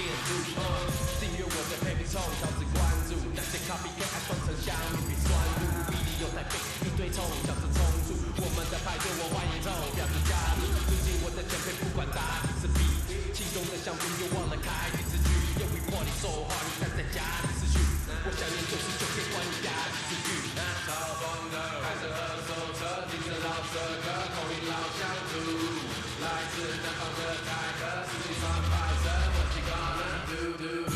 电路。订阅我的 Happy 臭，小子关注那些 copycat 爱双层香比酸露，比你有台北一堆臭小子冲出我们的派对，我欢迎臭婊子加入。如今我的前辈不管打几次币，其中的香槟又忘了开第四句，又 we party so hard， 你看在家里思绪，我想念就是就可以关于家里思绪。超疯的，开着二手车，听着老舍歌，口音老乡土，来自南方的台客，四季穿白色，What you gonna do？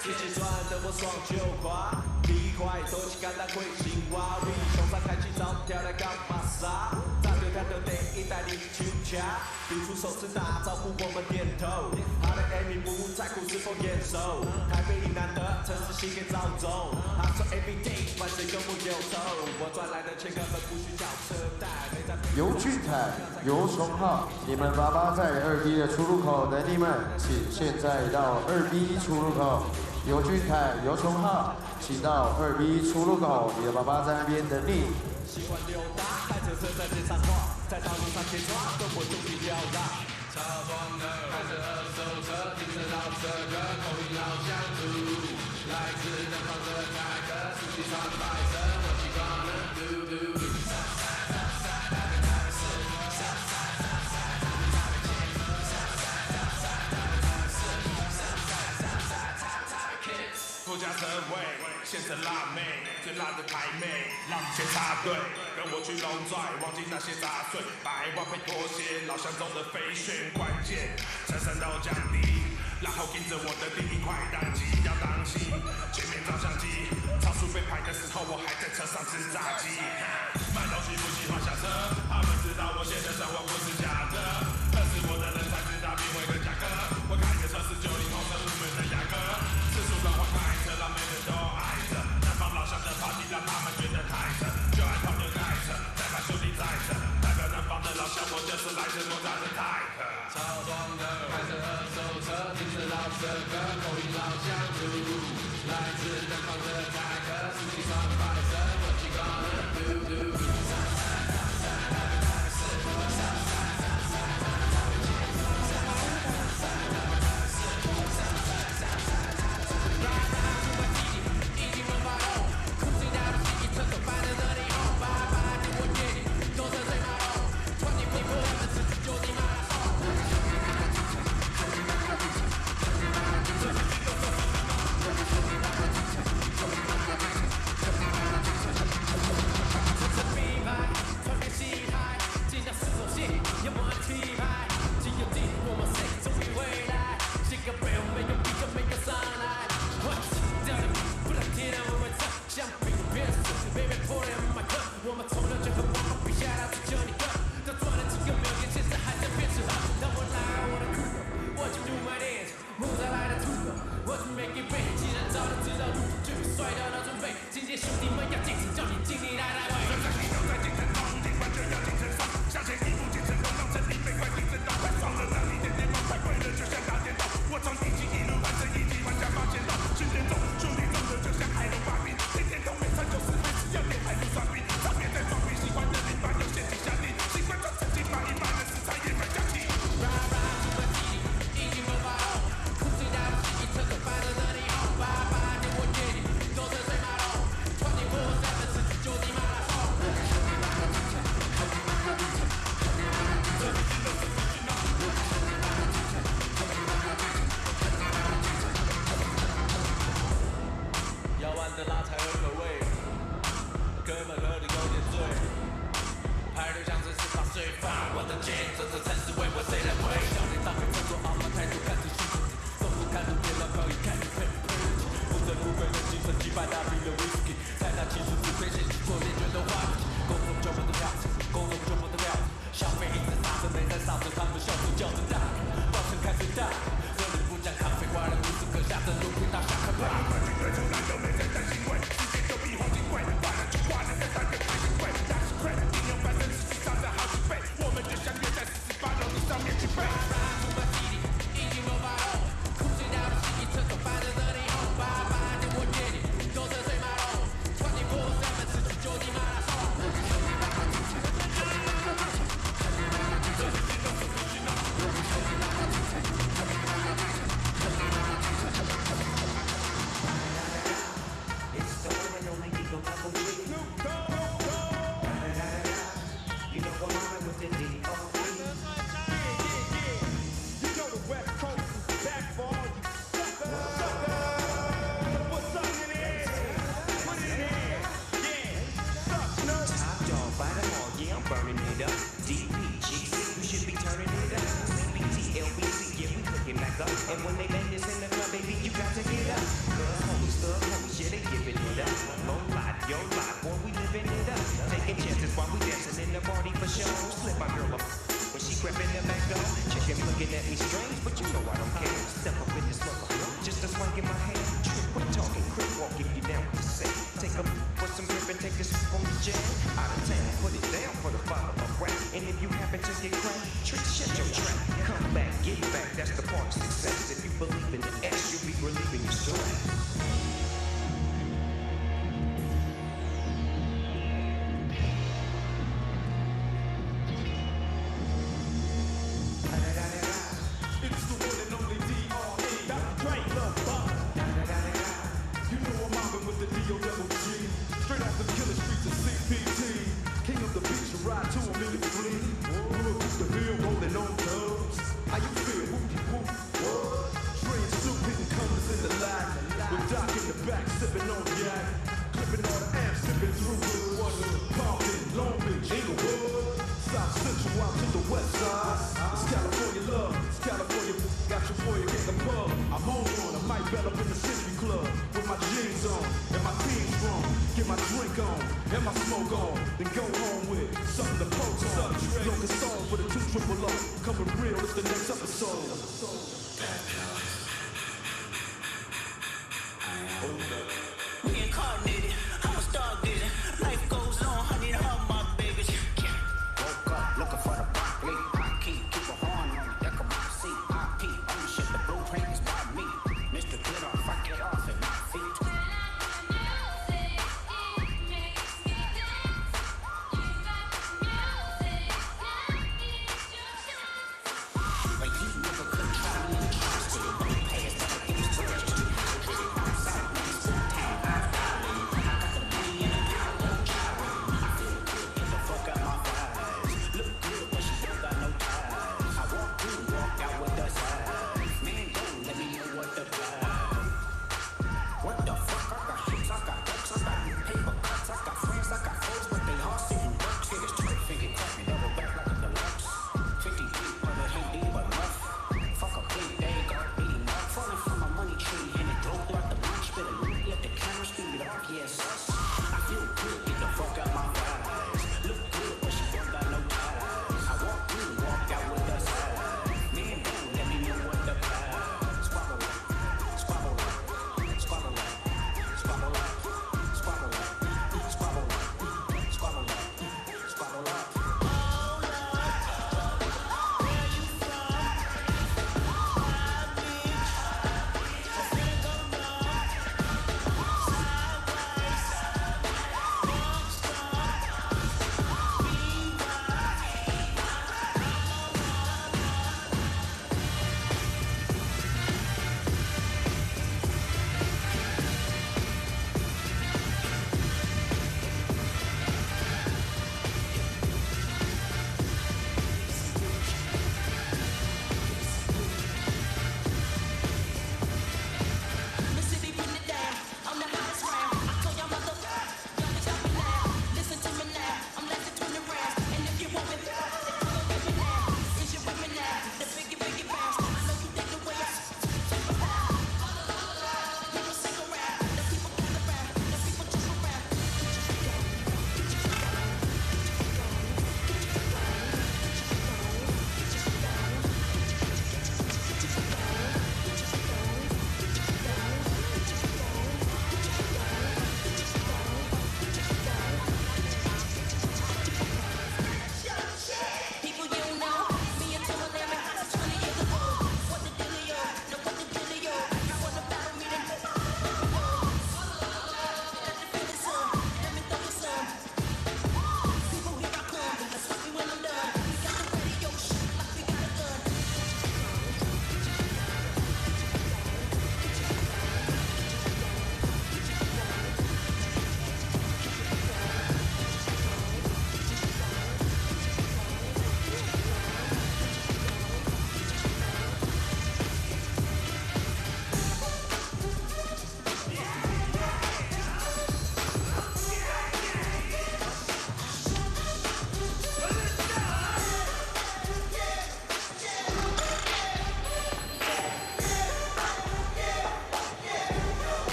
自己赚的我爽就花，第一块都是简单会青蛙，为熊山开起早跳来干嘛啥？大牛他的第一代你球卡，比出手势打招呼我们点头。他的 Amy 不在乎是否眼熟，台北一难得城市心给造走。他说 everyday 万事都不由头，我赚来的钱根本不需缴车贷。尤俊凯、尤崇浩，你们爸爸在2B 的出入口等你们，请现在到2B 出入口。尤俊凯、尤崇浩，请到2B 出入口，你的爸爸在那边等你。喜欢溜达，开着车在街上晃，在道路上切抓，跟我兄弟吊打。超爽的，开着二手车，听着老舍歌，口音老乡土，来自南方的台客，四季穿白色，What you gonna do？ 富家车位，现成辣妹，最辣的台妹，让先插队，跟我去龙拽，忘记那些杂碎，百万配拖鞋，老乡中的飞旋关键，车身都降低，然后盯着我的第一块单机，要当心，前面照相机，超速被拍的时候，我还在车上吃炸鸡，卖东西不喜欢下车，他们知道我现在生活不是假的，认识我的人才知道品味跟价格，我开的车是90后车入门的雅阁，四处乱晃开。让每人都爱着，南方老乡的 party 让他们觉得太扯，就爱泡妞盖着，代表兄弟在这，代表南方的老乡，我就是来自莫扎的泰克。超爽的，开着二手车，听着老舍歌，口音老乡土，来自南方的泰克，四季穿白色，What you gonna do？ 我们就像约在48 jam. Out of town, put it down for the father of rap. And if you happen to get cracked, trick shut your trap. Come back, get back, that's the part of success. If you believe in the S, you'll be relieving your stress.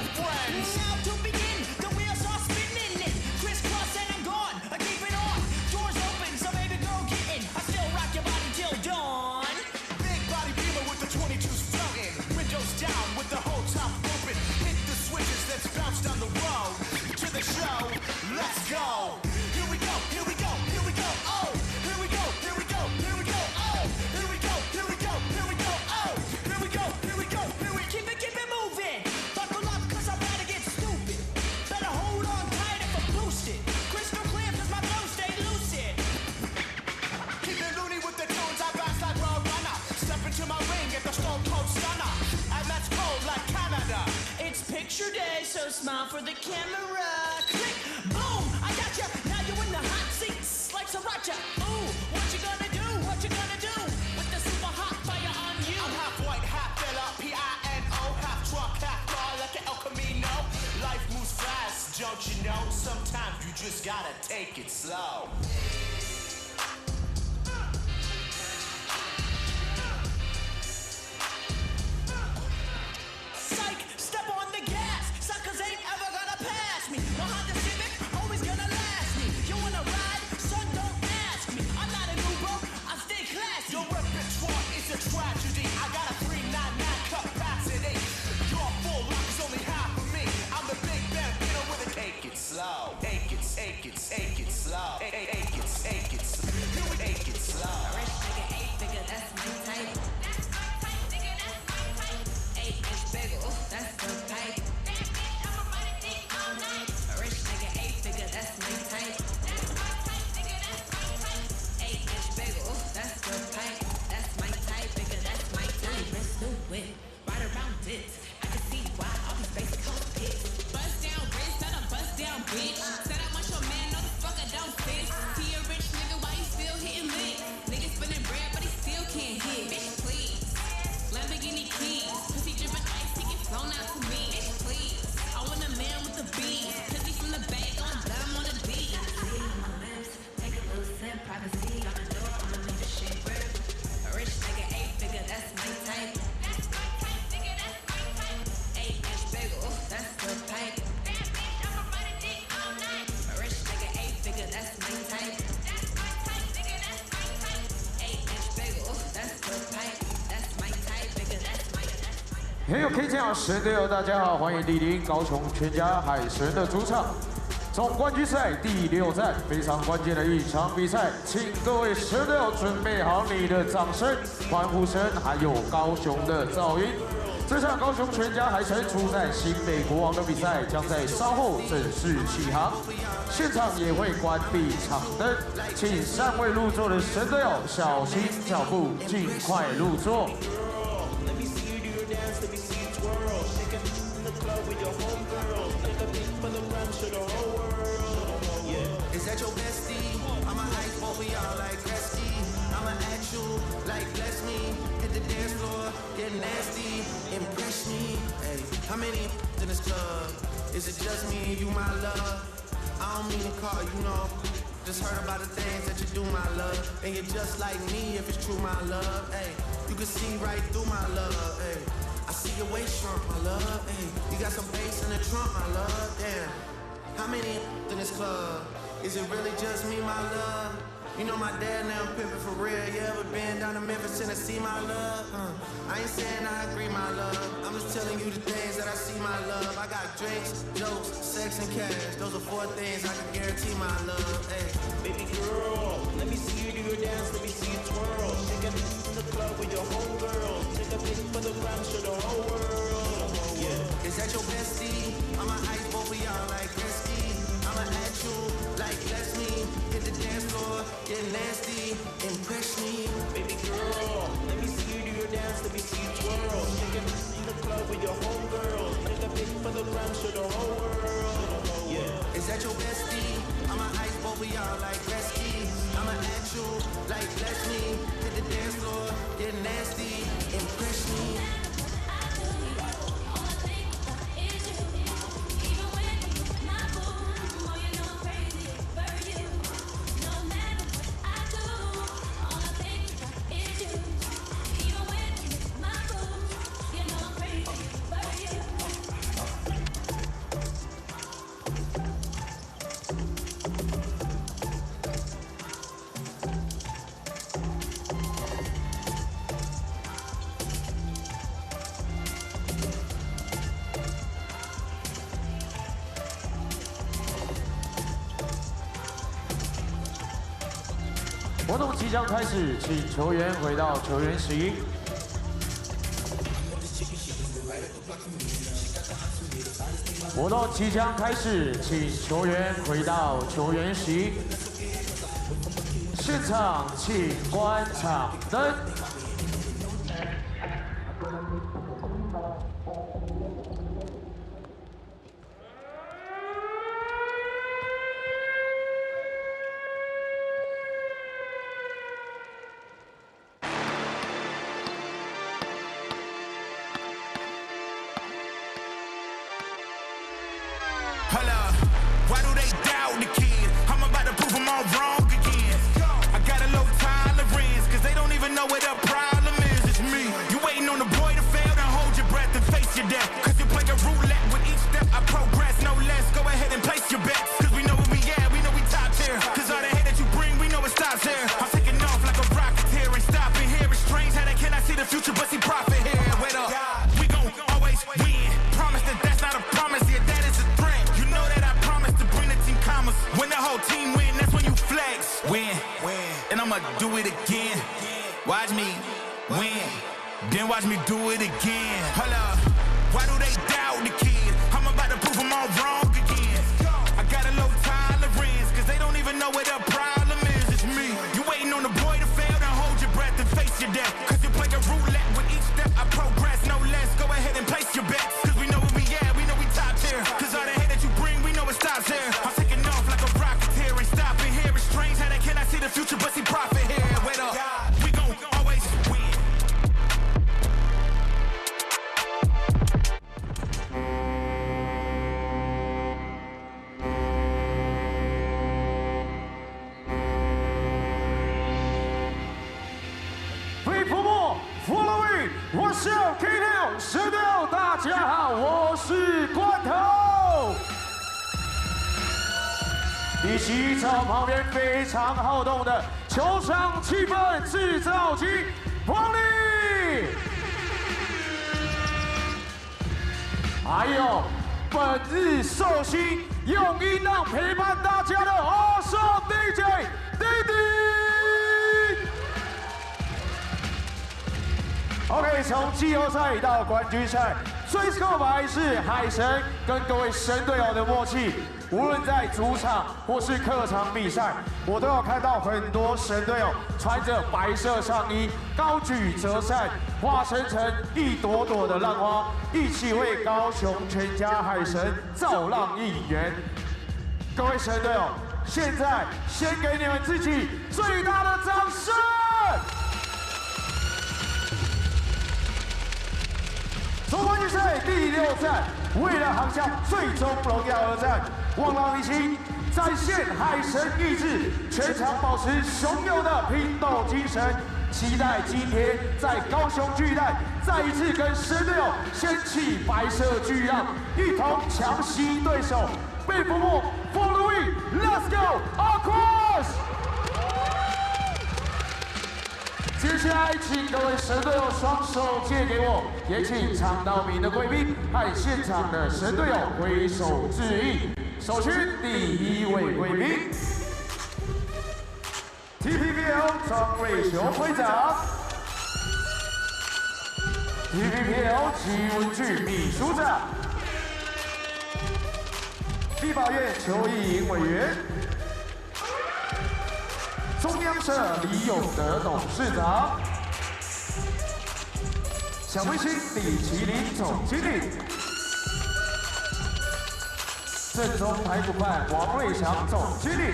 with friends. Now to begin, the wheels are spinning it. Crisscross and I'm gone. I keep it on. Doors open, so baby girl get in. I still rock your body till dawn. Big body beamer with the 22s floating. Windows down with the whole top open. Hit the switches, let's bounce down the road. To the show, let's go. Here we go, here we go, here we go. Oh, here we go, here we go, here we go. Oh, here we go, here we go, here we go. Oh, here we go, here we go, here we Keep it moving. Buckle up, cause I'm about to get stupid. Better hold on tight if I'm boosted. Crystal clear, cause my flow stay lucid. Keep it loony with the tunes, I bounce like road runner. Step into my ring, get the stone cold stunner. And that's cold like Canada. It's picture day, so smile for the camera. Click, boom, I got ya. Now you in the hot seats like Sriracha. Ooh, what you gonna do? What you gonna do with the super hot fire on you? I'm half white, half fella, P-I-N-O. Half truck, half car, like an El Camino. Life moves fast, don't you know? Sometimes you just gotta take it slow. Psych, step on the gas. Suckers ain't ever gonna pass me. No Honda Civic, always gonna last me. You wanna ride? Son, don't ask me. I'm not an Uber, I stay classy. Your repertoire is a tragedy. I got a 399 capacity. Your full life is only half of me. I'm the big band, you know, with a take it slow. Take it slow. Take it slow. Here we take it slow. Rich nigga, 8-figure, that's my type. That's my type, nigga, that's my type. 8-inch bagel, ooh, that's the pipe. That bitch, I'ma ride a dick all night. Rich nigga, 8-figure, that's my type. That's my type, nigga, that's my type. 8-inch bagel, ooh, that's the pipe. That's my type, nigga, that's my type. Wrist new whip, right around it. I can see why all these basic hoes piss. Bust down wrist, not a bust down bitch. Said I want your man, no the fuck I don't fit. He a rich nigga, why you still hitting licks? Nigga spinning bread, but he still can't hit. Bitch, please. Lamborghini keys, pussy dripping ice, he get flown out to me. Bitch, please. I want a man with a beat, cause he from the bay, going dumb on the beat. See my lips, take a little sip, privacy on the door, I'ma make the shit work. A rich nigga, 8-figure, that's my type. That's my type, nigga, that's my type. 8-inch bagel, ooh, that's the pipe. That bitch, I'ma ride a dick all night. A rich nigga, 8-figure, that's my type. That's my type, nigga, that's my type. 8-inch bagel, ooh, that's the pipe. That's my type, nigga, that's my type. 很有 K 酱神队友，大家好，欢迎莅临高雄全家海神的主场。总冠军赛第6站，非常关键的一场比赛，请各位神队友准备好你的掌声、欢呼声，还有高雄的噪音。这场高雄全家海神出战新北国王的比赛，将在稍后正式起航，现场也会关闭场灯，请尚未入座的神队友小心脚步，尽快入座。 Let me see you do your dance, let me see you twirl. Shake it in the club with your homegirls. Take a beat for the gram, show the whole world. Yeah. Is that your bestie? I'ma ice both of y'all like Gretzky. I'ma act you like bless me. Hit the dance floor, get nasty, impress me. Hey, how many in this club? Is it just me and you, my love? I don't mean to call you, know. Just heard about the things that you do, my love. And you're just like me if it's true, my love. Hey, you can see right through my love. Hey, I see your waist shrunk, my love. Hey, you got some bass in the trunk, my love. Damn. How many in this club? Is it really just me, my love? You know my dad now pimping for real. You ever been down to Memphis, Tennessee, my love? I ain't saying I agree, my love. I'm just telling you the things that I see, my love. I got drinks, jokes, sex, and cash. Those are 4 things I can guarantee, my love. Hey, Baby girl, let me see you do your dance, let me see you twirl. Shake it in the club with your homegirls. Take a beat for the gram, show the whole world. Yeah. is that your bestie? I'ma ice both of y'all like Gretzky. I'ma act you like bless me. Hit the dance floor, get nasty, impress me. Baby girl, let me see you do your dance, let me see you twirl. Shake it in the club with your homegirls. Take a beat for the gram, show the whole world. Yeah. Is that your bestie? I'ma ice both of y'all like Gretzky. I'ma act you like bless me. Hit the dance floor, get nasty, impress me. 活动即将开始，请球员回到球员席。活动即将开始，请球员回到球员席。现场请关场灯。 Hold up, why do they doubt the kid? I'm about to prove them all wrong again. I got a low tolerance, cause they don't even know what the problem is. It's me. You waiting on the boy to fail, then hold your breath and face your death. Cause you play a roulette with each step I progress, no less. Go ahead and place your bets. Cause we know where we at, we know we top tier. Cause all the hate that you bring, we know it stops here. I'm taking off like a rocket here and stopping here. It's strange how they cannot see the future, but see profit here. Wait up, we gon' always win. Promise that that's not a promise, yeah, that is a threat. You know that I promise to bring the team commas. When the whole team win, that's when you flex. Win, and I'ma do it again. Watch me win, then watch me do it again. Hold up, why do they doubt the kid? I'm about to prove them all wrong again. I got a low tolerance, cause they don't even know what the problem is. It's me. You waiting on the boy to fail, then hold your breath and face your death. Cause you play a roulette with each step I progress, no less. Go ahead and place your bets. Cause we know where we at, we know we top tier. Cause all the hate that you bring, we know it stops here. I'm taking off like a rocket here and stopping here. It's strange how they cannot see the future, but see profit here. Wait up, we gon' always win. 我是 K6 16，大家好，我是罐头。以及场旁边非常好动的球场气氛制造机王力，还有本日寿星用音浪陪伴大家的 Awesome DJ 弟弟。 OK， 从季后赛到冠军赛，最后还是海神跟各位神队友的默契。无论在主场或是客场比赛，我都有看到很多神队友穿着白色上衣，高举折扇，化身成一朵朵的浪花，一起为高雄全家海神造浪应援。各位神队友，现在先给你们自己最大的掌声！ 总冠军赛第6战，为了航向最终荣耀而战，望浪一心，展现海神意志，全场保持雄勇的拼斗精神。期待今天在高雄巨蛋再一次跟神队友掀起白色巨浪，一同强袭对手。被服务 ，For the win，Let's go Aquas！ 接下来，请各位神队友双手借给我，也请场道名的贵宾和现场的神队友挥手致意。首先，第1位贵宾 ，TPBL 张瑞雄会长 ，TPBL 奇文具秘书长，立法院邱意莹委员。 中央社李永德董事长，小卫星李麒麟总经理，正宗排骨饭王瑞祥总经理，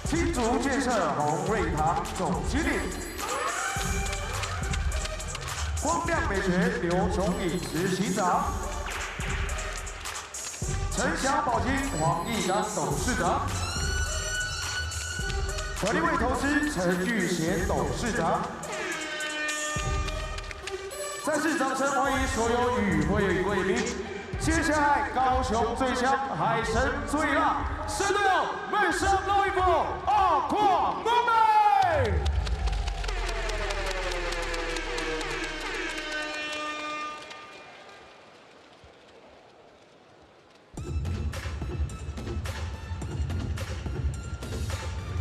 新竹建设洪瑞堂总经理，光亮美学刘崇颖执行长，城祥保金黄义刚董事长。 合力卫投资陈玉贤董事长，再次掌声欢迎所有与会贵宾。接下来，高雄最强，海神最辣，神队友们上露一波，Aquas Movement！ 各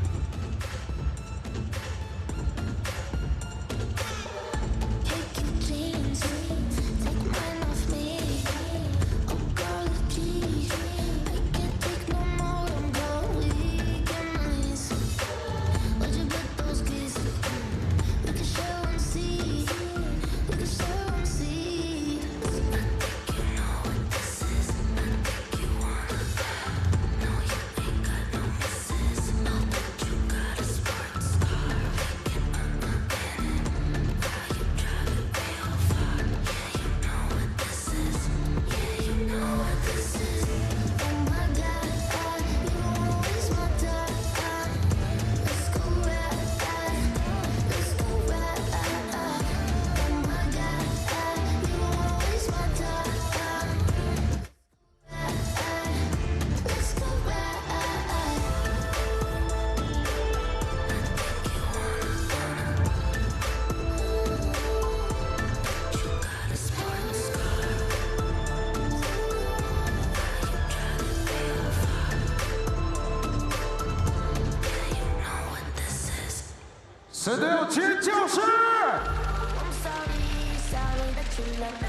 神队友尖叫声。 I'm sorry, sorry that you let me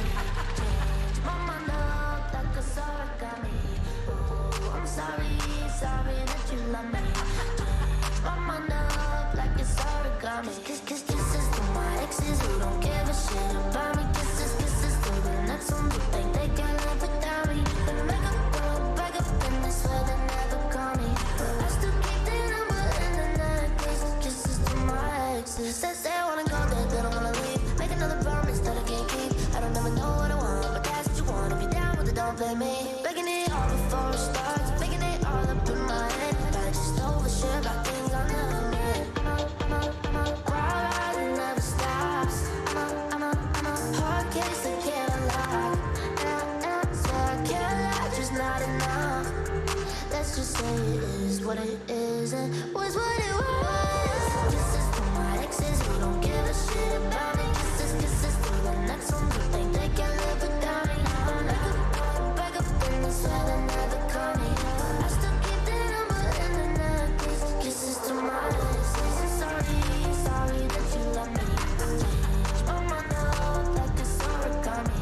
change my mind up like a origami. Ooh, I'm sorry, sorry that you let me change my mind up like it's origami. Kisses to my exes who don't give a shit about me. Kisses to the next one who think they can live without me. Gonna make up, go back up in this where they never call me. But I still keep their number in the necklace. Kisses to my exes. Say I wanna go there, they don't wanna leave. Make another promise that I can't keep. I don't ever know what I want, but that's what you want. If you're down with it, don't play me. Making it all before it starts, making it all up in my head. I just overshare about things I never meant. Wild ride never stops. I'm a hard case that can't lie. And so I can't lie, just not enough. Let's just say it is what it is and was what it was. Kisses to my exes who don't give a shit about me. Kisses to the next one who think they can live without me. Back up in this where they never call me. I still keep their number in the necklace. Kisses to my exes. Sorry, sorry that you let me change my mind up like it's origami.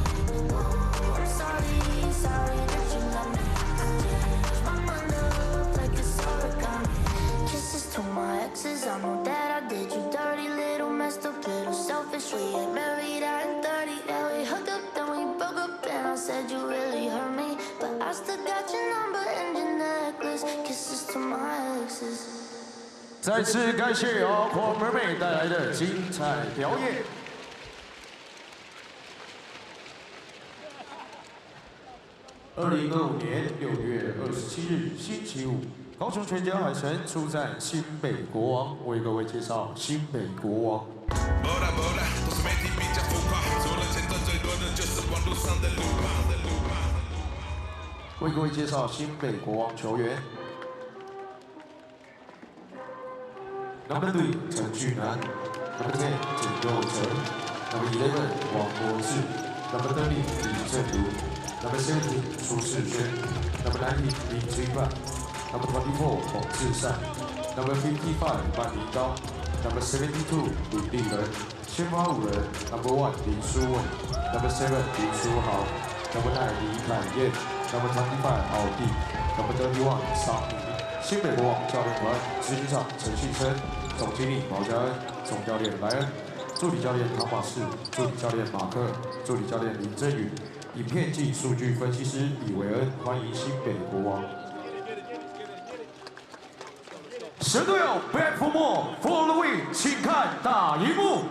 Ooh, I'm sorry, sorry that you let me change my mind up like it's origami. Kisses to my exes. I know that I did you dirty, little messed up, little selfish. We ain't married, I ain't 30. Yeah, we hooked up, then we broke up, and I said you really hurt me, but I still got your number and your necklace. Kisses to my exes. 再次感谢阿狂妹妹带来的精彩表演。2025年6月27日星期五，高雄全家海神出战新北国王，为各位介绍新北国王。都是媒体比较浮夸，除了钱赚最多的就是网络上的鲁莽。为各位介绍新北国王球员。Number 3陈俊南 ，Number 10简佑成 ，Number 11王国志 ，Number 30李正如 ，Number 17苏世轩 ，Number 19林金范 ，Number 24洪志善 ，Number 55范明高 ，Number 72吕立人，先发5人 ，Number 1林书伟 ，Number 7林书豪 ，Number 9李乃燕 ，Number 25奥弟 ，Number 31桑尼。新北国王教练团执行长陈信生。 总经理毛家恩，总教练莱恩，助理教练唐马士，助理教练马克，助理教练林振宇，影片及数据分析师李维恩，欢迎新北国王。神队友 ，Back for more for the win， 请看大荧幕。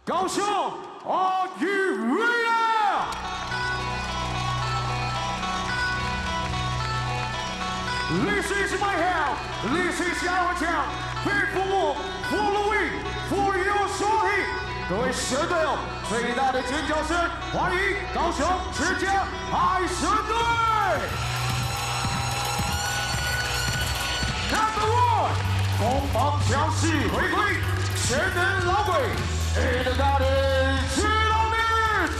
高雄 ，Are you ready? This is my house. This is our town. Pay for more, for the win, for your shorty. 各位神队友，最大的尖叫声，欢迎高雄全家海神队 ！Number 1， 攻防强势回归，全能老鬼。 In the garden, Chilomit!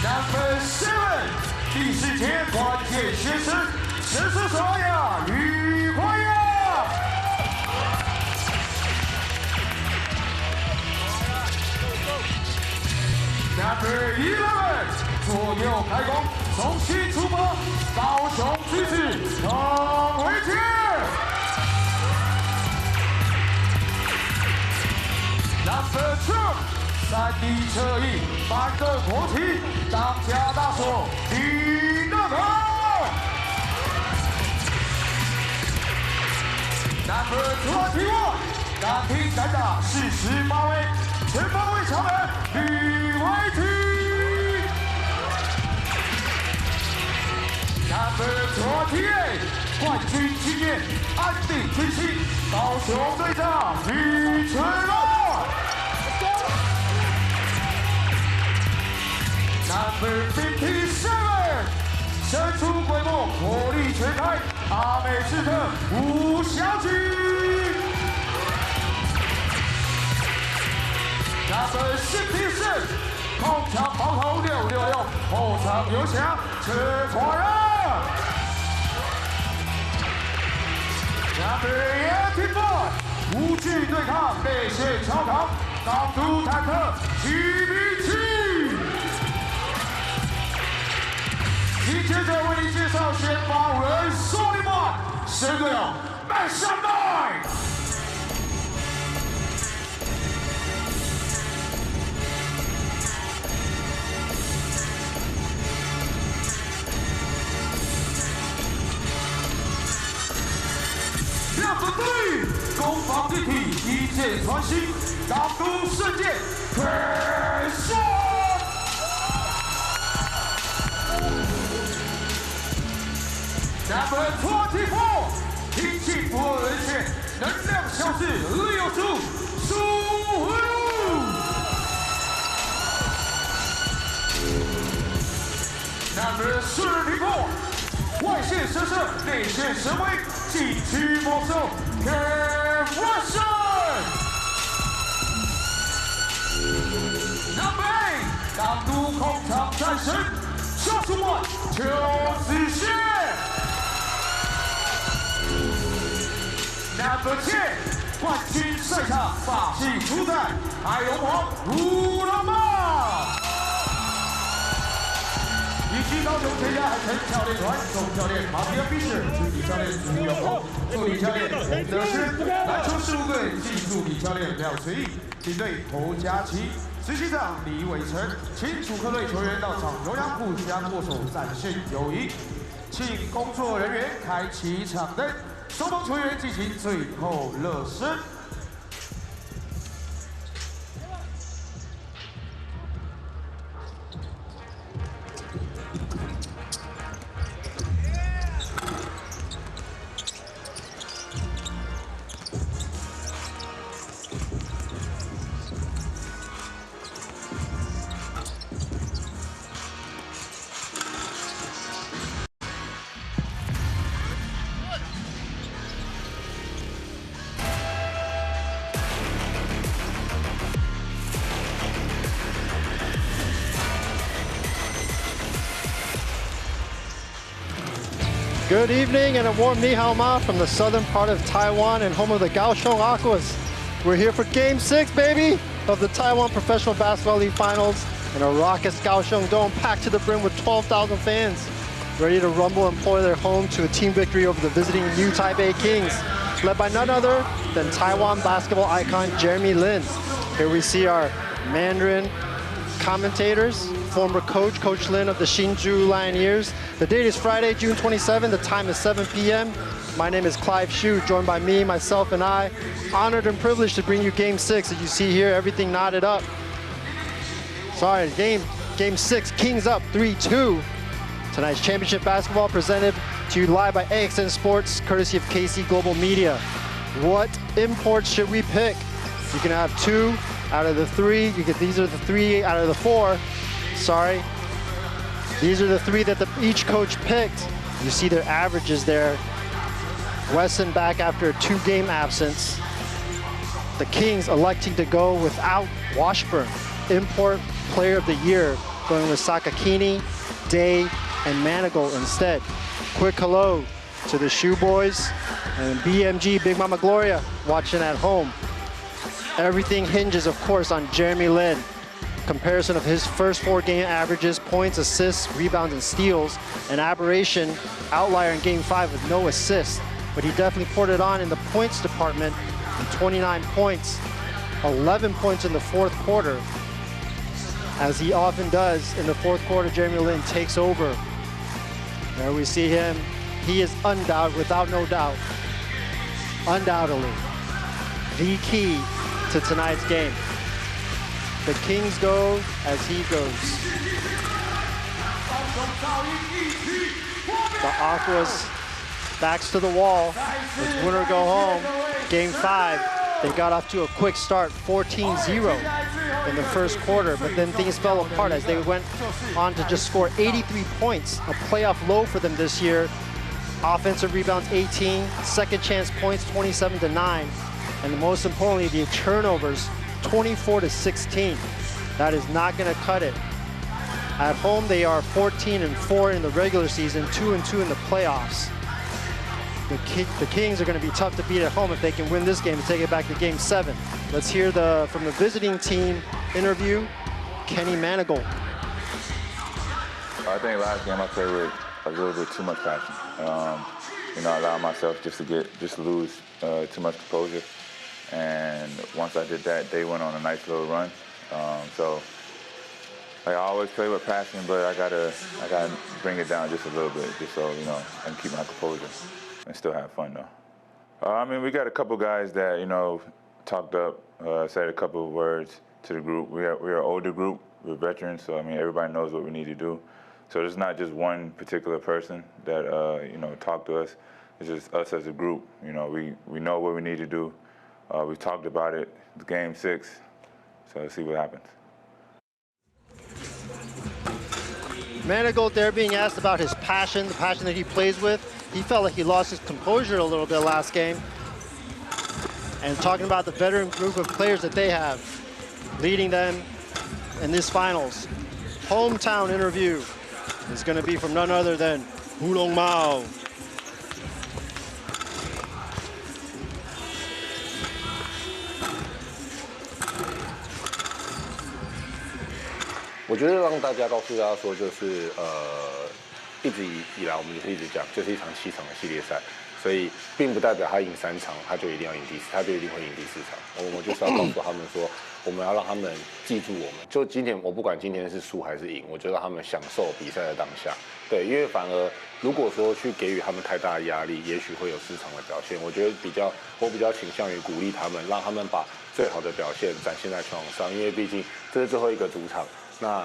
Number 7， 第4节关键先生，14岁呀，吕怀呀。Number 11， 左右开弓，重新出发，高雄之子张维杰。 Number 2， 3D 侧翼，反个国旗，当家大锁，李大鹏。Number 21， 敢拼敢打，48位，全方位强人，吕维廷。Number 28， 冠军经验，安定军心，高雄队长李全龙。Number 57， 神出鬼没，火力全开，阿美斯特吴小菊。Number 66， 空场跑头666，后场刘翔吃错人。Number 84， 无惧对抗，内线超扛，港都坦克7比7。紧接着为你介绍先发人宋立曼，神队友麦山麦。Number 3， 攻防一体，一箭穿心，港都圣剑快速。Number 24， 脾气不二人选，能量消失6出，苏慧茹。Number 44， 外线神射，内线神威，禁区魔兽 Cam Watson。Number 8， 港都空场战神，61邱子轩。Number 10， 冠军赛场霸气出战，海龙王吴老马。以及高雄全家海城教练团总教练马皮尔·比士，助理教练朱永峰，助理教练洪德师，篮球事务队暨助理教练廖垂义，领队侯佳琪，执行长李伟成，请主客队球员到场荣扬互相握手，展现友谊。请工作人员开启场灯，双方球员进行最后热身。Good evening and a warm ni hao ma from the southern part of Taiwan and home of the Kaohsiung Aquas. We're here for Game 6, baby, of the Taiwan Professional Basketball League Finals in a raucous Kaohsiung Dome packed to the brim with 12,000 fans, ready to rumble and pour their home to a team victory over the visiting new Taipei Kings, led by none other than Taiwan basketball icon Jeremy Lin. Here we see our Mandarin commentators, former coach, Coach Lin of the Hsinchu Lioneers. The date is Friday, June 27. The time is 7 p.m. My name is Clive Hsu, joined by me, myself, and I. Honored and privileged to bring you Game 6. As you see here, everything knotted up. Sorry, Game 6, Kings up 3-2. Tonight's championship basketball presented to you live by AXN Sports, courtesy of KC Global Media. What imports should we pick? You can have 2 out of the 3. These are the 3 out of the 4. Sorry. These are the 3 that each coach picked. You see their averages there. Wesson back after a 2-game absence. The Kings electing to go without Washburn. Import player of the year, going with Sakakini, Day, and Manigal instead. Quick hello to the Shoe Boys and BMG, Big Mama Gloria, watching at home. Everything hinges, of course, on Jeremy Lin. Comparison of his first 4-game averages, points, assists, rebounds, and steals. An aberration outlier in Game 5 with no assists, but he definitely poured it on in the points department. 29 points, 11 points in the fourth quarter. As he often does in the fourth quarter, Jeremy Lin takes over. There we see him. He is without no doubt, undoubtedly, the key to tonight's game. The Kings go as he goes. The Aquas backs to the wall. It's winner go home. Game 5 They got off to a quick start, 14-0 in the first quarter, but then things fell apart as they went on to just score 83 points, a playoff low for them this year. Offensive rebounds 18, second chance points 27-9, and most importantly, the turnovers 24-16. That is not going to cut it. At home, they are 14-4 in the regular season, 2-2 in the playoffs. The Kings are going to be tough to beat at home if they can win this game and take it back to Game 7. Let's hear from the visiting team interview, Kenny Manigault. I think last game I played with a little bit too much passion. You know, I allowed myself just to lose too much composure. And once I did that, they went on a nice little run. So I always play with passion, but I gotta bring it down just a little bit, just so you know, I can keep my composure and still have fun though. I mean, we got a couple guys that, you know, talked up, said a couple of words to the group. We're an older group, we're veterans, so I mean, everybody knows what we need to do. So there's not just one particular person that, you know, talked to us. It's just us as a group. You know, we know what we need to do. We talked about it, it's Game 6, so let's see what happens. Manigault there being asked about his passion, the passion that he plays with. He felt like he lost his composure a little bit last game. And talking about the veteran group of players that they have, leading them in this finals. Hometown interview is going to be from none other than Hulong Mao. 我觉得让大家告诉大家说，就是一直以来我们就是一直讲，就是一场7场的系列赛，所以并不代表他赢3场，他就一定要赢他就一定会赢第4场。我们就是要告诉他们说，我们要让他们记住我们。就今天，我不管今天是输还是赢，我就让他们享受比赛的当下。对，因为反而如果说去给予他们太大的压力，也许会有失常的表现。我觉得我比较倾向于鼓励他们，让他们把最好的表现展现在球场上，因为毕竟这是最后一个主场。 那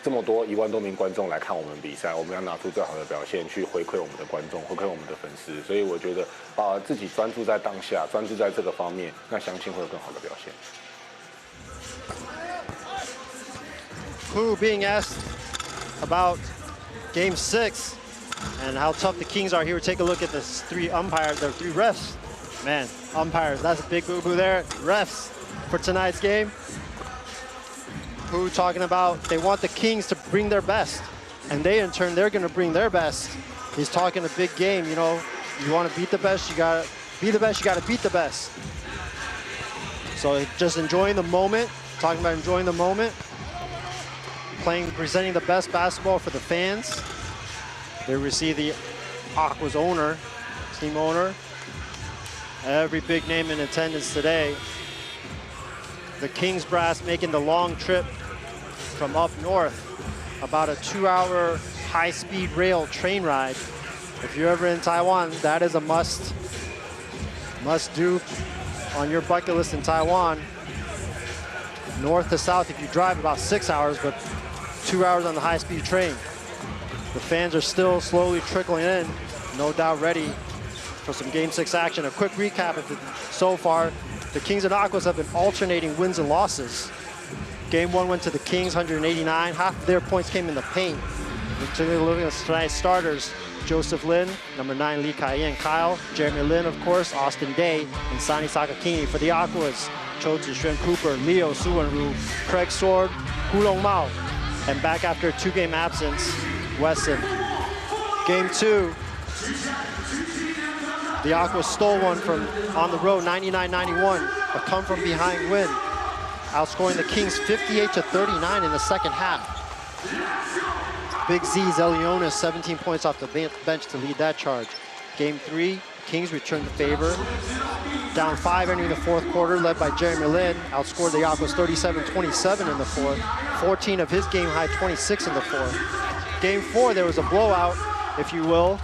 这么多1万多名观众来看我们比赛，我们要拿出最好的表现去回馈我们的观众，回馈我们的粉丝。所以我觉得把自己专注在当下，专注在这个方面，那相信会有更好的表现。Who being asked about Game 6 and how tough the Kings are here. Take a look at the 3 umpires, the 3 refs. Man, umpires, that's a big boo-boo there. Refs for tonight's game. Who talking about they want the Kings to bring their best, and they in turn they're going to bring their best. He's talking a big game, you know. You want to beat the best, you got to be the best. You got to beat the best. So just enjoying the moment. Talking about enjoying the moment. Presenting the best basketball for the fans. They receive the Aquas owner, team owner. Every big name in attendance today. The Kings brass making the long trip from up north, about a 2-hour high-speed rail train ride. If you're ever in Taiwan, that is a must do on your bucket list in Taiwan. North to south, if you drive, about 6 hours, but 2 hours on the high-speed train. The fans are still slowly trickling in, no doubt ready for some Game 6 action. A quick recap of it so far. The Kings and Aquas have been alternating wins and losses. Game 1 went to the Kings, 189. Half of their points came in the paint. We're taking a look at tonight's starters. Joseph Lin, number 9, Lee Kai-yen Kyle, Jeremy Lin, of course, Austin Day, and Sani Sakakini. For the Aquas, Cho Tzu-Shen Cooper, Leo Suwon-Ru, Craig Sword, Hulong Mao. And back after a 2-game absence, Wesson. Game 2, the Aquas stole one from on the road, 99-91, a come-from-behind win, outscoring the Kings 58-39 in the second half. Big Z Zelionis, 17 points off the bench to lead that charge. Game 3, Kings returned the favor. Down 5 entering the fourth quarter, led by Jeremy Lin, outscored the Aquas 37-27 in the fourth. 14 of his game-high 26 in the fourth. Game 4, there was a blowout, if you will.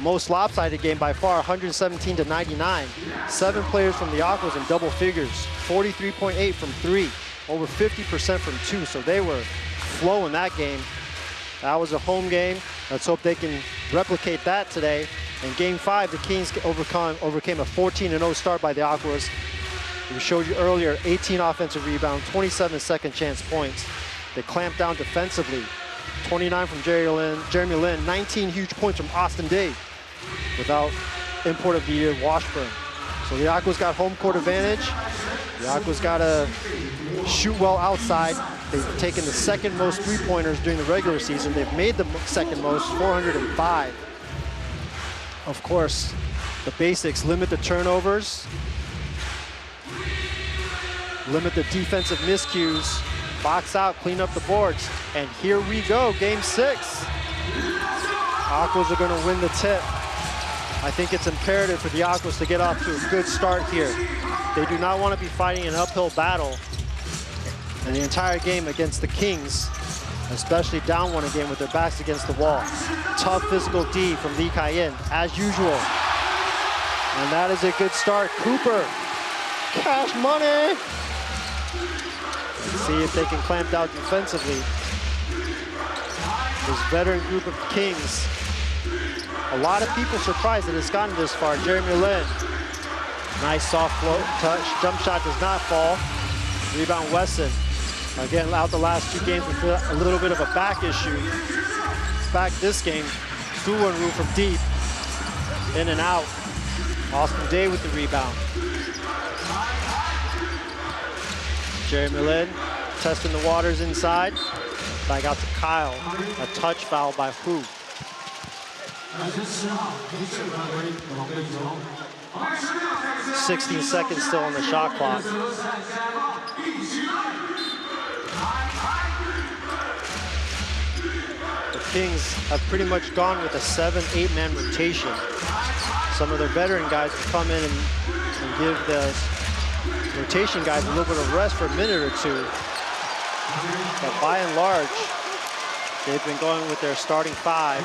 Most lopsided game by far, 117-99. 7 players from the Aquas in double figures, 43.8 from 3, over 50% from 2, so they were flowing that game. That was a home game. Let's hope they can replicate that today. In Game 5, the Kings overcame a 14-0 start by the Aquas. We showed you earlier, 18 offensive rebounds, 27 second chance points. They clamped down defensively. 29 from Jeremy Lin, 19 huge points from Austin Day without import of the year, Washburn. So the Aquas got home court advantage. The Aquas got to shoot well outside. They've taken the second most three-pointers during the regular season. They've made the second most, 405. Of course, the basics, limit the turnovers, limit the defensive miscues, box out, clean up the boards. And here we go, game 6. Aquas are gonna win the tip. I think it's imperative for the Aquas to get off to a good start here. They do not want to be fighting an uphill battle in the entire game against the Kings, especially down one again with their backs against the wall. Tough physical D from Lee Kai-in, as usual. And that is a good start. Cooper, cash money. Let's see if they can clamp down defensively. This veteran group of Kings. A lot of people surprised that it's gotten this far. Jeremy Lin, nice soft float touch. Jump shot does not fall. Rebound Wesson. Again, out the last 2 games with a little bit of a back issue. Back this game, Suwon-Woo from deep, in and out. Austin Day with the rebound. Jeremy Lin testing the waters inside. Back out to Kyle. A touch foul by Hu. 16 seconds still on the shot clock. The Kings have pretty much gone with a 7-8 man rotation. Some of their veteran guys will come in and give the rotation guys a little bit of rest for a minute or two. But by and large, they've been going with their starting 5.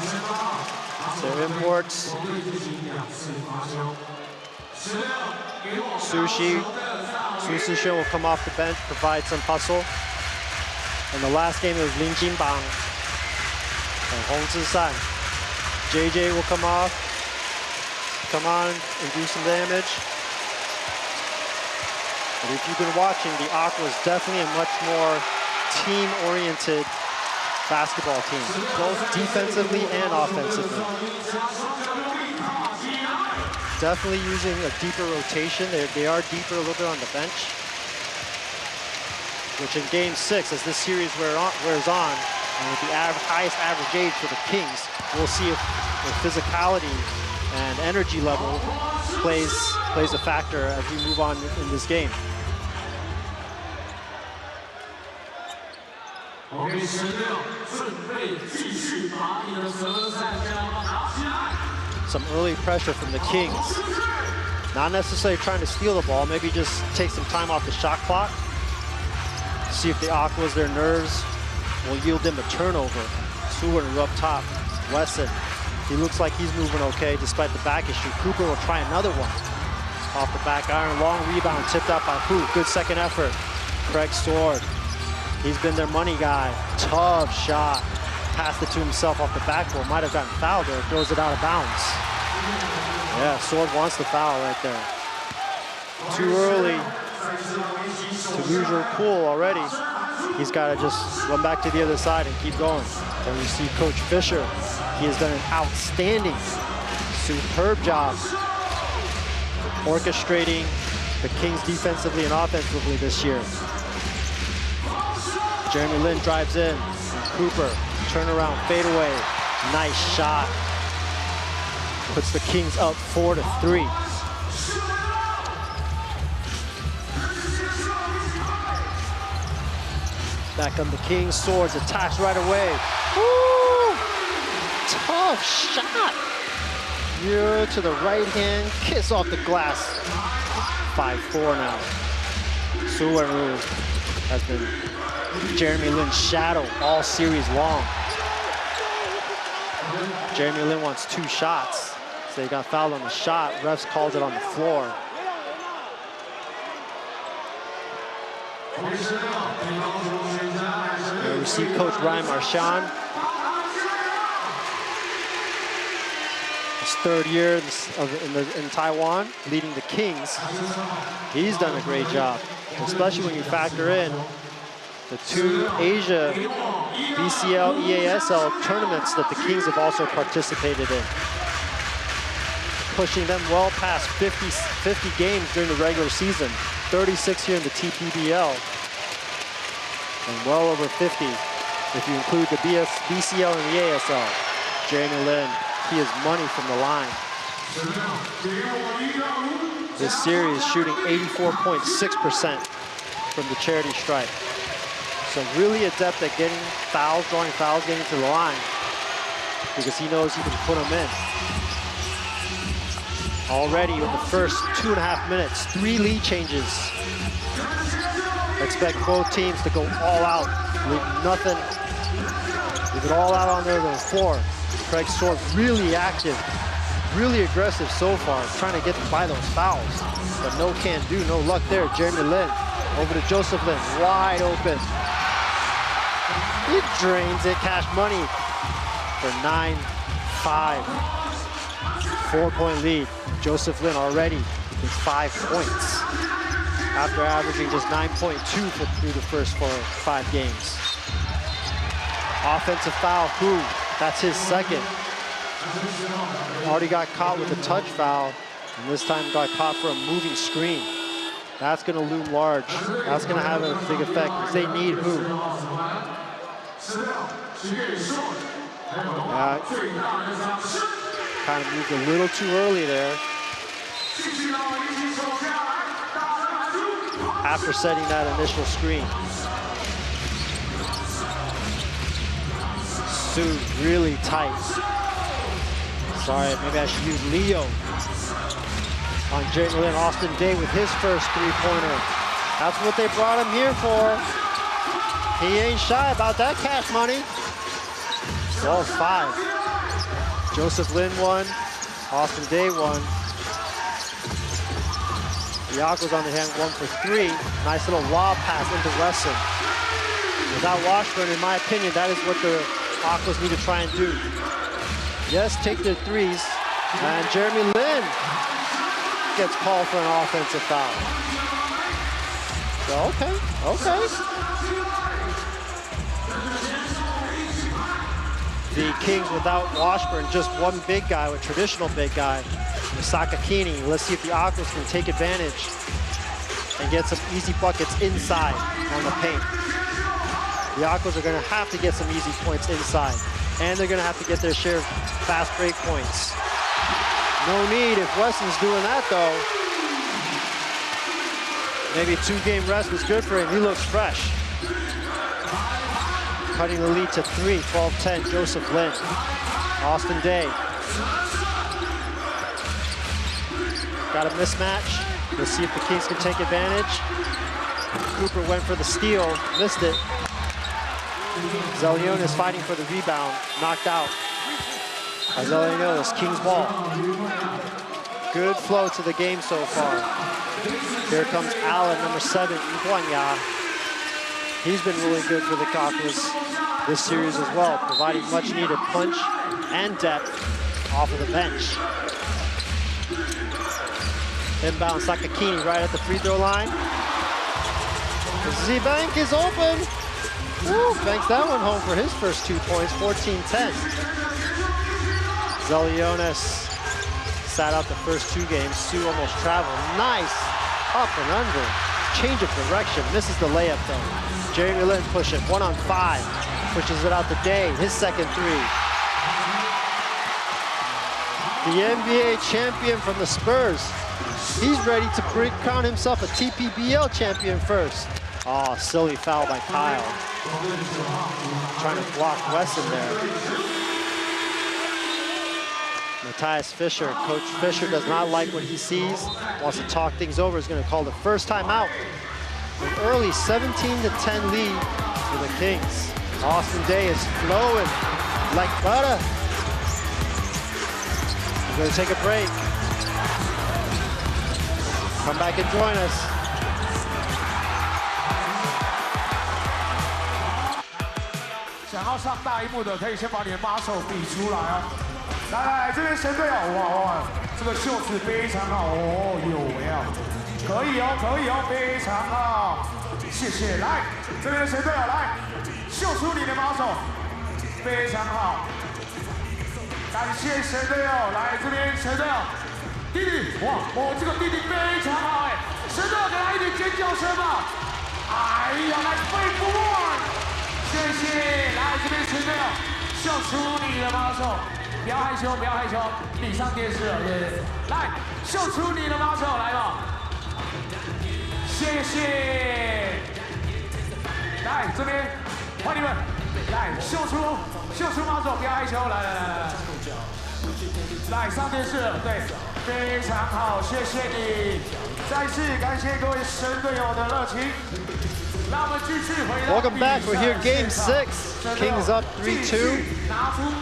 Their imports. Sushi will come off the bench, provide some hustle. In the last game, it was Lin Jinbang and Hong Zisan. JJ will come on and do some damage. But if you've been watching, the Aqua is definitely a much more team-oriented basketball team, both defensively and offensively. Definitely using a deeper rotation. They are deeper a little bit on the bench, which in game 6, as this series wears on, and with the highest average age for the Kings, we'll see if physicality and energy level plays a factor as we move on in this game. Some early pressure from the Kings. Not necessarily trying to steal the ball, maybe just take some time off the shot clock. See if the Aquas, their nerves, will yield them a turnover. Suwon up top. Wesson, he looks like he's moving okay despite the back issue. Cooper will try another one. Off the back iron, long rebound, tipped out by Hu. Good second effort. Craig Sword. He's been their money guy. Tough shot. Passed it to himself off the backboard. Might have gotten fouled there. Throws it out of bounds. Yeah, Sword wants the foul right there. Too early to lose your cool already. He's got to just run back to the other side and keep going. And we see Coach Fisher. He has done an outstanding, superb job orchestrating the Kings defensively and offensively this year. Jeremy Lin drives in. Cooper, turnaround, fadeaway. Nice shot. Puts the Kings up 4-3. Back on the Kings, Swords attacks right away. Woo! Tough shot. Yeah, to the right hand, kiss off the glass. 5-4 now. Suwon-Woo has been Jeremy Lin's shadow all series long. Jeremy Lin wants 2 shots. So he got fouled on the shot. Refs called it on the floor. Here we see Coach Ryan Marchand. his third year in Taiwan, leading the Kings. He's done a great job, especially when you factor in the 2 Asia BCL, EASL tournaments that the Kings have also participated in, pushing them well past 50 games during the regular season, 36 here in the TPBL, and well over 50 if you include the BCL and the ASL. Jeremy Lin, he is money from the line. This series shooting 84.6% from the charity stripe. So really adept at getting fouls, drawing fouls, getting to the line, because he knows he can put them in. Already in the first 2.5 minutes, 3 lead changes. Expect both teams to go all out, leave nothing, leave it all out on the floor. Craig Sword really active, really aggressive so far, trying to get by those fouls, but no can do, no luck there. Jeremy Lin over to Joseph Lin, wide open. He drains it, Cash Money for 9-5. 4-point lead. Joseph Lin already with 5 points after averaging just 9.2 through the first 5 games. Offensive foul, Hu, that's his second. Already got caught with a touch foul, and this time got caught for a moving screen. That's gonna loom large. That's gonna have a big effect because they need Hu. Kind of moved a little too early there. After setting that initial screen. Su really tight. Sorry, maybe I should use Leo on Jeremy Lin. Austin Day with his first 3-pointer. That's what they brought him here for. He ain't shy about that Cash Money. 12-5. Joseph Lin won. Austin Day won. The Aquas on the hand, 1 for 3. Nice little lob pass into Wesson. Without Washburn, in my opinion, that is what the Aquas need to try and do. Yes, take their threes. And Jeremy Lin gets called for an offensive foul. So, okay. The Kings without Washburn, just one big guy, a traditional big guy, Sakakini. Let's see if the Aquas can take advantage and get some easy buckets inside on the paint. The Aquas are going to have to get some easy points inside, and they're going to have to get their share of fast break points. No need if Wesson's doing that, though. Maybe a 2-game rest was good for him. He looks fresh. Cutting the lead to 3, 12-10, Joseph Lin. Austin Day. Got a mismatch. Let's see if the Kings can take advantage. Cooper went for the steal, missed it. Zelionis fighting for the rebound, knocked out. Zelionis, Kings ball. Good flow to the game so far. Here comes Allen, number 7, Iguanya. He's been really good for the Aquas this series as well, providing much needed punch and depth off of the bench. Inbound Sakakini right at the free throw line. Z-Bank is open. Woo, banks that one home for his first 2 points, 14-10. Zelionis sat out the first 2 games. Sue almost traveled. Nice up and under. Change of direction, misses the layup though. Jeremy Lin push it, 1-on-5. Pushes it out to Day, his second 3. The NBA champion from the Spurs. He's ready to crown himself a TPBL champion first. Oh, silly foul by Kyle. Trying to block Wesson there. Matthias Fischer, Coach Fischer does not like what he sees, wants to talk things over, is going to call the first timeout. An early 17-10 lead for the Kings. Austin Day is flowing like butter. We're going to take a break. Come back and join us.想要要上大荧幕的，可以先把你的马手比出来哦。来，这边神队友，哇，这个袖子非常好哦，有没有？可以哦，非常好，谢谢。来，这边的神队友，来，秀出你的马手，非常好，感谢神队友。来，这边神队友，弟弟，哇，这个弟弟非常好哎，神队友给他一点尖叫声吧。哎呀，来，Fight for more，谢谢。来，这边神队友，秀出你的马手。不要害羞，不要害羞，你上电视了，对。来，秀出你的马手，来吧，谢谢。来这边，欢迎你们，来秀出马手，不要害羞，来上电视了，对，非常好，谢谢你，再次感谢各位神队友的热情。Welcome back. We're here, Game 6. Kings up 3-2.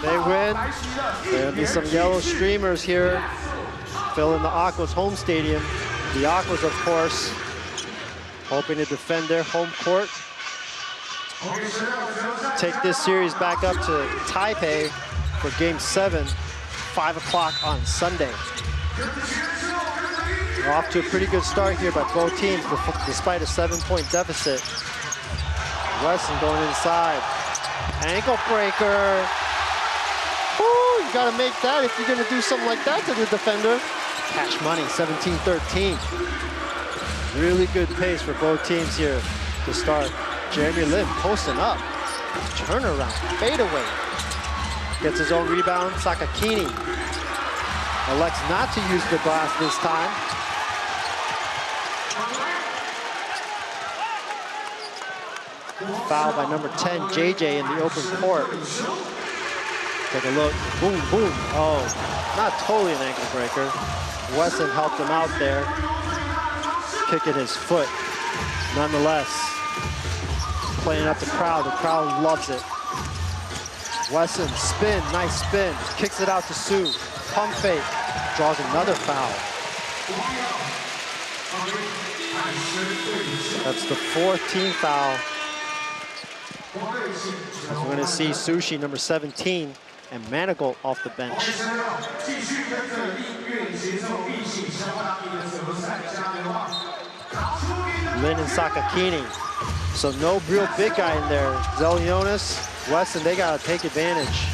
They win. There'll be some yellow streamers here filling the Aquas home stadium. The Aquas, of course, hoping to defend their home court. Take this series back up to Taipei for Game 7, 5 o'clock on Sunday. We're off to a pretty good start here by both teams, despite a 7-point deficit. Wesson going inside. Ankle breaker. Ooh, you gotta make that if you're gonna do something like that to the defender. Cash money, 17-13. Really good pace for both teams here to start. Jeremy Lin posting up. Turnaround, fadeaway. Gets his own rebound, Sakakini. Elects not to use the glass this time. Foul by number 10, JJ, in the open court. Take a look, boom, boom. Oh, not totally an ankle breaker. Wesson helped him out there. Kicking his foot. Nonetheless, playing up the crowd loves it. Wesson, spin, nice spin. Kicks it out to Sue. Pump fake, draws another foul. That's the 4th team foul. As we're gonna see Sushi, number 17, and Manigault off the bench. Lin and Sakakini. So no real big guy in there. Zelionis, Wesson, they gotta take advantage.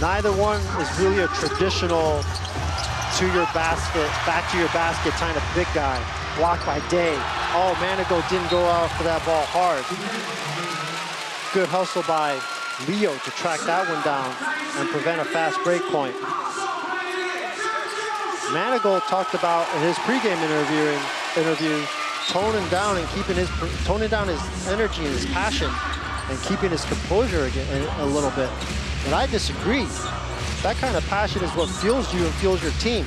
Neither one is really a traditional to your basket, back to your basket kind of big guy. Blocked by Day. Oh, Manigault didn't go out for that ball hard. Good hustle by Leo to track that one down and prevent a fast break point. Manigault talked about in his pregame interview toning down his energy and his passion and keeping his composure again a little bit. But I disagree. That kind of passion is what fuels you and fuels your team.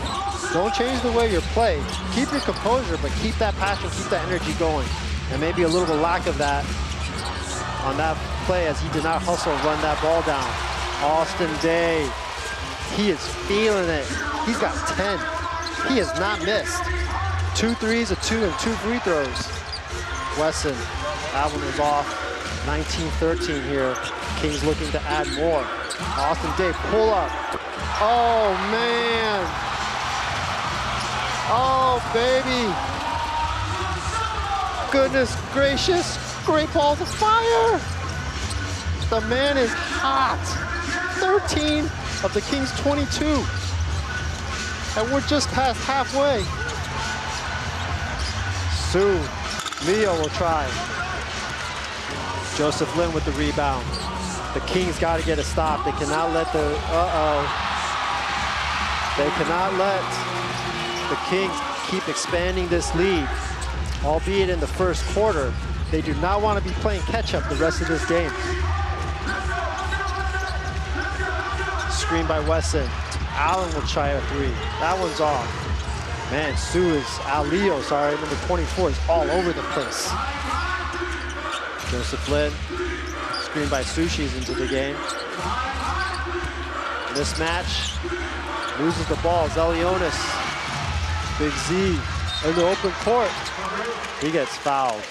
Don't change the way you play. Keep your composure, but keep that passion, keep that energy going. And maybe a little bit lack of that on that play as he did not hustle and run that ball down. Austin Day, he is feeling it. He's got 10. He has not missed. 2 threes, a 2, and 2 free throws. Wesson, that one was off. 19-13 here. Kings looking to add more. Austin Day, pull up. Oh, man. Oh, baby. Goodness gracious. Great ball to fire. The man is hot. 13 of the Kings' 22. And we're just past halfway. Sue, Leo will try. Joseph Lin with the rebound. The Kings got to get a stop. They cannot let They cannot let the Kings keep expanding this lead, albeit in the first quarter. They do not want to be playing catch-up the rest of this game. Screen by Wesson. Allen will try a 3. That one's off. Man, Leo, number 24, is all over the place. Joseph Lin, screen by Sushi's into the game. Mismatch, loses the ball. Zelionis, Big Z in the open court. He gets fouled.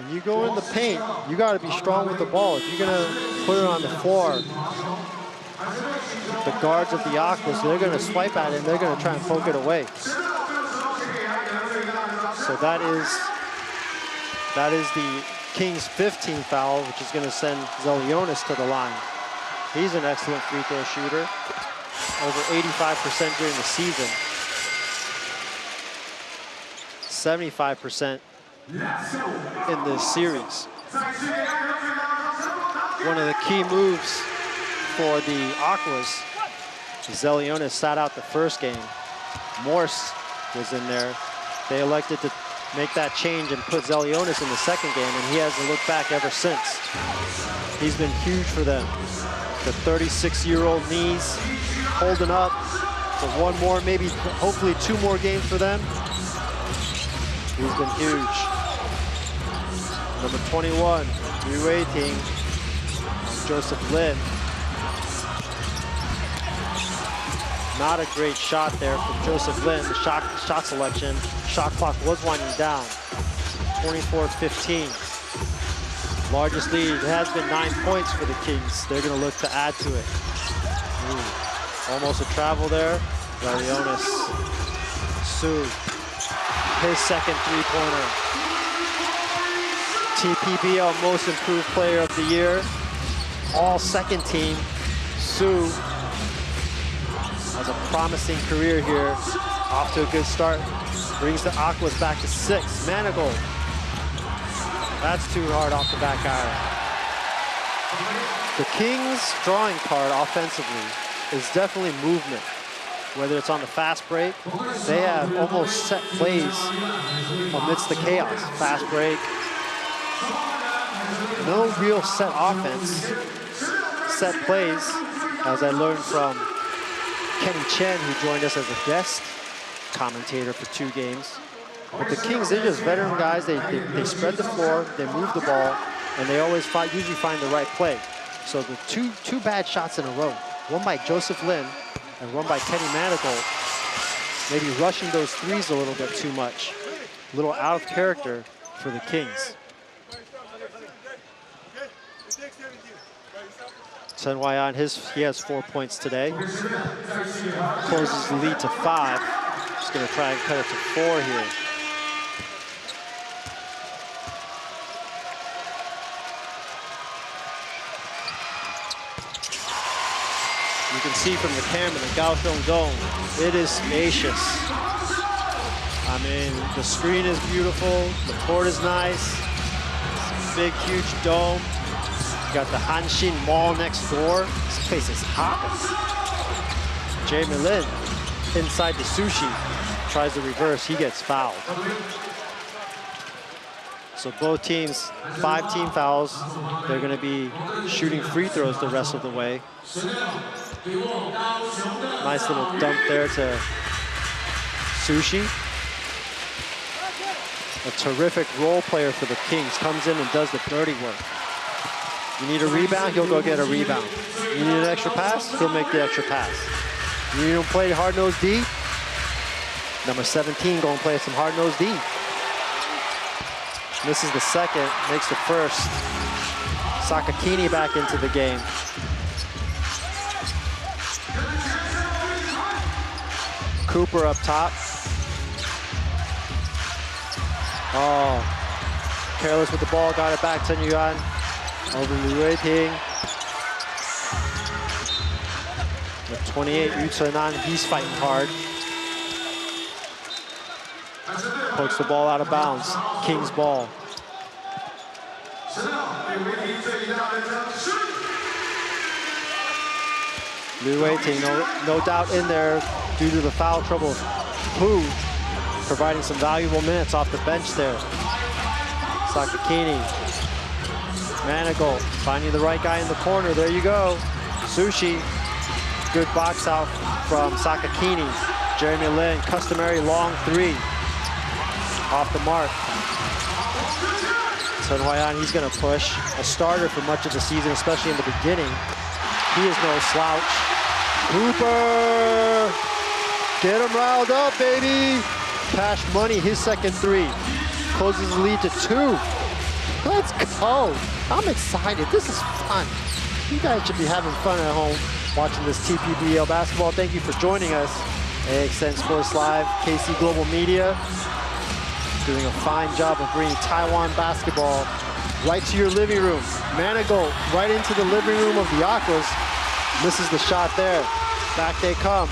When you go in the paint, you got to be strong with the ball. If you're going to put it on the floor, the guards of the Aquas, they're going to swipe at it and they're going to try and poke it away. So that is the Kings' 15th foul, which is going to send Zelionis to the line. He's an excellent free throw shooter, over 85% during the season. 75% in this series. One of the key moves for the Aquas, Zelionis sat out the first game. Morse was in there. They elected to make that change and put Zelionis in the second game, and he hasn't looked back ever since. He's been huge for them. The 36-year-old knees holding up for one more, maybe hopefully 2 more games for them. He's been huge. Number 21, reweighting, Joseph Lin. Not a great shot there from Joseph Lin. The shot selection. Shot clock was winding down. 24-15. Largest lead. It has been 9 points for the Kings. They're going to look to add to it. Almost a travel there. Zelionis. Su. His second three-pointer. TPBL Most Improved Player of the Year. All second team. Su has a promising career here. Off to a good start. Brings the Aquas back to 6. Manigault. That's too hard off the back iron. The Kings' drawing card offensively is definitely movement. Whether it's on the fast break, they have almost set plays amidst the chaos. Fast break. No real set offense. Set plays, as I learned from Kenny Chen, who joined us as a guest commentator for 2 games. But the Kings, they're just veteran guys. They spread the floor, they move the ball, and they always usually find the right play. So the two bad shots in a row, one by Joseph Lin and one by Kenny Manigault, maybe rushing those threes a little bit too much. A little out of character for the Kings. Sen Wai-an, he has 4 points today. Closes the lead to 5. Just gonna try and cut it to 4 here. You can see from the camera, the Kaohsiung Dome, it is spacious. I mean, the screen is beautiful, the court is nice, big, huge dome. You got the Hanshin Mall next door. This place is hopping. Jamie Lin, inside the sushi, tries to reverse, he gets fouled. So both teams, 5 team fouls. They're gonna be shooting free throws the rest of the way. Nice little dump there to Sushi. A terrific role player for the Kings. Comes in and does the dirty work. You need a rebound, he'll go get a rebound. You need an extra pass, he'll make the extra pass. You need to play hard-nosed D, number 17 going to play some hard-nosed D. Misses the second, makes the first. Sakakini back into the game. Cooper up top. Oh, careless with the ball, got it back to Nguyen. Over Liu Wei-ting. With 28, Yu Tsun-an, he's fighting hard. Pokes the ball out of bounds. King's ball. Liu Wei-ting, no doubt in there due to the foul trouble. Hu providing some valuable minutes off the bench there. Sakakini. Manigault finding the right guy in the corner. There you go. Sushi. Good box out from Sakakini. Jeremy Lin, customary long 3. Off the mark. Sen Wai-an, he's going to push. A starter for much of the season, especially in the beginning. He is no slouch. Cooper! Get him riled up, baby! Cash Money, his second 3. Closes the lead to 2. Let's go. I'm excited. This is fun. You guys should be having fun at home watching this TPBL basketball. Thank you for joining us. AXN Sports Live, KC Global Media, doing a fine job of bringing Taiwan basketball right to your living room. Manigault right into the living room of the Aquas. Misses the shot there. Back they come.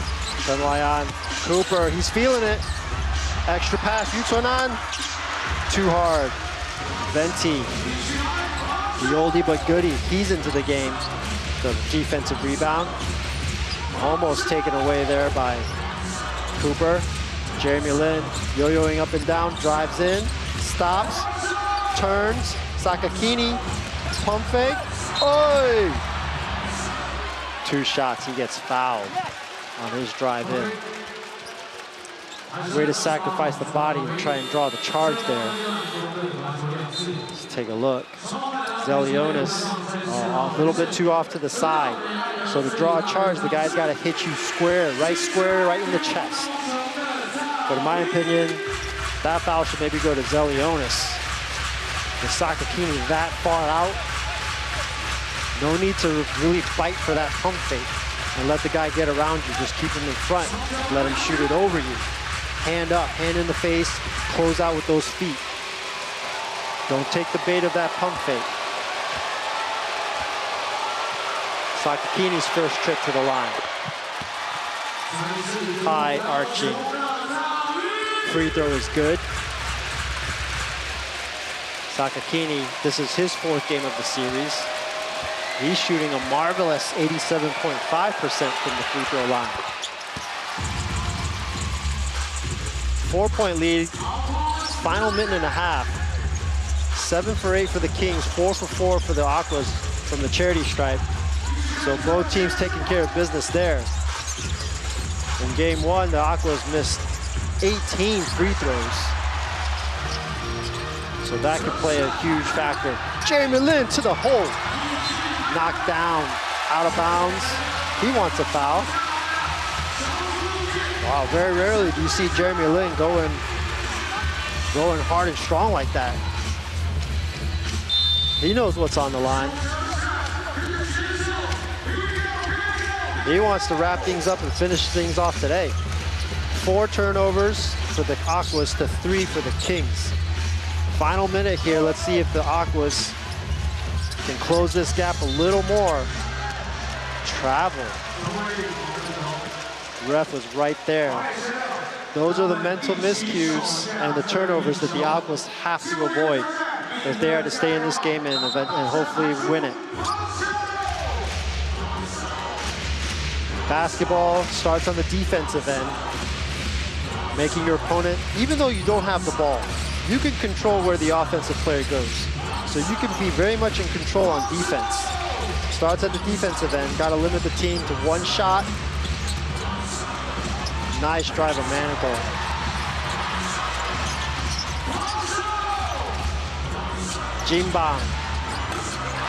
Sun Huayan, Cooper, he's feeling it. Extra pass, Yutonan. Too hard. Venti, the oldie but goodie, he's into the game. The defensive rebound. Almost taken away there by Cooper. Jeremy Lin yo-yoing up and down, drives in, stops, turns. Sakakini, pump fake. Oi! 2 shots, he gets fouled on his drive in. Way to sacrifice the body and try and draw the charge there. Let's take a look. Zelionis, a little bit too off to the side. So to draw a charge, the guy's got to hit you square right in the chest. But in my opinion, that foul should maybe go to Zelionis. With Sakakini that far out, no need to really fight for that pump fake and let the guy get around you. Just keep him in front, let him shoot it over you. Hand up, hand in the face, close out with those feet. Don't take the bait of that pump fake. Sakakini's first trip to the line. High arching. Free throw is good. Sakakini, this is his 4th game of the series. He's shooting a marvelous 87.5% from the free throw line. 4-point lead, final minute and a half. 7 for 8 for the Kings, 4 for 4 for the Aquas from the charity stripe. So both teams taking care of business there. In game 1, the Aquas missed 18 free throws. So that could play a huge factor. Jeremy Lin to the hole. Knocked down, out of bounds. He wants a foul. Wow, very rarely do you see Jeremy Lin going hard and strong like that. He knows what's on the line. He wants to wrap things up and finish things off today. 4 turnovers for the Aquas to 3 for the Kings. Final minute here. Let's see if the Aquas can close this gap a little more. Travel. Ref was right there. Those are the mental miscues and the turnovers that the Aquas have to avoid if they are to stay in this game and hopefully win it. Basketball starts on the defensive end, making your opponent, even though you don't have the ball, you can control where the offensive player goes. So you can be very much in control on defense. Starts at the defensive end, got to limit the team to 1 shot. Nice drive of Manigault. Jimbang.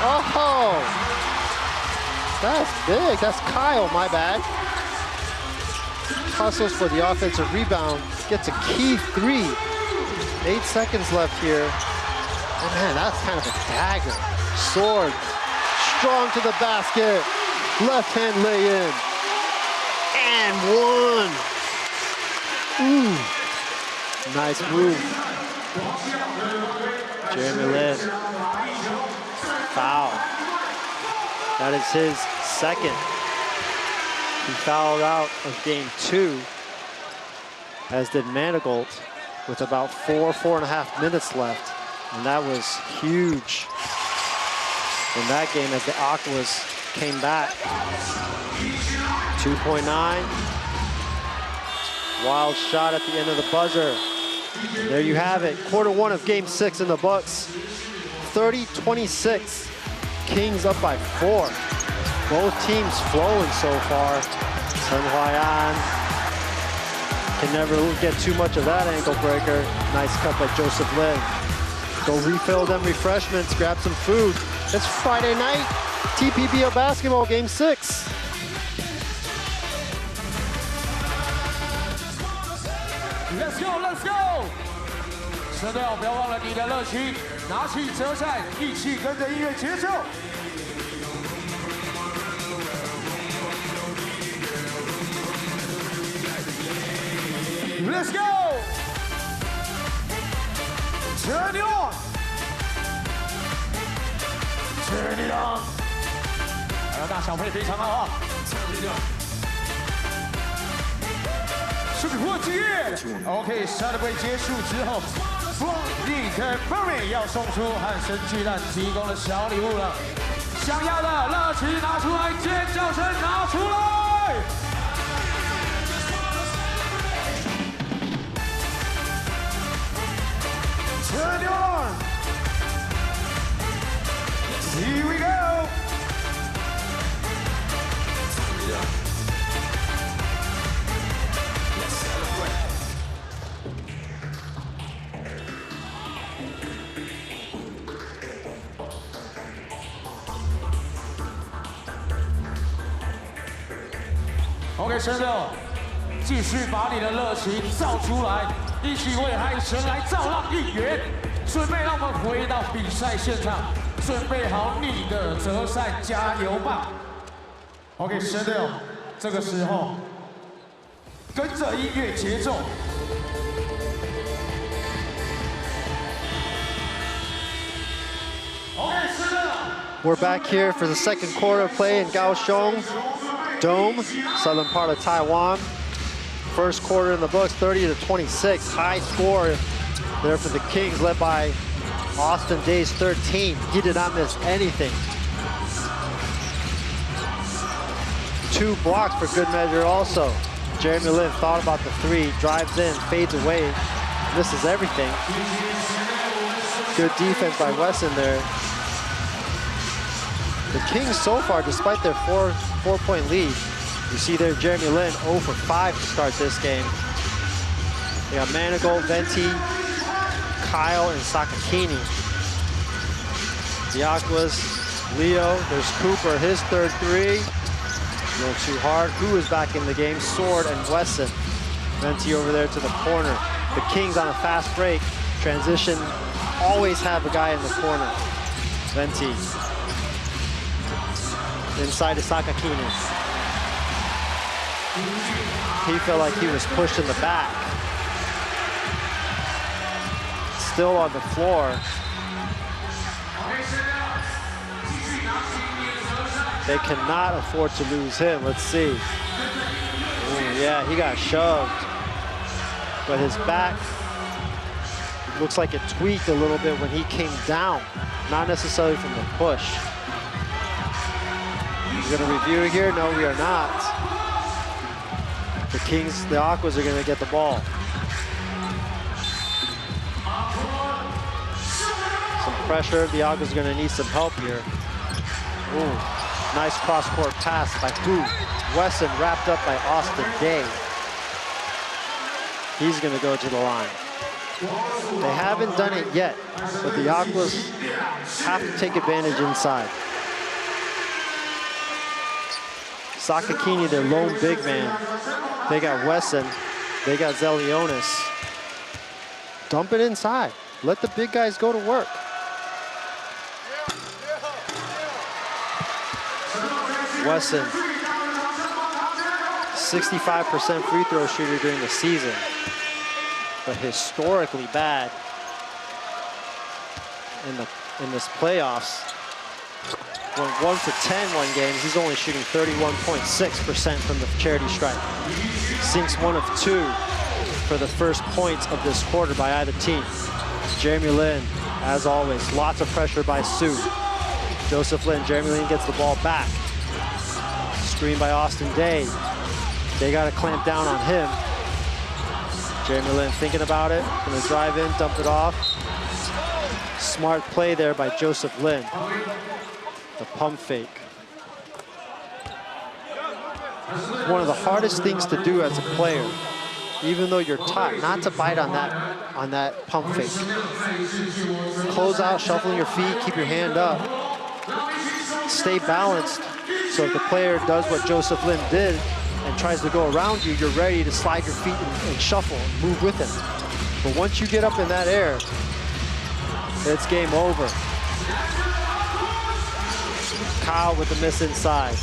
Oh! That's big. That's Kyle, my bad. Hustles for the offensive rebound. Gets a key 3. 8 seconds left here. Oh man, that's kind of a dagger. Sword. Strong to the basket. Left hand lay in. And 1. Ooh. Nice move. Jeremy Lin. Foul. That is his 2nd. He fouled out of game 2, as did Manigault, with about 4.5 minutes left. And that was huge in that game as the Aquas came back. 2.9. Wild shot at the end of the buzzer. There you have it. Quarter 1 of game 6 in the books. 30-26. Kings up by 4. Both teams flowing so far. Sun Huayan can never get too much of that ankle breaker. Nice cut by Joseph Lin. Go refill them refreshments, grab some food. It's Friday night, TPBL basketball game 6. Let's go, let's go! 神队友不要忘了你的乐旗，拿起折扇，一起跟着音乐节奏。Let's go! Turn it on! Turn it on! 大小配非常好啊！准备火箭 ！OK， 下一位结束之后，立刻 Berry 要送出汉神巨蛋提供的小礼物了。想要的乐旗拿出来，尖叫声拿出来！ Turn it on! Here we go! OK， 神队友，继续把你的热情造出来，一起为海神来造浪应援。准备，让我们回到比赛现场，准备好你的折扇，加油吧 ！OK， 神队友，这个时候跟着音乐节奏。 We're back here for the second quarter of play in Kaohsiung Dome, southern part of Taiwan. First quarter in the books, 30-26. High score there for the Kings, led by Austin Day's 13. He did not miss anything. 2 blocks for good measure also. Jeremy Lin thought about the 3, drives in, fades away, misses everything. Good defense by Wesson there. The Kings so far, despite their four-point lead, you see there Jeremy Lin 0 for 5 to start this game. They got Manigault, Venti, Kyle, and Sakakini. The Aquas, Leo, there's Cooper, his third 3. A little too hard. Who is back in the game? Sword and Wesson. Venti over there to the corner. The Kings on a fast break. Transition, always have a guy in the corner. Venti. Inside to Sakakini. He felt like he was pushed in the back. Still on the floor. They cannot afford to lose him. Let's see. Ooh, yeah, he got shoved. But his back looks like it tweaked a little bit when he came down. Not necessarily from the push. We're gonna review it here. No, we are not. The Kings, the Aquas are gonna get the ball. Some pressure. The Aquas are gonna need some help here. Ooh, nice cross-court pass by who? Wesson, wrapped up by Austin Day. He's gonna go to the line. They haven't done it yet, but the Aquas have to take advantage inside. Sakakini, their lone big man. They got Wesson. They got Zelionis. Dump it inside. Let the big guys go to work. Wesson, 65% free throw shooter during the season, but historically bad in this playoffs. Went 1 for 10 one game. He's only shooting 31.6% from the charity stripe. Sinks 1 of 2 for the first points of this quarter by either team. Jeremy Lin, as always, lots of pressure by Sue. Joseph Lin, Jeremy Lin gets the ball back. Screen by Austin Day. They got to clamp down on him. Jeremy Lin thinking about it. Gonna drive in, dump it off. Smart play there by Joseph Lin. The pump fake. One of the hardest things to do as a player, even though you're taught not to bite on that pump fake. Close out, shuffling your feet, keep your hand up. Stay balanced, so if the player does what Joseph Lin did and tries to go around you, you're ready to slide your feet and shuffle, and move with him. But once you get up in that air, it's game over. Kyle with the miss inside.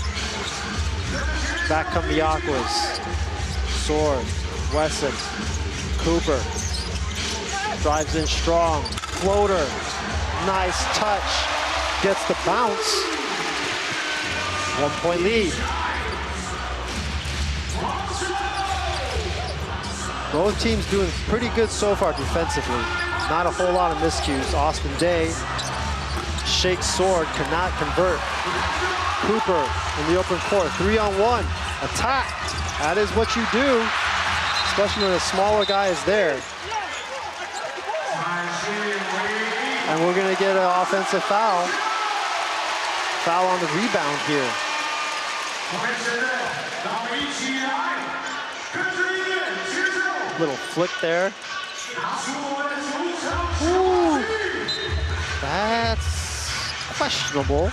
Back come the Aquas. Sword, Wesson, Cooper. Drives in strong, floater. Nice touch, gets the bounce. 1 point lead. Both teams doing pretty good so far defensively. Not a whole lot of miscues. Austin Day shakes Sword, cannot convert. Cooper in the open court, 3-on-1, attacked. That is what you do, especially when a smaller guy is there. And we're gonna get an offensive foul. Foul on the rebound here. Little flick there. Ooh, that's questionable.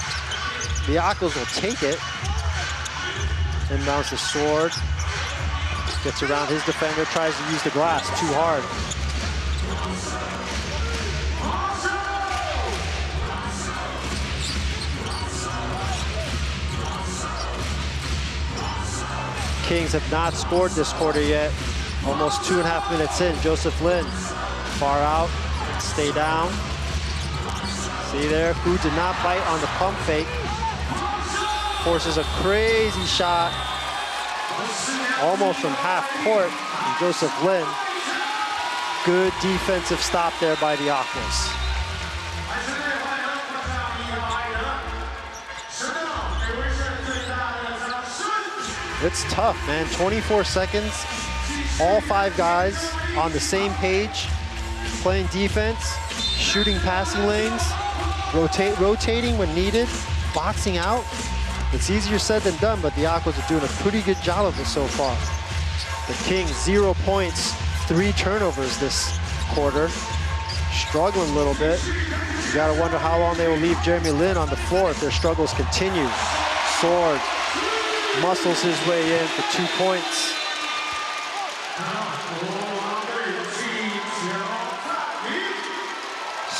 The Aquas will take it. Inbounds the Sword. Gets around his defender, tries to use the glass too hard. Kings have not scored this quarter yet. Almost 2.5 minutes in. Joseph Lin, far out, stay down. See there, Fu did not bite on the pump fake. Forces a crazy shot, almost from half court from Joseph Lin. Good defensive stop there by the Aquas. It's tough, man. 24 seconds, all 5 guys on the same page, playing defense, shooting passing lanes, rotating when needed, boxing out. It's easier said than done, but the Aquas are doing a pretty good job of it so far. The Kings, 0 points, 3 turnovers this quarter. Struggling a little bit. You gotta wonder how long they will leave Jeremy Lin on the floor if their struggles continue. Sword muscles his way in for 2 points.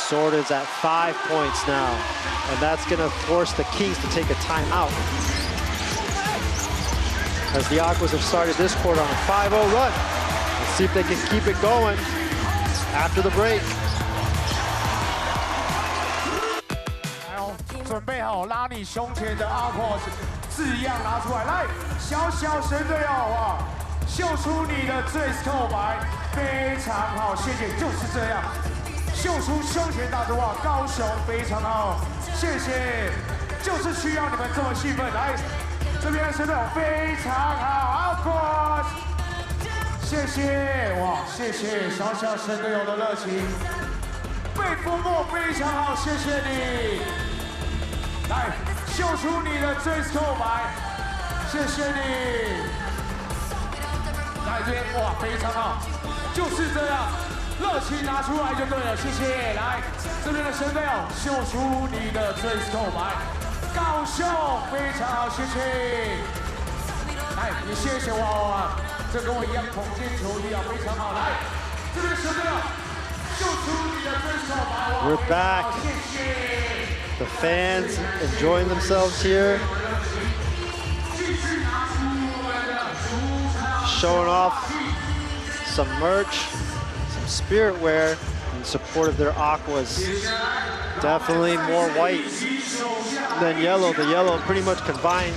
Sword is at 5 points now, and that's gonna force the Kings to take a timeout. As the Aquas have started this quarter on a 5-0 run. Let's see if they can keep it going after the break. 准备好拉你胸前的 Aquas 字样拿出来，来，小小神队友啊，秀出你的最扣白，非常好，谢谢，就是这样，秀出胸前大字哇，高雄非常好，谢谢，就是需要你们这么兴奋，来，这边的神队友非常好 ，Aquas， 谢谢，哇，谢谢小小神队友的热情，被封墨非常好，谢谢你。 来，秀出你的最扣白，谢谢你。来这边，哇，非常好，就是这样，热情拿出来就对了，谢谢。来，这边的神队友，秀出你的最扣白，高雄非常好，谢谢。来，也谢谢娃娃，这跟我一样捧进球衣啊，非常好。来，这边神队友，秀出你的最扣白，哇，非常好，谢谢。 The fans enjoying themselves here. Showing off some merch, some spirit wear in support of their Aquas. Definitely more white than yellow. The yellow pretty much confined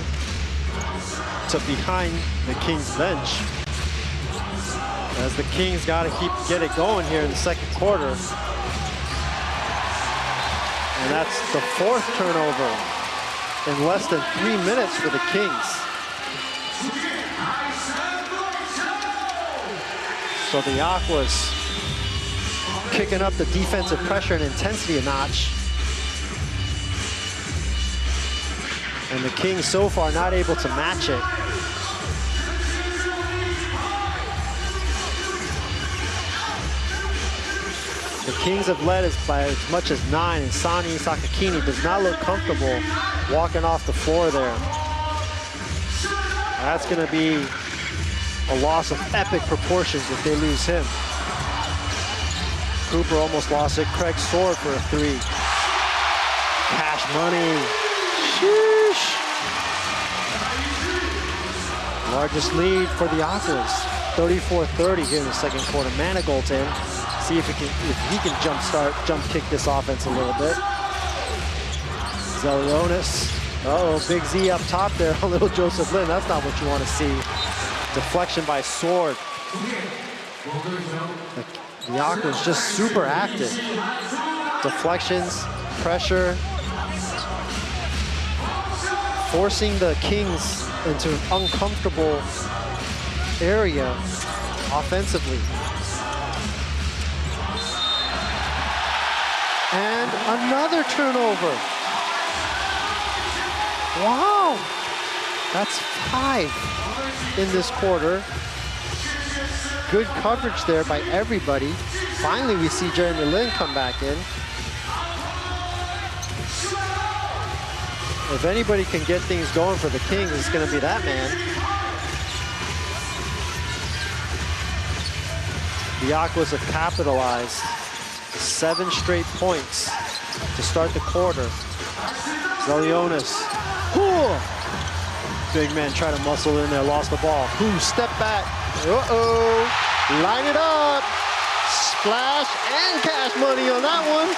to behind the Kings bench. As the Kings gotta get it going here in the second quarter. And that's the 4th turnover in less than 3 minutes for the Kings. So the Aquas kicking up the defensive pressure and intensity a notch. And the Kings so far not able to match it. The Kings have led by as much as 9, and Sani Sakakini does not look comfortable walking off the floor there. That's going to be a loss of epic proportions if they lose him. Cooper almost lost it. Craig Sword for a 3. Cash Money. Sheesh. Largest lead for the Aquas. 34-30 here in the second quarter. Manigault's in. See if he can jump kick this offense a little bit. Zelionis. Uh-oh, Big Z up top there. A little Joseph Lin. That's not what you want to see. Deflection by Sword. The Aquas just super active. Deflections, pressure. Forcing the Kings into an uncomfortable area offensively. And another turnover. Wow, that's 5 in this quarter. Good coverage there by everybody. Finally, we see Jeremy Lin come back in. If anybody can get things going for the Kings, it's going to be that man. The Aquas have capitalized 7 straight points to start the quarter. Zelionis. Ooh. Big man tried to muscle in there, lost the ball. Ooh, step back. Uh-oh. Line it up. Splash and Cash Money on that one.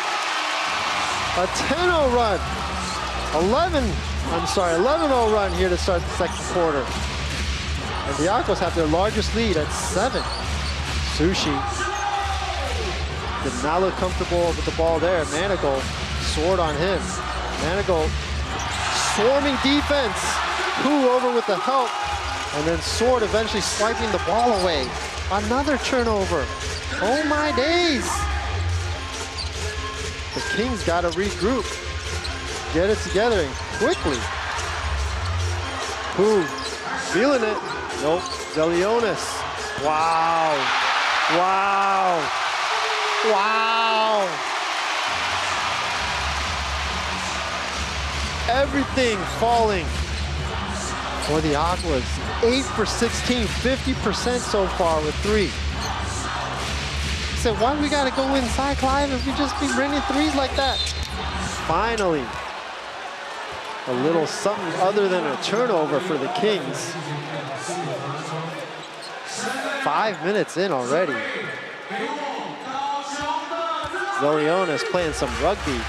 A 10-0 run. 11-0 run here to start the second quarter. And the Aquas have their largest lead at 7. Sushi did not look comfortable with the ball there. Manigault, Sword on him. Manigault, swarming defense. Who over with the help. And then Sword eventually swiping the ball away. Another turnover. Oh my days. The Kings got to regroup. Get it together and quickly. Who? Feeling it. Nope. Zelionis. Wow. Wow. Wow. Everything falling for the Aquas. 8 for 16, 50% so far with 3. Said, why do we gotta go inside, Clive, if we just be bringing 3s like that? Finally, a little something other than a turnover for the Kings. 5 minutes in already. Zelionis playing some rugby.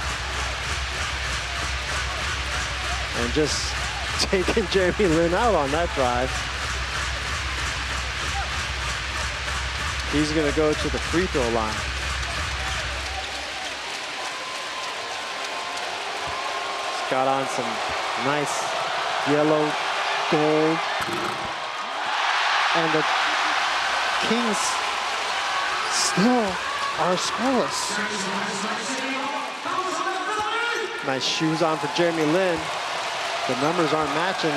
And just taking Jeremy Lin out on that drive. He's gonna go to the free throw line. He's got on some nice yellow, gold. And the Kings still are scoreless. Nice shoes on for Jeremy Lin. The numbers aren't matching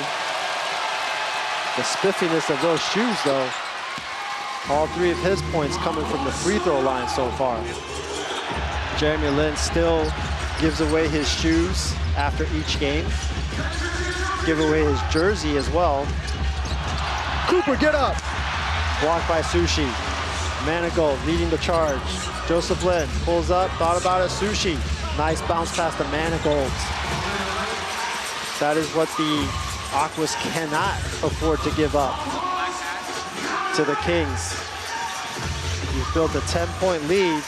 the spiffiness of those shoes, though. All 3 of his points coming from the free throw line so far. Jeremy Lin still gives away his shoes after each game. Give away his jersey as well. Cooper, get up! Blocked by Sushi. Manigault leading the charge. Joseph Lin pulls up, thought about it, Sushi. Nice bounce pass to Manigault. That is what the Aquas cannot afford to give up to the Kings. You've built a 10-point lead.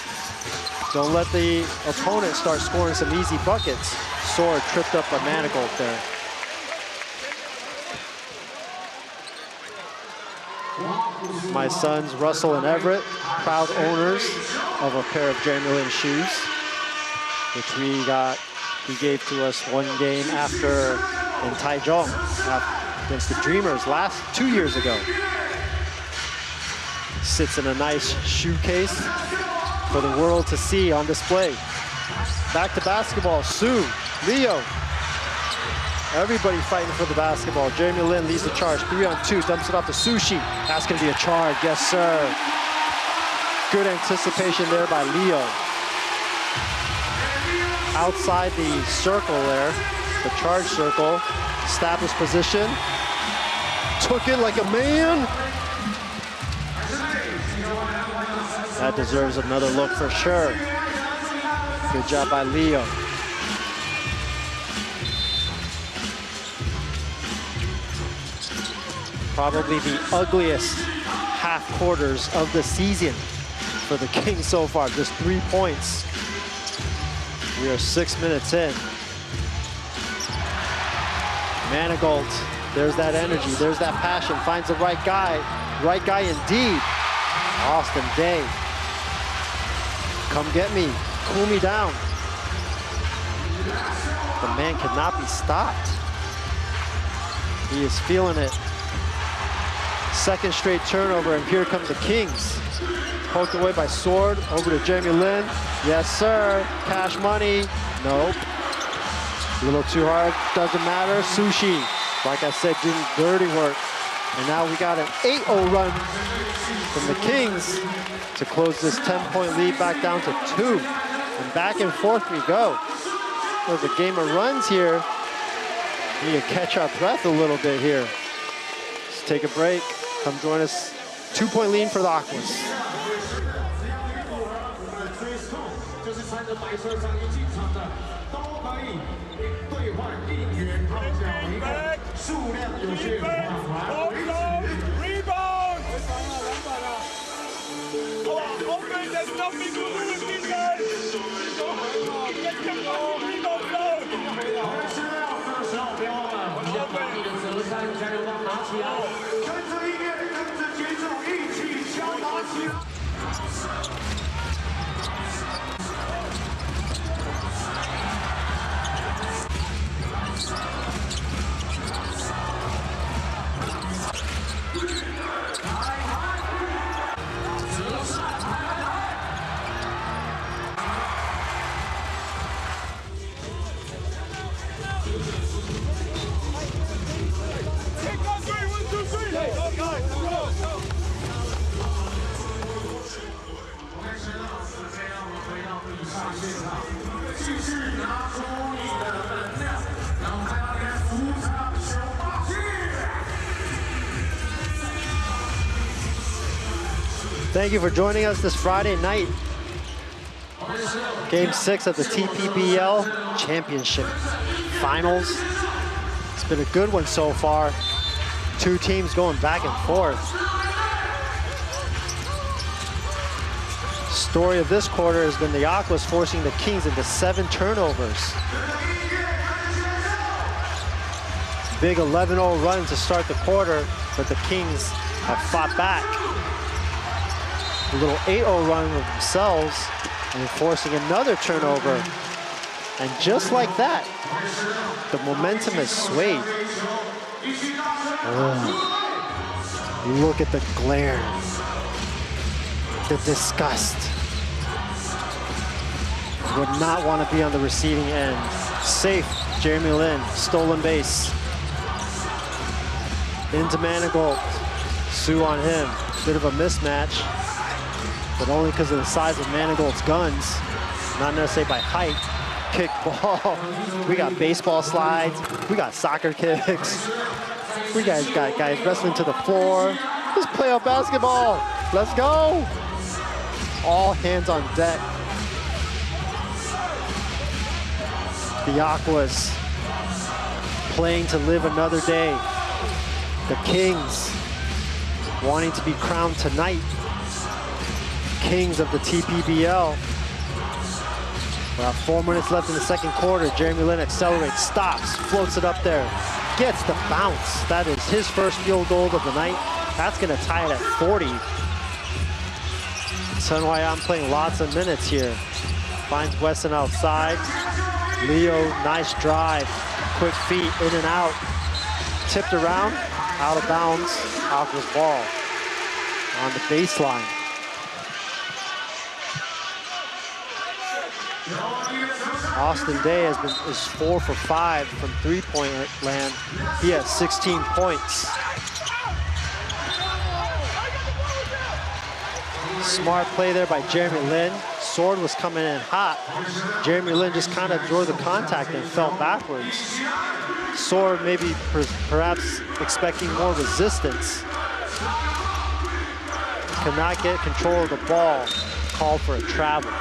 Don't let the opponent start scoring some easy buckets. Sword tripped up by Manigault there. My sons, Russell and Everett, proud owners of a pair of Jeremy Lin shoes, which he gave to us one game after in Taichung against the Dreamers 2 years ago. Sits in a nice shoe case for the world to see on display. Back to basketball, Sue, Leo. Everybody fighting for the basketball. Jeremy Lin leads the charge, 3-on-2, dumps it off to Sushi. That's gonna be a charge, yes sir. Good anticipation there by Leo. Outside the circle there, the charge circle, established position. Took it like a man. That deserves another look for sure. Good job by Leo. Probably the ugliest half quarters of the season for the Kings so far. Just 3 points. We are 6 minutes in. Manigault, there's that energy, there's that passion, finds the right guy. Right guy indeed. Austin Day. Come get me, cool me down. The man cannot be stopped. He is feeling it. Second straight turnover, and here comes the Kings. Poked away by Sword, over to Jeremy Lin. Yes, sir, cash money. Nope. A little too hard, doesn't matter. Sushi, like I said, doing dirty work. And now we got an 8-0 run from the Kings to close this 10-point lead back down to 2. And back and forth we go. There's a game of runs here. We need to catch our breath a little bit here. Let's take a break. Come join us. 2-point lead for the Aquas. Rebound! Open, there's nothing to do with these guys! Get them all, rebound down! 跟着音乐，跟着节奏，一起敲打起来！ Thank you for joining us this Friday night. Game 6 of the TPBL Championship Finals. It's been a good one so far. 2 teams going back and forth. Story of this quarter has been the Aquas forcing the Kings into 7 turnovers. Big 11-0 run to start the quarter, but the Kings have fought back. A little 8-0 run with themselves and forcing another turnover. And just like that, the momentum has swayed. Look at the glare, the disgust. Would not want to be on the receiving end. Safe, Jeremy Lin, stolen base. Into Manigault, Sue on him. Bit of a mismatch, but only because of the size of Manigault's guns, not necessarily by height. Kick ball. We got baseball slides. We got soccer kicks. We got guys wrestling to the floor. Let's play up basketball. Let's go. All hands on deck. The Aquas playing to live another day. The Kings wanting to be crowned tonight Kings of the TPBL. About 4 minutes left in the second quarter. Jeremy Lin accelerates, stops, floats it up there, gets the bounce. That is his first field goal of the night. That's gonna tie it at 40. Sun Wai An playing lots of minutes here. Finds Weston outside. Leo, nice drive. Quick feet, in and out. Tipped around, out of bounds. Aqua's ball on the baseline. Austin Day is 4 for 5 from three-point land. He has 16 points. Smart play there by Jeremy Lin. Sword was coming in hot. Jeremy Lin just kind of drew the contact and fell backwards. Sword maybe perhaps expecting more resistance. Cannot get control of the ball. called for a travel.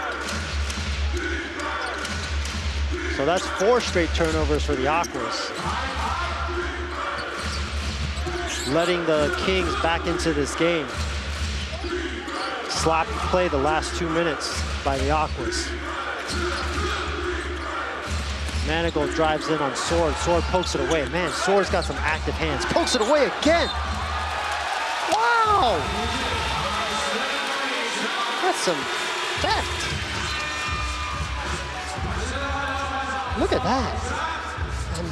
So that's 4 straight turnovers for the Aquas. Letting the Kings back into this game. Sloppy play the last 2 minutes by the Aquas. Manigault drives in on Sword. Sword pokes it away. Man, Sword's got some active hands. Pokes it away again. Wow! That's some theft. Look at that. And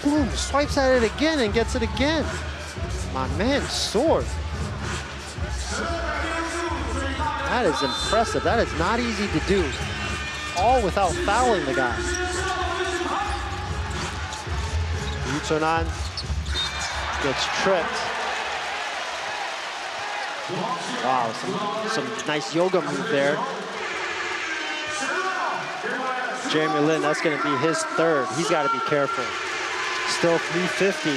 boom, swipes at it again and gets it again. My man, Sword. That is impressive. That is not easy to do. All without fouling the guy. Yutonan gets tripped. Wow, some nice yoga move there. Jeremy Lin, that's gonna be his 3rd. He's gotta be careful. Still 350.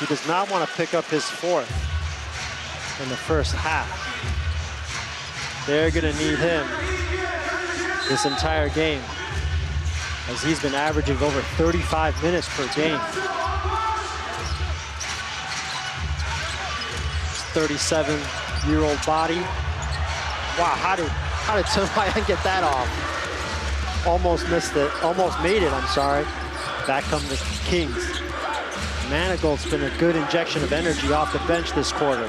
He does not want to pick up his 4th in the first half. They're gonna need him this entire game, as he's been averaging over 35 minutes per game. 37-year-old body. Wow, how did Sun Hwa-Young get that off? Almost missed it, almost made it, I'm sorry. Back come the Kings. Manigault's been a good injection of energy off the bench this quarter.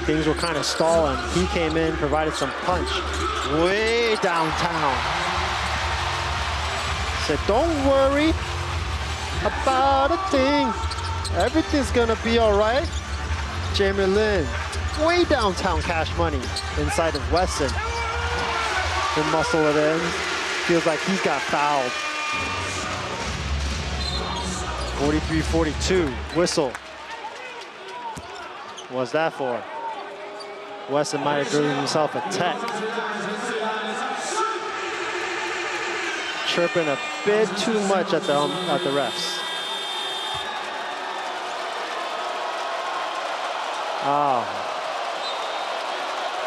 Things were kind of stalling. He came in, provided some punch. Way downtown. Said, don't worry about a thing. Everything's gonna be all right. Jamie Lin, way downtown Cash Money inside of Wesson. Can muscle it in. Feels like he's got fouled. 43-42, whistle. What's that for? Wesson might have given himself a tech. Chirping a bit too much at the refs. Oh,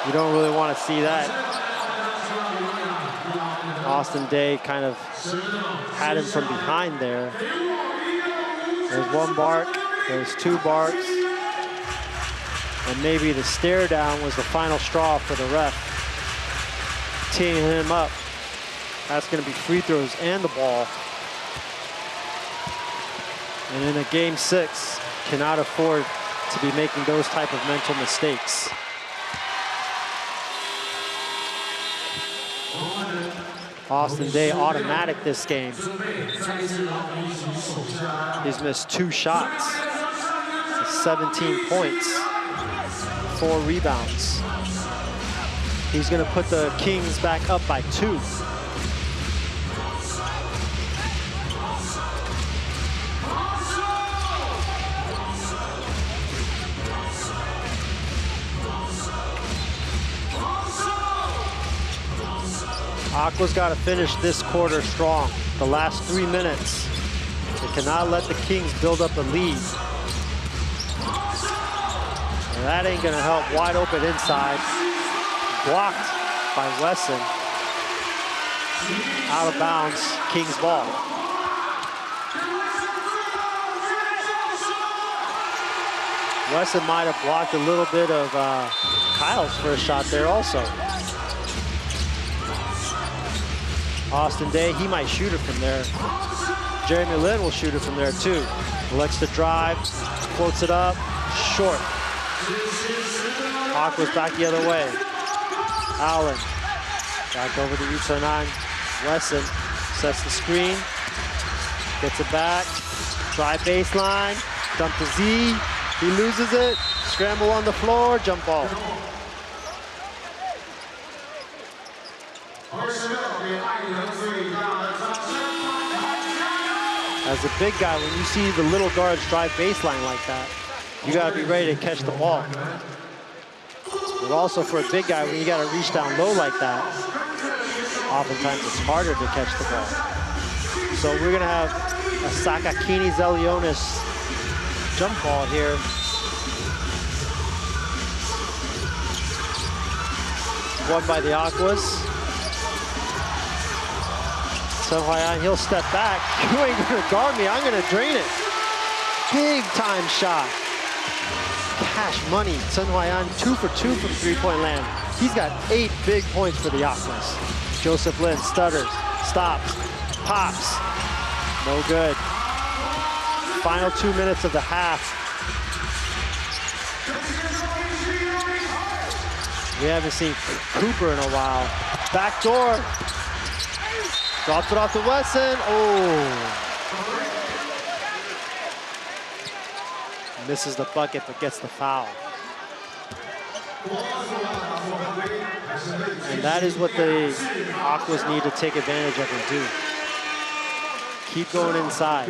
you don't really want to see that. Austin Day kind of had him from behind there. There's 1 bark, there's 2 barks, and maybe the stare down was the final straw for the ref. Teeing him up. That's going to be free throws and the ball. And in a game 6, cannot afford to be making those type of mental mistakes. Austin Day automatic this game. He's missed 2 shots. 17 points, 4 rebounds. He's gonna put the Kings back up by 2. Aqua's got to finish this quarter strong. The last 3 minutes. They cannot let the Kings build up a lead. And that ain't gonna help. Wide open inside. Blocked by Wesson. Out of bounds, Kings ball. Wesson might have blocked a little bit of Kyle's first shot there also. Austin Day, he might shoot it from there. Jeremy Lin will shoot it from there too. Elects to drive, floats it up, short. Aqua's back the other way. Allen, back over to U9. Wesson sets the screen, gets it back, drive baseline, dump to Z, he loses it, scramble on the floor, jump ball. As a big guy, when you see the little guards drive baseline like that, you gotta be ready to catch the ball. But also for a big guy, when you gotta reach down low like that, oftentimes it's harder to catch the ball. So we're gonna have a Sakakini Zelionis jump ball here. won by the Aquas. Sun Huayan, he'll step back. You ain't gonna guard me, I'm gonna drain it. Big time shot. Cash money. Sun Huayan 2 for 2 from three-point land. He's got 8 big points for the Aquas. Joseph Lin stutters, stops, pops. No good. Final 2 minutes of the half. We haven't seen Cooper in a while. Back door. Drops it off to Wesson. Oh. Misses the bucket, but gets the foul. And that is what the Aquas need to take advantage of and do. Keep going inside.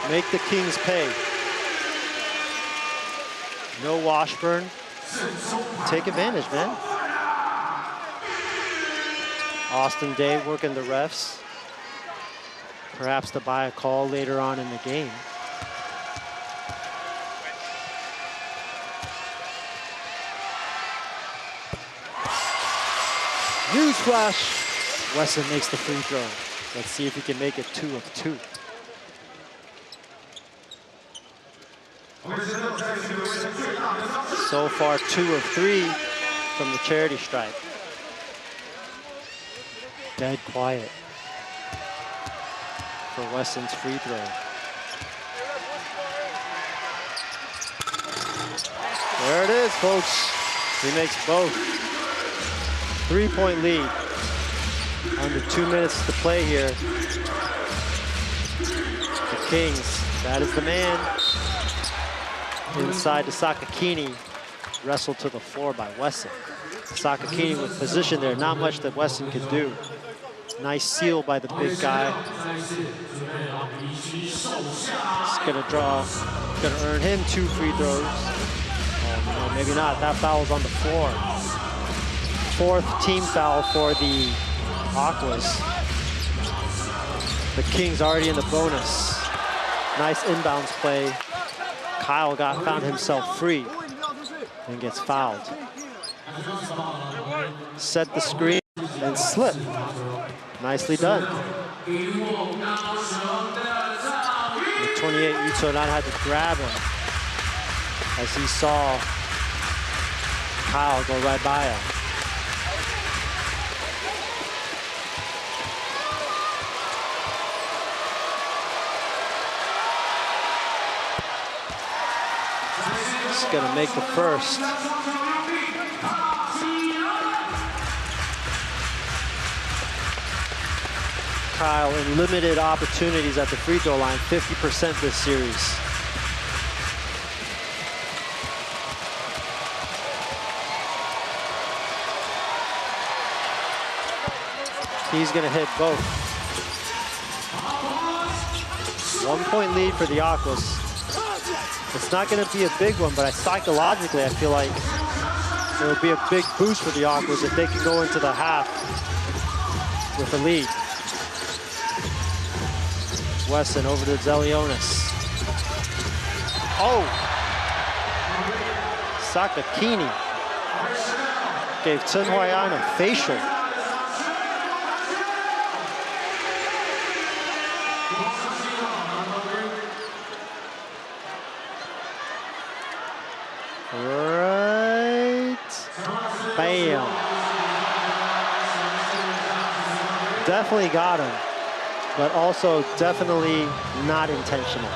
Make the Kings pay. No Washburn. Take advantage, man. Austin Day working the refs. Perhaps to buy a call later on in the game. Newsflash! Wesson makes the free throw. Let's see if he can make it 2 of 2. So far, 2 of 3 from the charity stripe. Dead quiet for Wesson's free throw. There it is, folks. He makes both. 3-point lead. Under 2 minutes to play here. The Kings, that is the man. Inside to Sakakini, wrestled to the floor by Wesson. Sakakini with position there, not much that Wesson could do. Nice seal by the big guy. He's gonna earn him 2 free throws. Oh, no, maybe not, that foul's on the floor. 4th team foul for the Aquas. The Kings already in the bonus. Nice inbounds play. Kyle found himself free and gets fouled. Set the screen and slip. Nicely done. The 28, Yuto-nan had to grab him as he saw Kyle go right by him. He's gonna make the first. Kyle in limited opportunities at the free throw line, 50% this series. He's gonna hit both. 1-point lead for the Aquas. It's not gonna be a big one, but psychologically I feel like it would be a big boost for the Aquas if they could go into the half with a lead. Wesson over to Zelionis. Oh! Sakakini gave Sun Huayan a facial. Right. Bam. Definitely got him, but also definitely not intentional.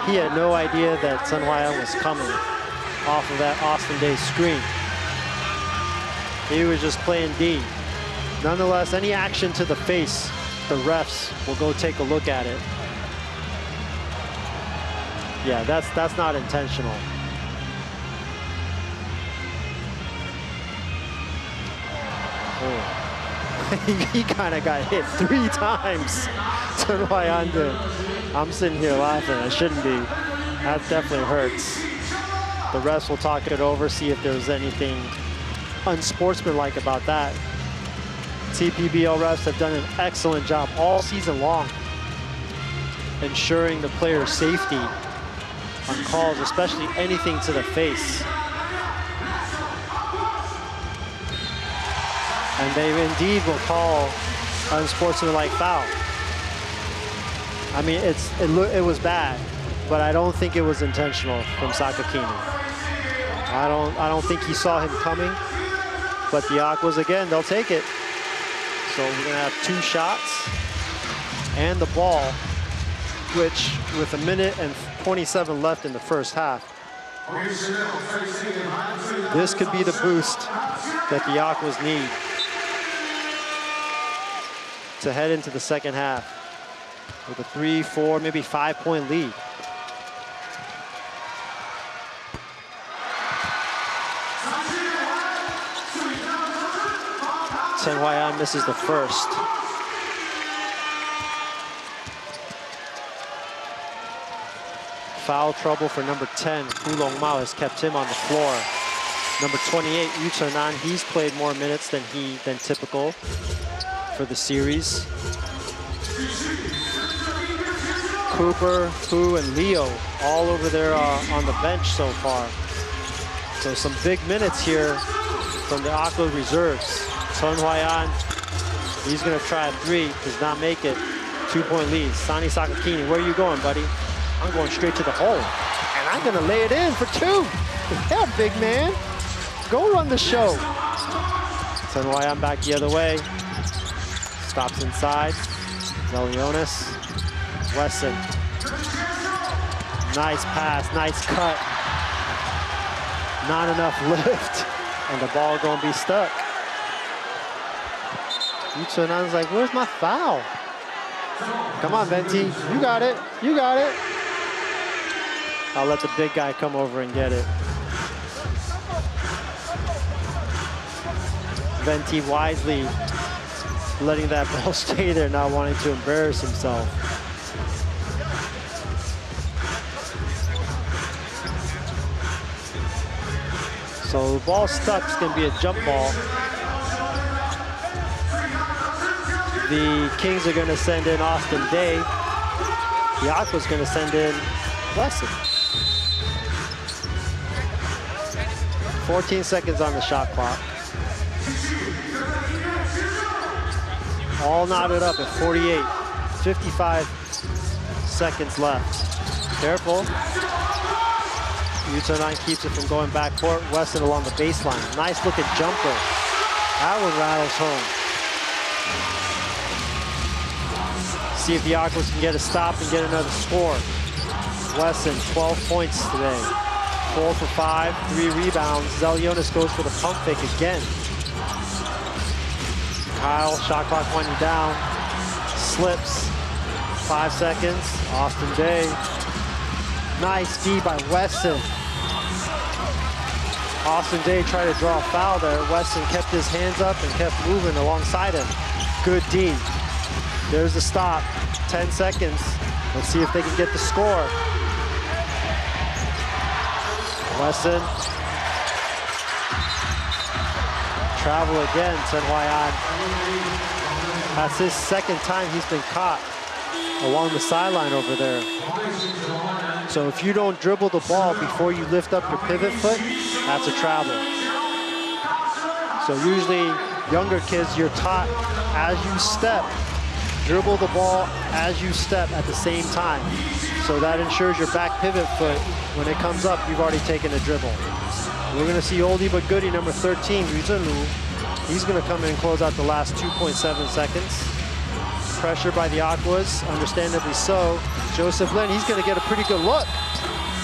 He had no idea that Sun Huayan was coming off of that Austin Day screen. He was just playing D. Nonetheless, any action to the face, the refs will go take a look at it. Yeah, that's not intentional. Oh. He kind of got hit 3 times. Sun Huayan did. I'm sitting here laughing. I shouldn't be. That definitely hurts. The refs will talk it over, see if there's anything unsportsmanlike about that. TPBL refs have done an excellent job all season long ensuring the player's safety on calls, especially anything to the face. And they indeed will call unsportsmanlike foul. I mean, it was bad, but I don't think it was intentional from Sakakini. I don't think he saw him coming, but the Aquas, again, they'll take it. So we're gonna have 2 shots and the ball, which with 1 minute and 27 left in the first half, this could be the boost that the Aquas need to head into the second half with a 3, 4, maybe 5-point lead. Chen Huaiyan misses the first. Foul trouble for number 10. Fu Long Mao has kept him on the floor. Number 28, Yu Chenan, he's played more minutes than typical for the series. Cooper, Fu, and Leo all over there on the bench so far. So some big minutes here from the Aqua reserves. Chen Huaiyan, he's gonna try a 3, does not make it. 2-point lead. Sani Sakakini, where are you going, buddy? I'm going straight to the hole, and I'm gonna lay it in for 2. Yeah, big man. Go run the show. Chen Huaiyan back the other way. Stops inside. Zelionis. Wesson. Nice pass, nice cut. Not enough lift, and the ball gonna be stuck. Yu Chenan's like, where's my foul? Come on, Venti, you got it, you got it. I'll let the big guy come over and get it. Venti wisely letting that ball stay there, not wanting to embarrass himself. So the ball stuck, it's gonna be a jump ball. The Kings are gonna send in Austin Day. The Aqua's gonna send in Wesson. 14 seconds on the shot clock. All knotted up at 48. 55 seconds left. Careful. Yu Chenan keeps it from going back court. Wesson along the baseline. Nice looking jumper. That one rattles home. See if the Aquas can get a stop and get another score. Wesson, 12 points today. 4 for 5, 3 rebounds. Zelionis goes for the pump fake again. Kyle, shot clock winding down. Slips. 5 seconds. Austin Day. Nice D by Wesson. Austin Day tried to draw a foul there. Wesson kept his hands up and kept moving alongside him. Good D. There's the stop. 10 seconds. Let's see if they can get the score. Wesson. Travel again, Chen Huaiyan. That's his second time he's been caught along the sideline over there. So if you don't dribble the ball before you lift up your pivot foot, that's a travel. So usually younger kids, you're taught as you step, dribble the ball as you step at the same time. So that ensures your back pivot foot, when it comes up, you've already taken a dribble. We're gonna see oldie but goodie, number 13, Yu Zhenlu. He's gonna come in and close out the last 2.7 seconds. Pressure by the Aquas, understandably so. Joseph Lin, he's gonna get a pretty good look.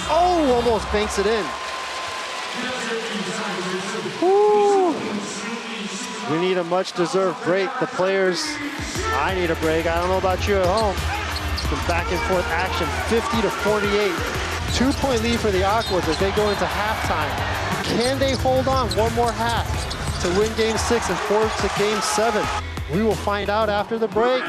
Oh, almost banks it in. Woo. We need a much-deserved break. The players, I need a break. I don't know about you at home. It's been back and forth action, 50 to 48. 2-point lead for the Aquas as they go into halftime. Can they hold on one more half to win Game 6 and force to Game 7? We will find out after the break.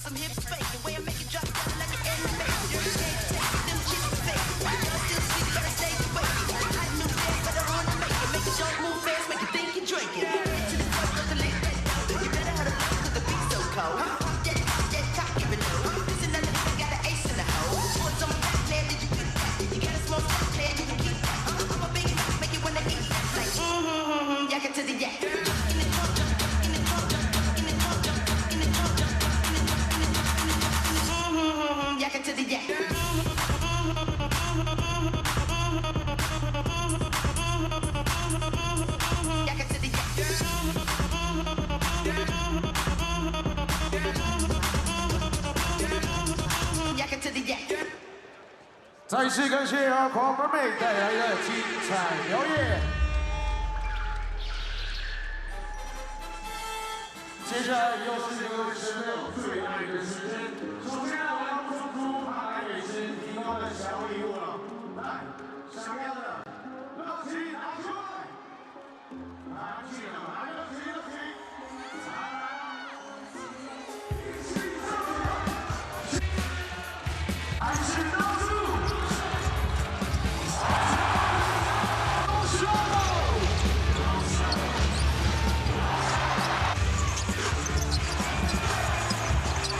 some hips fake. The way I make it drop down like an animation. You can't take it, them chicks fake. Y'all still sleep, better stay awake. Hot new dance, better on the make it. Make it don't move fast, make you think you're drinking. Get to the top of the lake, let's go. You better have a look, cause the beat's so cold. Pop that top, give it low. This is another nigga got an ace in the hole. What's on my back, player, did you get that? You got a small step, player, you can keep that. I'm a big mouth, make it wanna eat that. Like, yak it to the yak. Yak it to the yak. Yak it to the yak. Yak it to the yak. 再一次感谢阿狂妹妹带来的精彩表演。接下来又是这个神的最爱的时间。首先，我要送出台北市提供的小礼物了。来，想要的，热情拿出来，拿去了，来热情热情，还是倒数。 Hey,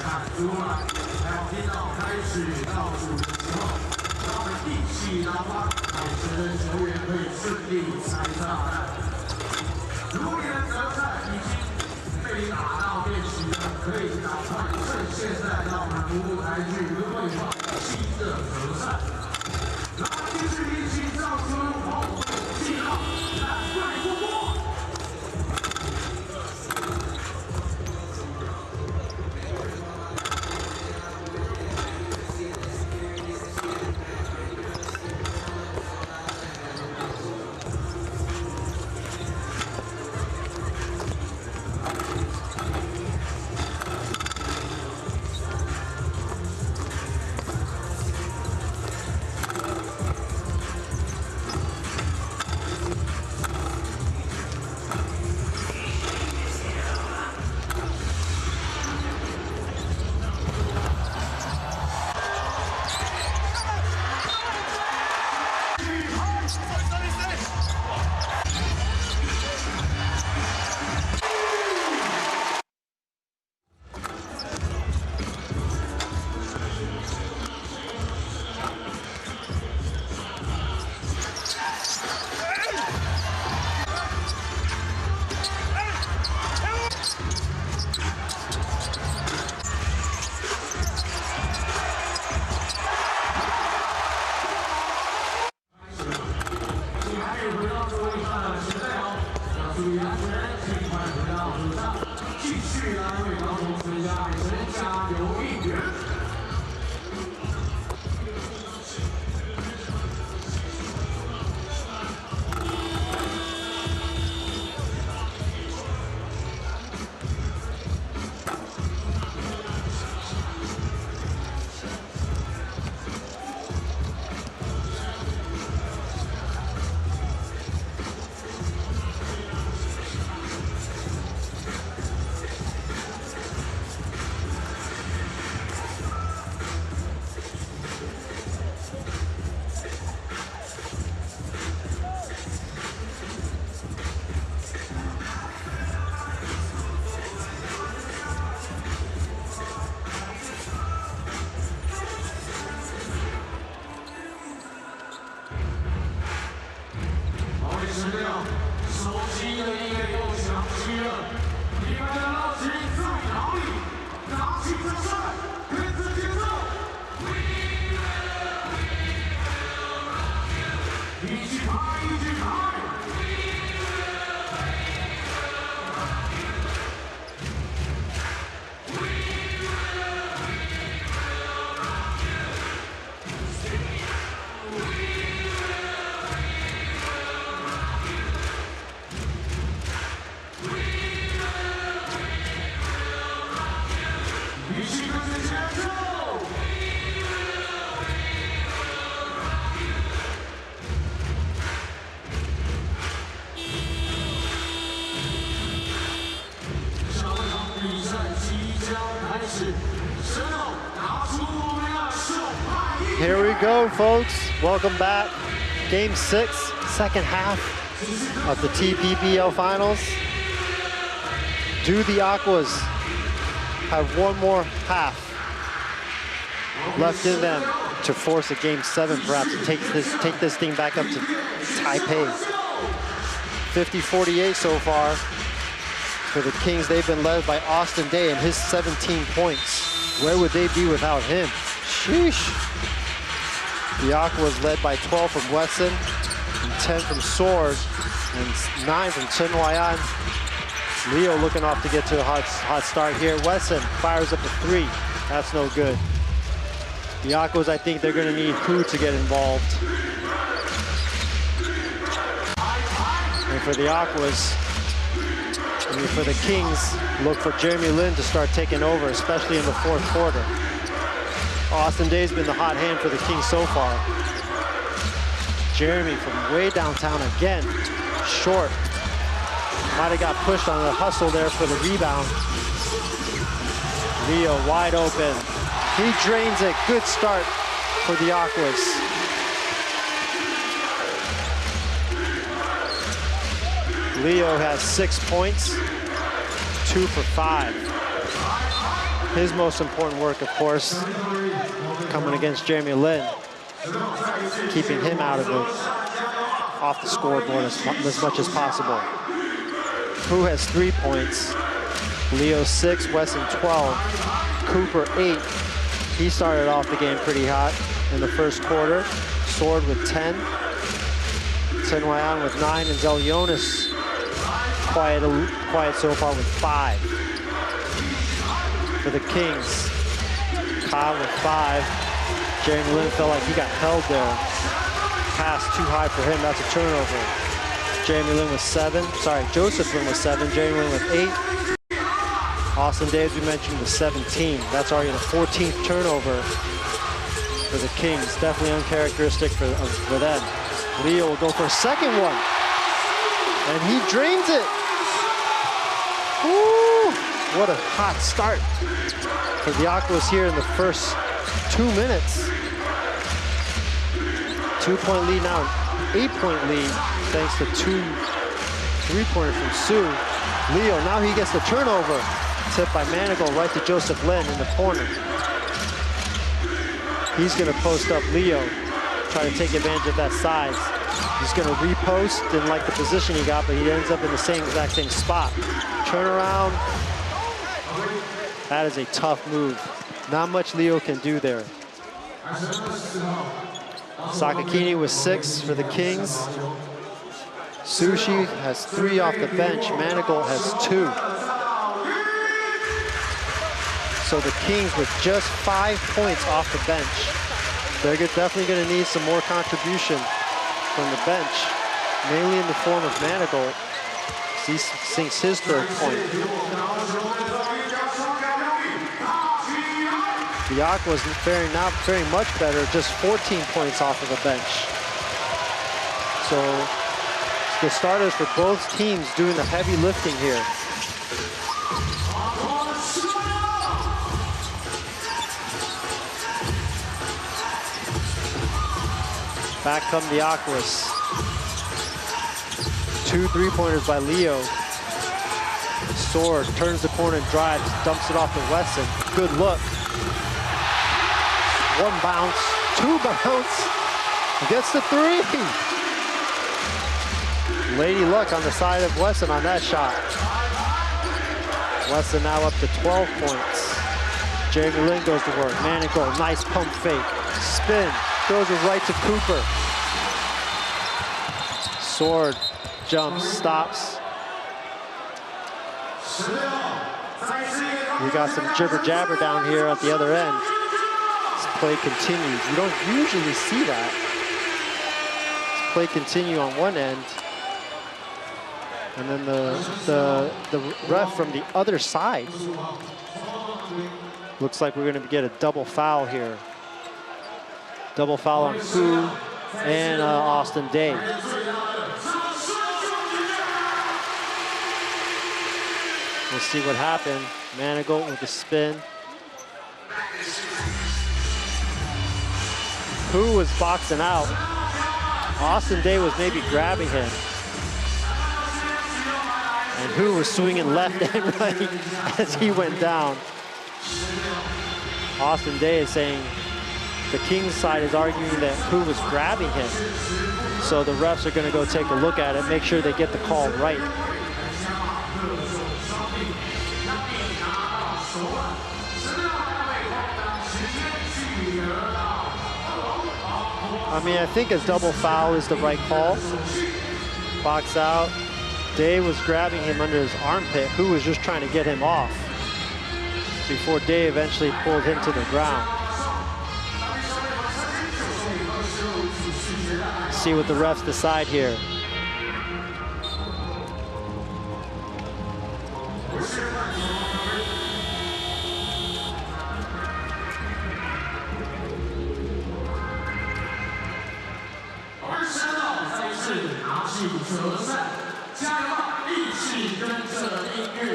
喊出来，还要听到开始倒数的时候，让我们一起拿花，海神的球员可以顺利拆炸弹。如果你的格赛已经被打到练习了，可以赶快趁现在让我们服务台去汇报新的格赛。来，继续一起造出好记号，来，快过过。 Here we go, folks. Welcome back. Game 6, second half of the TPBL finals. Do the Aquas have one more half left in them to force a game 7, perhaps, to take this thing back up to Taipei? 50-48 so far for the Kings. They've been led by Austin Day and his 17 points. Where would they be without him? Sheesh. The Aquas led by 12 from Wesson, and 10 from Sword, and 9 from Chen Huayan. Leo looking off to get to a hot start here. Wesson fires up a 3. That's no good. The Aquas, I think they're going to need Hu to get involved. And for the Aquas, I mean, for the Kings, look for Jeremy Lin to start taking over, especially in the fourth quarter. Austin Day's been the hot hand for the Kings so far. Jeremy from way downtown again, short. Might have got pushed on the hustle there for the rebound. Leo wide open. He drains it. Good start for the Aquas. Leo has 6 points, 2 for 5. His most important work, of course, coming against Jeremy Lin, keeping him out of it, off the scoreboard as much as possible. Hu has 3 points. Leo 6, Wesson 12, Cooper 8. He started off the game pretty hot in the first quarter. Sword with 10. Chen Waian with 9, and Zelionis quiet so far with 5. For the Kings, Kyle with 5. Jeremy Lin felt like he got held there. Pass too high for him, that's a turnover. Jeremy Lin with 7, sorry, Joseph Lin with 7, Jeremy Lin with 8. Austin Day, as we mentioned, with 17. That's already the 14th turnover for the Kings. Definitely uncharacteristic for them. Leo will go for a second one. And he drains it. Woo! What a hot start for the Aquas here in the first 2 minutes. 2-point lead now, 8-point lead, thanks to 2 3-pointers from Su. Leo, now he gets the turnover. Tipped by Manigault right to Joseph Lin in the corner. He's gonna post up Leo, try to take advantage of that size. He's gonna repost, didn't like the position he got, but he ends up in the exact same spot. Turnaround. That is a tough move. Not much Leo can do there. Sakakini with 6 for the Kings. Sushi has 3 off the bench. Manigault has 2. So the Kings with just 5 points off the bench. They're definitely going to need some more contribution from the bench, mainly in the form of Manigault. He sinks his 3rd point. The Aquas faring not very much better, just 14 points off of the bench. So the starters for both teams doing the heavy lifting here. Back come the Aquas. 2 3-pointers by Leo. Sword turns the corner and drives, dumps it off to Wesson. Good look. 1 bounce, 2 bounce. Gets the 3. Lady luck on the side of Wesson on that shot. Wesson now up to 12 points. Jeremy Lin goes to work. Manigault, nice pump fake. Spin, throws it right to Cooper. Sword, jumps, stops. We got some jibber jabber down here at the other end. This play continues. You don't usually see that. This play continue on one end. And then the ref from the other side. Looks like we're going to get a double foul here. Double foul on Fu and Austin Day. We'll see what happened. Manigault with the spin. Fu was boxing out. Austin Day was maybe grabbing him. And Fu was swinging left and right as he went down. Austin Day is saying the Kings side is arguing that Fu was grabbing him. So the refs are going to go take a look at it, make sure they get the call right. I mean, I think a double foul is the right call. Box out. Day was grabbing him under his armpit. Fu was just trying to get him off before Day eventually pulled him to the ground. See what the refs decide here.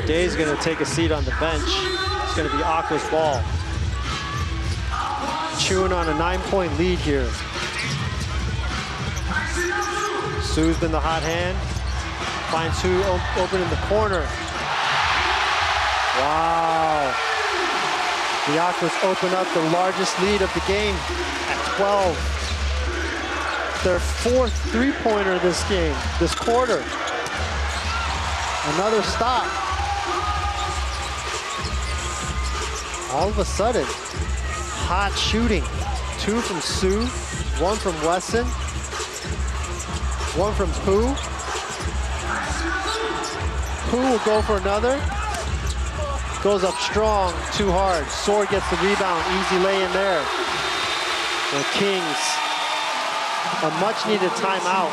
Day's gonna take a seat on the bench. It's gonna be Aqua's ball. Chewing on a 9-point lead here. Su's been the hot hand. Finds Su open in the corner. Wow. The Aquas open up the largest lead of the game at 12. Their 4th three-pointer this game, this quarter. Another stop. All of a sudden, hot shooting. 2 from Sue, 1 from Wesson, 1 from Pooh. Pooh will go for another. Goes up strong, too hard. Sword gets the rebound, easy lay in there. The Kings, a much-needed timeout.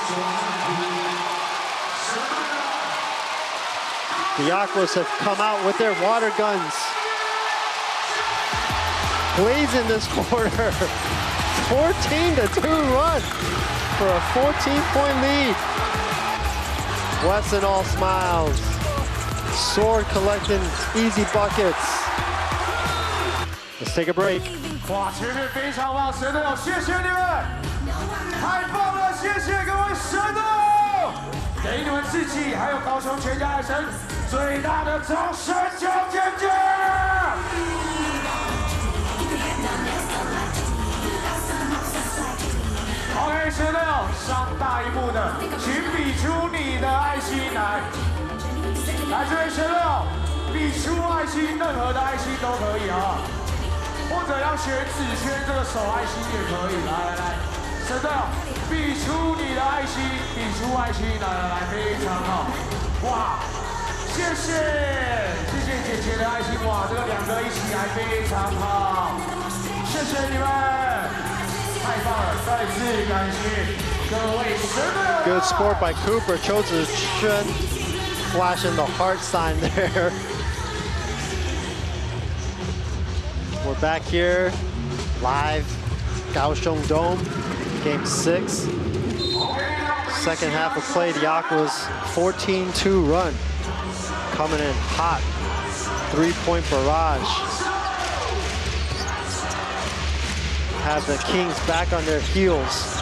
The Aquas have come out with their water guns. Blazing this quarter. 14-2 run for a 14-point lead. Wesson all smiles. Sword collecting easy buckets. Let's take a break. 哇，前面非常棒，神队友，谢谢你们，太棒了，谢谢各位神队友，给你们自己还有高雄全家爱神最大的掌声，叫尖叫！ OK， 神队友，上大荧幕的，请比出你的爱心来。来，这位神队友，比出爱心，任何的爱心都可以啊，或者要选紫圈这个手爱心也可以。来，神队友，比出你的爱心，比出爱心，来，非常好。哇，谢谢姐姐的爱心，哇，这个2个一起来非常好，谢谢你们。 太棒了！再次感谢各位神队友。 Good sport by Cooper. Chose to flashing the heart sign there. We're back here, live, Kaohsiung Dome, game 6. Second half of play, the Aquas 14-2 run. Coming in hot, 3-point barrage. Have the Kings back on their heels.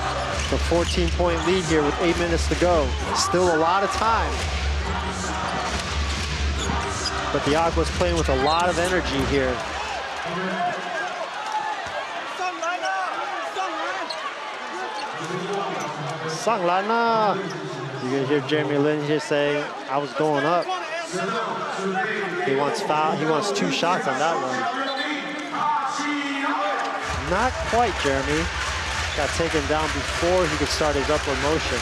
The 14-point lead here with 8 minutes to go. Still a lot of time. But the Aquas playing with a lot of energy here. Sanglana. You can hear Jeremy Lin here saying, I was going up. He wants foul. He wants 2 shots on that one. Not quite, Jeremy. Got taken down before he could start his upward motion.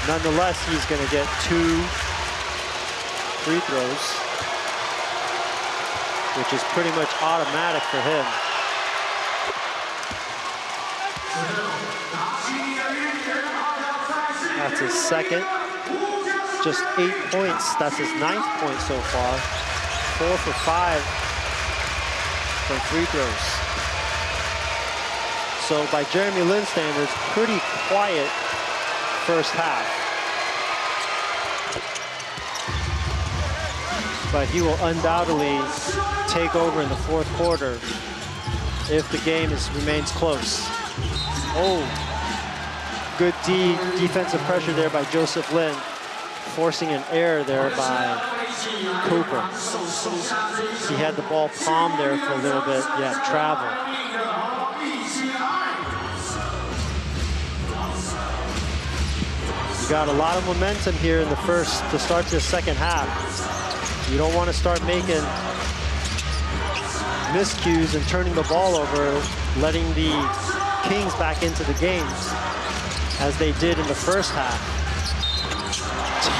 Nonetheless, he's going to get 2 free throws, which is pretty much automatic for him. That's his second. Just 8 points. That's his 9th point so far. 4 for 5 from free throws. So by Jeremy Lin standards, pretty quiet first half. But he will undoubtedly take over in the 4th quarter if the game remains close. Oh, good defensive pressure there by Joseph Lin, forcing an error there by Cooper. He had the ball palmed there for a little bit. Yeah, travel. You got a lot of momentum here in the first to start this second half. You don't want to start making miscues and turning the ball over, letting the Kings back into the game as they did in the first half.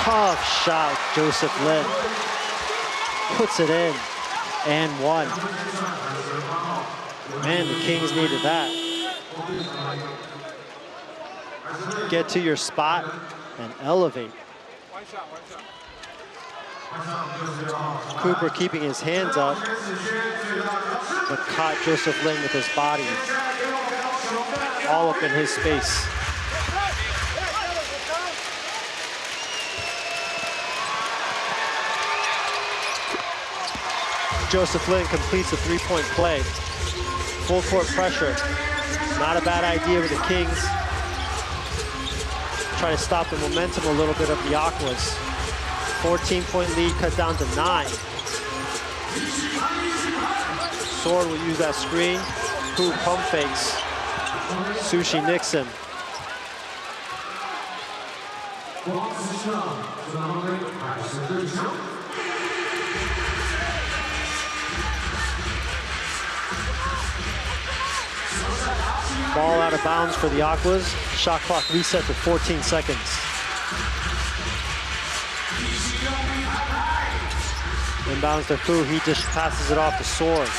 Tough shot, Joseph Lin. Puts it in and 1. Man, the Kings needed that. Get to your spot and elevate. Cooper keeping his hands up, but caught Joseph Lin with his body all up in his space. Joseph Lin completes a 3-point play. Full court pressure. Not a bad idea with the Kings. Try to stop the momentum a little bit of the Aquas. 14-point lead cut down to 9. Sword will use that screen. Hu pump fakes. Sushi nicks him. Ball out of bounds for the Aquas. Shot clock reset to 14 seconds. Inbounds to Fu, he just passes it off to Sword.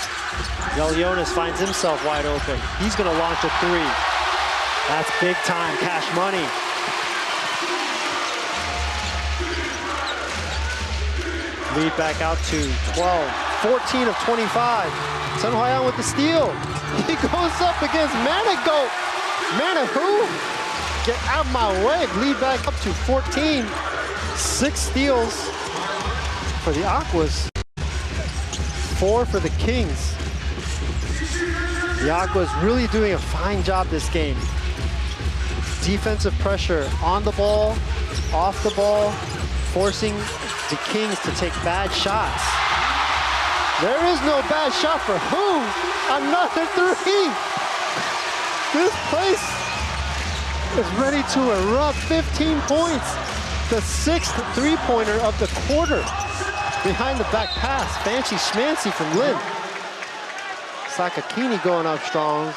Zelionis finds himself wide open. He's gonna launch a three. That's big time cash money. Lead back out to 12, 14 of 25. Sun Huayan with the steal. He goes up against Manigo. Who? Get out of my way. Lead back up to 14. 6 steals for the Aquas. 4 for the Kings. The Aquas really doing a fine job this game. Defensive pressure on the ball, off the ball, forcing the Kings to take bad shots. There is no bad shot for Hu. Another three. This place is ready to erupt. 15 points. The 6th three-pointer of the quarter. Behind the back pass. Fancy schmancy from Lin. Sakakini going up strong.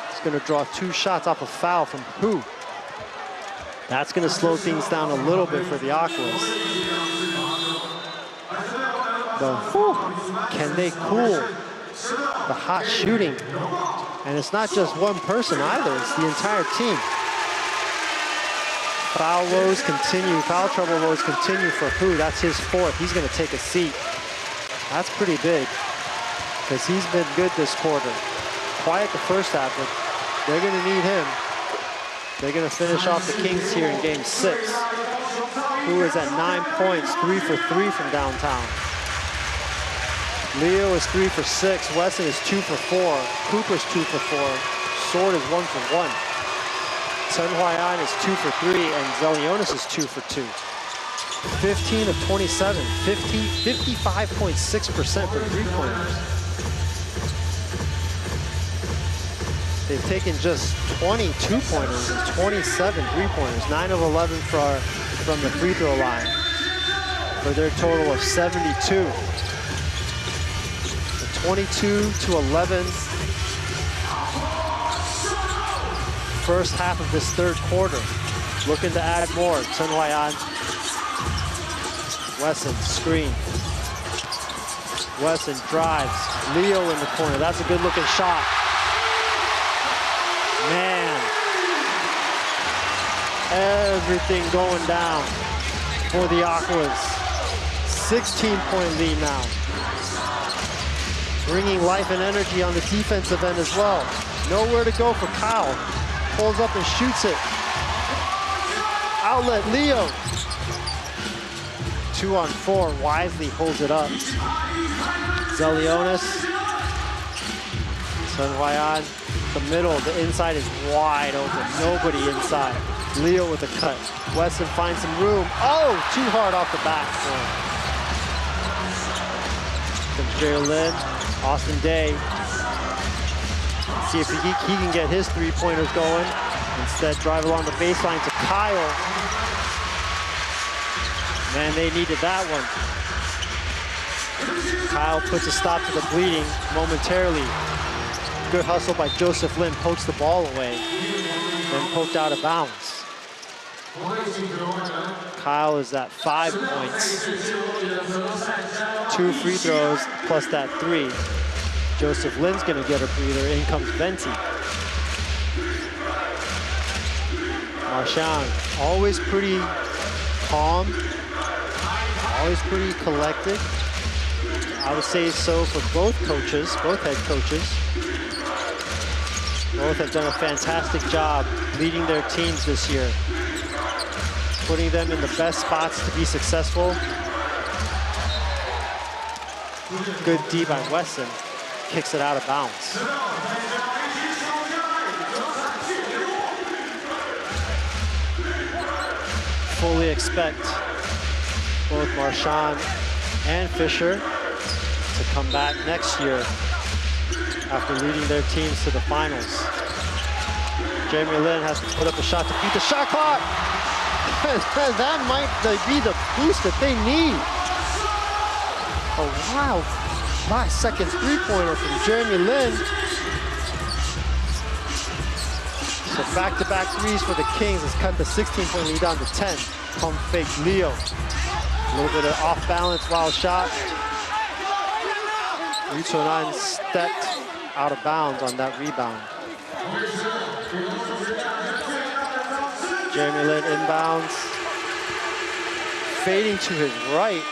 He's going to draw 2 shots off a foul from Hu. That's going to slow things down a little bit for the Aquas. But can they cool the hot shooting? And it's not just one person either, it's the entire team. Foul woes continue, foul trouble woes continue for Hu. That's his 4th. He's going to take a seat. That's pretty big because he's been good this quarter. Quiet the first half, but they're going to need him. They're going to finish off the Kings here in game 6. Hu is at 9 points, 3 for 3 from downtown. Leo is 3 for 6. Wesson is 2 for 4. Cooper's 2 for 4. Sword is 1 for 1. Sun Huayan is 2 for 3, and Zelionis is 2 for 2. 15 of 27, 55.6% for three-pointers. They've taken just 20 two-pointers and 27 three-pointers, 9 of 11 from the free throw line, for their total of 72. 22 to 11. First half of this 3rd quarter. Looking to add more. Sun Huayan. Wesson, screen. Wesson drives. Leo in the corner. That's a good looking shot. Man. Everything going down for the Aquas. 16-point lead now. Bringing life and energy on the defensive end as well. Nowhere to go for Kyle. Pulls up and shoots it. Outlet, Leo. 2 on 4, wisely holds it up. Zelionis. Sun Huayan, the middle, the inside is wide open. Nobody inside. Leo with a cut. Wesson finds some room. Oh, too hard off the back. From Jerry Lin. Austin Day, see if he can get his three-pointers going. Instead, drive along the baseline to Kyle. Man, they needed that one. Kyle puts a stop to the bleeding momentarily. Good hustle by Joseph Lin, pokes the ball away, then poked out of bounds. Kyle is at 5 points. 2 free throws plus that 3. Joseph Lin's gonna get a breather. In comes Venti. Marchand, always pretty calm, always pretty collected. I would say so for both coaches, both head coaches. Both have done a fantastic job leading their teams this year, putting them in the best spots to be successful. Good D by Wesson, kicks it out of bounds. Fully expect both Marchand and Fisher to come back next year after leading their teams to the finals. Jeremy Lin has to put up a shot to beat the shot clock. That might be the boost that they need. A wild 5-second three-pointer from Jeremy Lin. So back-to-back threes for the Kings has cut the 16-point lead down to 10. Pump fake Leo. A little bit of off-balance wild shot. Yuchonan stepped out of bounds on that rebound. Jeremy Lin inbounds. Fading to his right.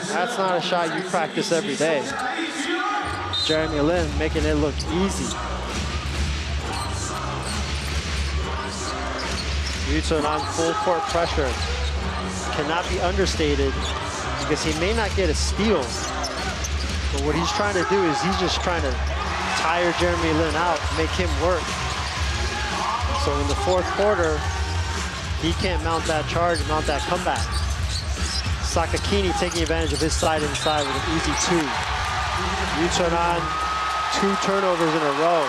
That's not a shot you practice every day. Jeremy Lin making it look easy. Yuchonan full court pressure cannot be understated because he may not get a steal. But what he's trying to do is he's just trying to tire Jeremy Lin out, make him work. So in the fourth quarter, he can't mount that charge, mount that comeback. Sakakini taking advantage of his side inside with an easy two. Yuchonan, 2 turnovers in a row.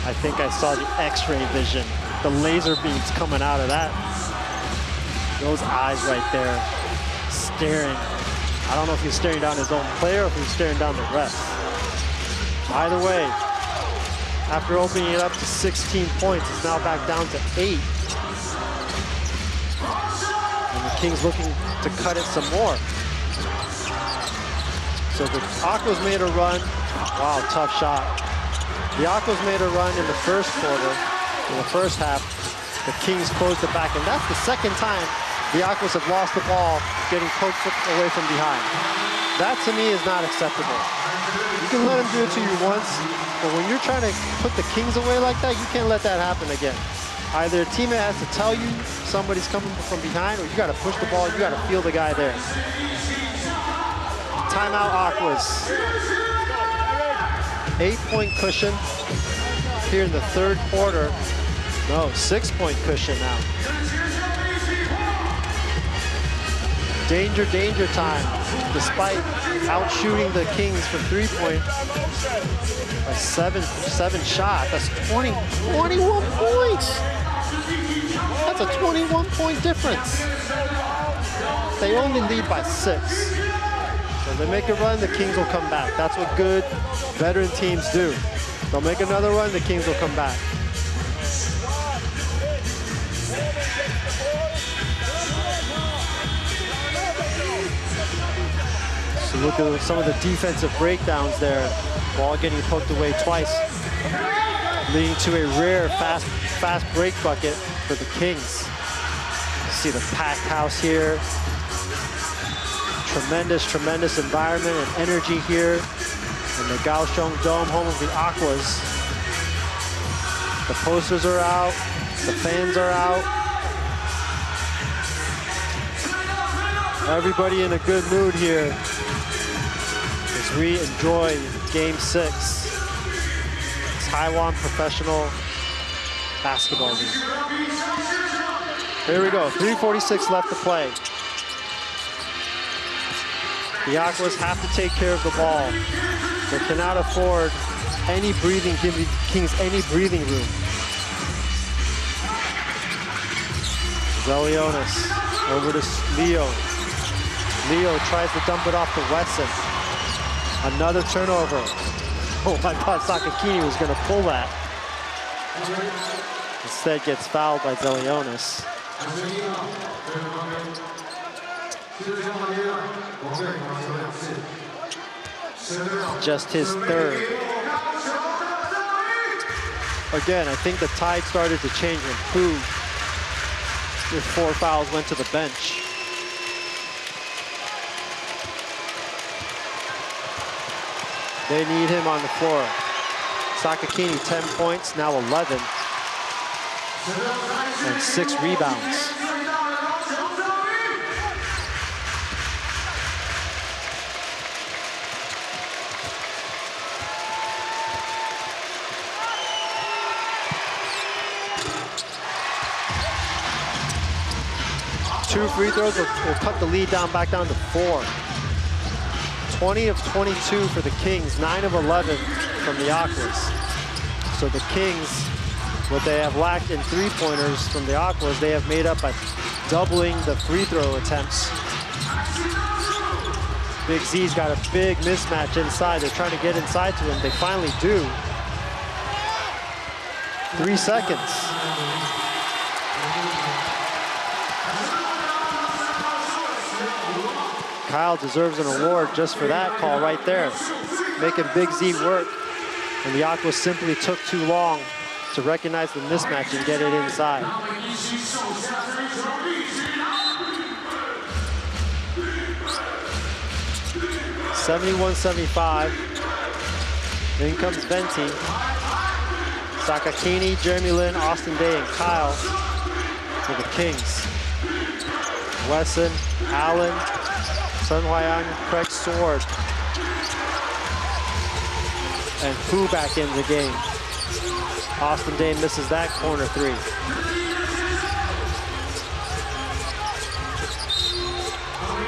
I think I saw the X-ray vision, the laser beams coming out of that. Those eyes right there, staring. I don't know if he's staring down his own player or if he's staring down the ref. Either way, after opening it up to 16 points, it's now back down to 8. And the Kings looking to cut it some more. So the Aquas made a run. Wow, tough shot. The Aquas made a run in the first quarter, in the first half. The Kings closed it back, and that's the second time the Aquas have lost the ball, getting poked away from behind. That, to me, is not acceptable. You can let them do it to you once, but when you're trying to put the Kings away like that, you can't let that happen again. Either a teammate has to tell you somebody's coming from behind, or you got to push the ball, you got to feel the guy there. Timeout Aquas. 8-point cushion here in the third quarter. No, 6-point cushion now. Danger, danger time. Despite out-shooting the Kings from 3-point by seven shots. That's 21 points. That's a 21-point difference. They only lead by 6. So they make a run, the Kings will come back. That's what good veteran teams do. They'll make another run, the Kings will come back. So look at some of the defensive breakdowns there. Ball getting poked away twice, leading to a rare fast break bucket for the Kings. You see the packed house here. Tremendous environment and energy here in the Kaohsiung Dome, home of the Aquas. The posters are out, the fans are out. Everybody in a good mood here as we enjoy Game 6. Taiwan Professional Basketball League. Here we go, 3:46 left to play. The Aquas have to take care of the ball. They cannot afford any breathing, give the Kings any breathing room. Zelionis over to Leo. Leo tries to dump it off to Wesson. Another turnover. Oh, I thought Sakakini was going to pull that. Instead gets fouled by Zelionis. Just his third. Again, I think the tide started to change and improve. With 4 fouls went to the bench. They need him on the floor. Sakakini, 10 points, now 11. And 6 rebounds. 2 free throws will cut the lead back down to 4. 20 of 22 for the Kings, 9 of 11 from the Aquas. So the Kings, what they have lacked in three-pointers from the Aquas, they have made up by doubling the free throw attempts. Big Z's got a big mismatch inside. They're trying to get inside to him. They finally do. 3 seconds. Kyle deserves an award just for that call right there. Making Big Z work. And the Aquas simply took too long to recognize the mismatch and get it inside. (71-75). In comes Venti. Sakakini, Jeremy Lin, Austin Day, and Kyle for the Kings. Wesson, Allen, Sun Huayan, Craig Sword, and Fu back in the game. Austin Day misses that corner 3.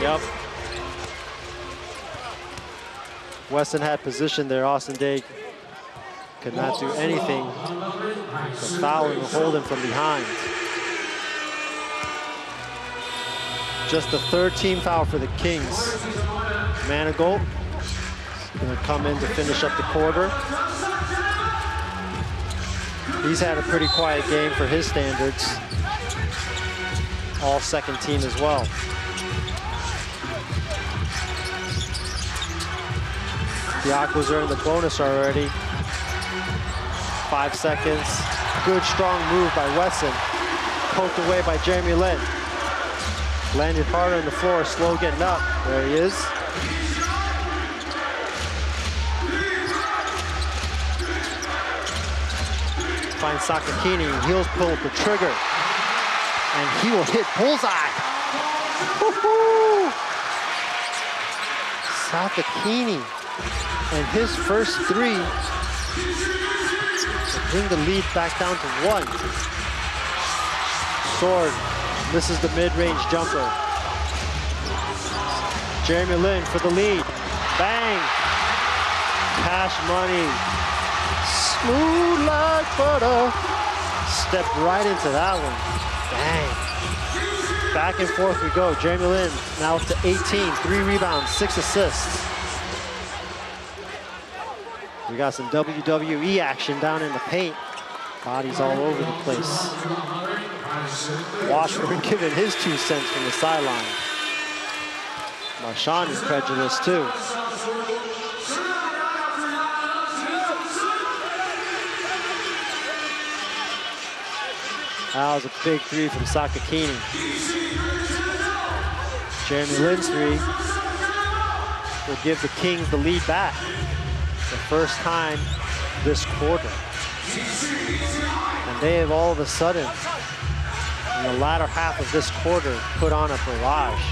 Yep. Wesson had position there. Austin Day could not do anything but foul and hold him from behind. Just the 3rd team foul for the Kings. Manigault gonna come in to finish up the quarter. He's had a pretty quiet game for his standards. All 2nd team as well. The Aquas are in the bonus already. 5 seconds. Good strong move by Wesson. Poked away by Jeremy Lin. Landed hard on the floor, slow getting up. There he is. Finds Sakakini, he'll pull the trigger. And he will hit bullseye. Woo-hoo! Sakakini and his first 3 to bring the lead back down to 1. Sword misses the mid-range jumper. Jeremy Lin for the lead. Bang! Cash Money. Smooth like butter. Stepped right into that one. Bang. Back and forth we go. Jeremy Lin now up to 18. 3 rebounds, 6 assists. We got some WWE action down in the paint. Bodies all over the place. Washburn giving his 2 cents from the sideline. Marshawn is prejudiced too. That was a big 3 from Sakakini. Jeremy Lin's 3 will give the Kings the lead back. The first time this quarter. And they have all of a sudden, in the latter half of this quarter, put on a barrage.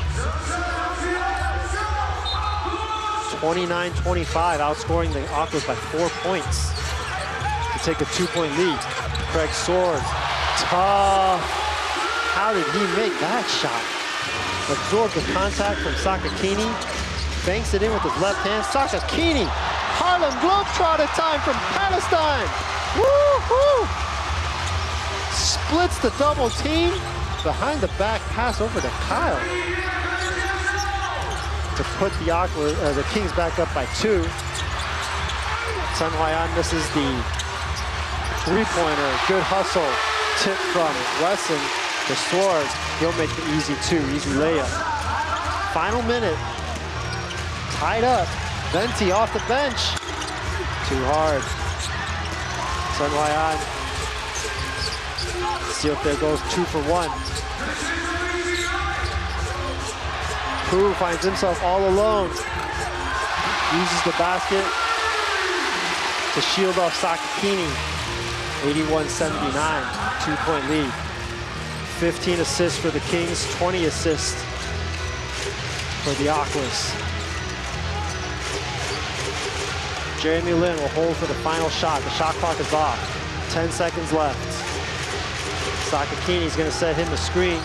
29-25, outscoring the Aquas by 4 points to take a 2-point lead. Craig Sword, tough. How did he make that shot? Absorbed the contact from Sakakini, banks it in with his left hand. Sakakini, Harlem Globetrotter time from Palestine. Woo-hoo! Splits the double team. Behind the back pass over to Kyle to put the Kings back up by 2. Sun Huayan misses the 3-pointer. Good hustle. Tip from Wesson. The Sword. He'll make the easy 2. Easy layup. Final minute. Tied up. Venti off the bench. Too hard. Sun Huayan. See if there goes 2 for 1. Pu finds himself all alone. Uses the basket to shield off Sakakini. 81-79, 2-point lead. 15 assists for the Kings, 20 assists for the Aquas. Jeremy Lin will hold for the final shot. The shot clock is off. 10 seconds left. Sakakini's gonna set him a screen.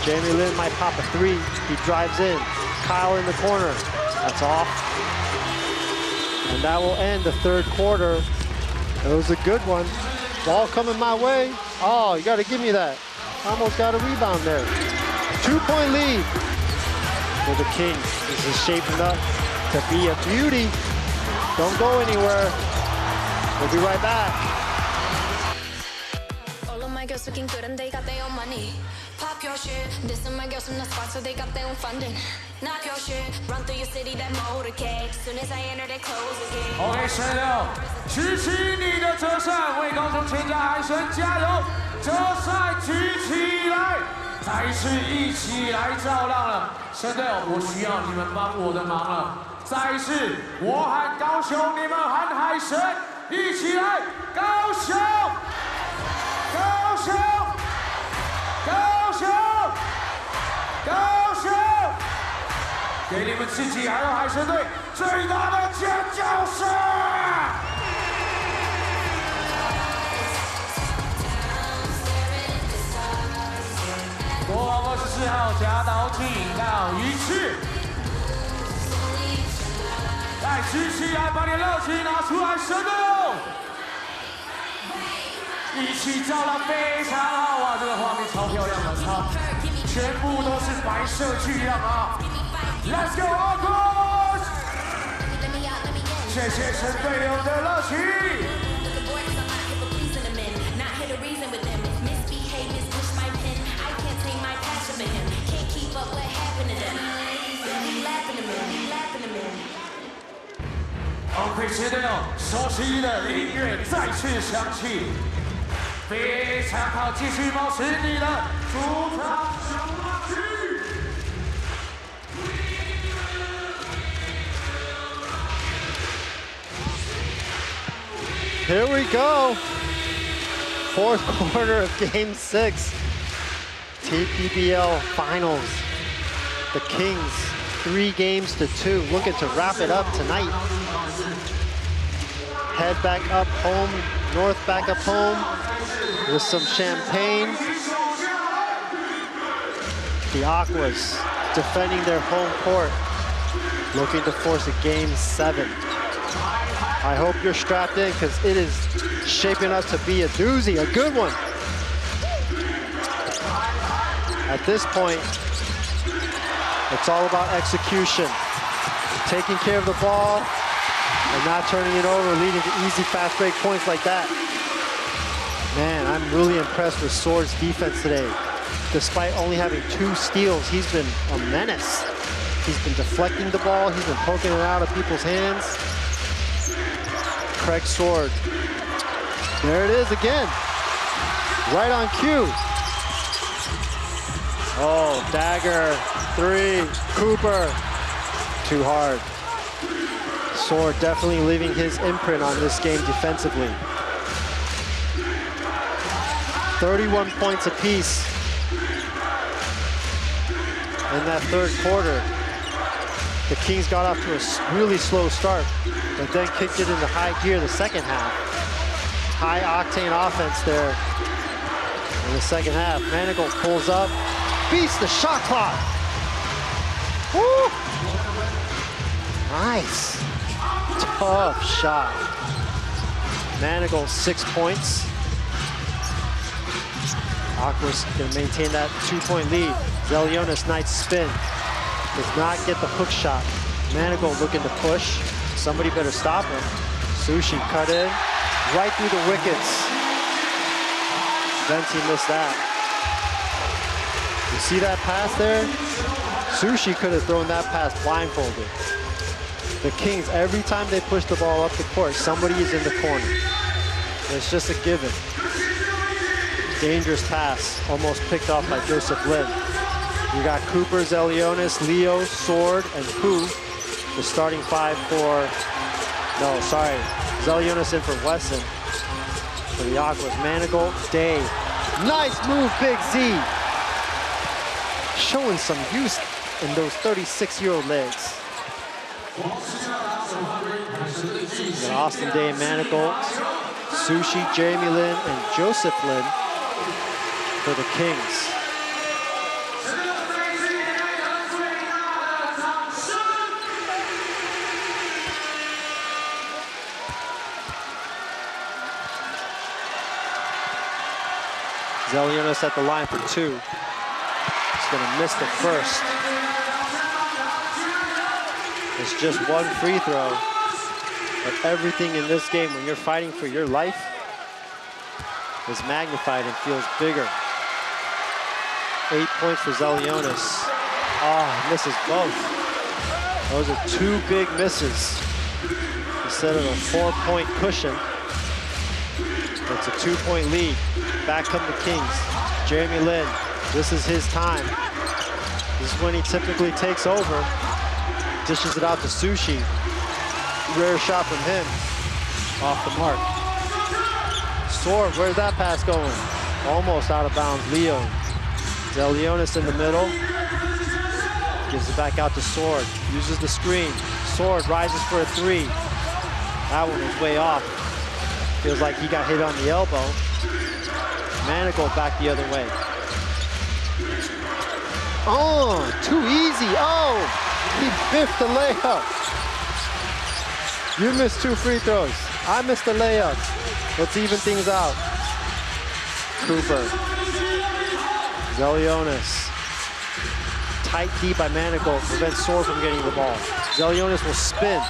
Jamie Lin might pop a three. He drives in. Kyle in the corner. That's off. And that will end the third quarter. It was a good one. Ball coming my way. Oh, you got to give me that. Almost got a rebound there. 2-point lead for the Kings. This is shaping up to be a beauty. Don't go anywhere. We'll be right back. All of my girls looking good and they got their own money. Pop your shit. This and my girls from the spot, so they got their own funding. Knock your shit. Run through your city, that motorcade. Soon as I enter, they close again. OK， 16，举起你的折扇，为高雄全家喊声加油！折扇举起来，再一次一起来造浪了。神队友，我需要你们帮我的忙了。再一次，我喊高雄，你们喊海神，一起来，高雄，高雄，高雄，高雄！给你们自己还有海神队最大的尖叫声！国王24号夹道进到一次，来举起来，把你热情拿出来，神队友，一起照浪非常好啊！这个画面超漂亮的，超，全部都是白色巨浪啊！ Let's go, Aquas！ 谢谢神队友的热情。OK， 神队友，熟悉的音乐再次响起，非常好，继续保持你的主场小默契。 Here we go. Fourth quarter of Game 6. TPBL Finals. The Kings, 3 games to 2, looking to wrap it up tonight. Head back up home, north back up home with some champagne. The Aquas defending their home court, looking to force a Game 7. I hope you're strapped in because it is shaping up to be a doozy, a good one. At this point, it's all about execution. Taking care of the ball and not turning it over, leading to easy fast break points like that. Man, I'm really impressed with Sword's defense today. Despite only having 2 steals, he's been a menace. He's been deflecting the ball, he's been poking it out of people's hands. Craig Sword. There it is again. Right on cue. Oh, dagger, 3, Cooper. Too hard. Sword definitely leaving his imprint on this game defensively. 31 points apiece in that third quarter. The Kings got off to a really slow start, but then kicked it into high gear the second half. High octane offense there in the second half. Manigault pulls up, beats the shot clock. Woo! Nice. Tough shot. Manigault 6 points. Aquas gonna maintain that 2-point lead. Zelionis, nice spin. Does not get the hook shot. Manigault looking to push. Somebody better stop him. Sushi cut in, right through the wickets. Venti missed that. You see that pass there? Sushi could have thrown that pass blindfolded. The Kings, every time they push the ball up the court, somebody is in the corner. It's just a given. Dangerous pass, almost picked off by Joseph Lin. You got Cooper, Zelionis, Leo, Sword, and Hu, the starting 5 for, no, sorry, Zelionis in for Wesson. For the Aquas, Manigault, Day. Nice move, Big Z. Showing some use in those 36-year-old legs. You got Austin Day and Manigault, Sushi, Jeremy Lin, and Joseph Lin for the Kings. Zelionis at the line for 2. He's gonna miss the first. It's just one free throw. But everything in this game, when you're fighting for your life, is magnified and feels bigger. 8 points for Zelionis. Oh, he misses both. Those are 2 big misses. Instead of a 4-point cushion, it's a 2-point lead. Back come the Kings. Jeremy Lin, this is his time. This is when he typically takes over. Dishes it out to Sushi. Rare shot from him. Off the mark. Sword, where's that pass going? Almost out of bounds, Leo. Zelionis in the middle. Gives it back out to Sword. Uses the screen. Sword rises for a 3. That one was way off. Feels like he got hit on the elbow. Manigault back the other way. Oh, too easy. Oh, he biffed the layup. You missed 2 free throws. I missed the layup. Let's even things out. Cooper. Zelionis. Tight D by Manigault prevents Sword from getting the ball. Zelionis will spin.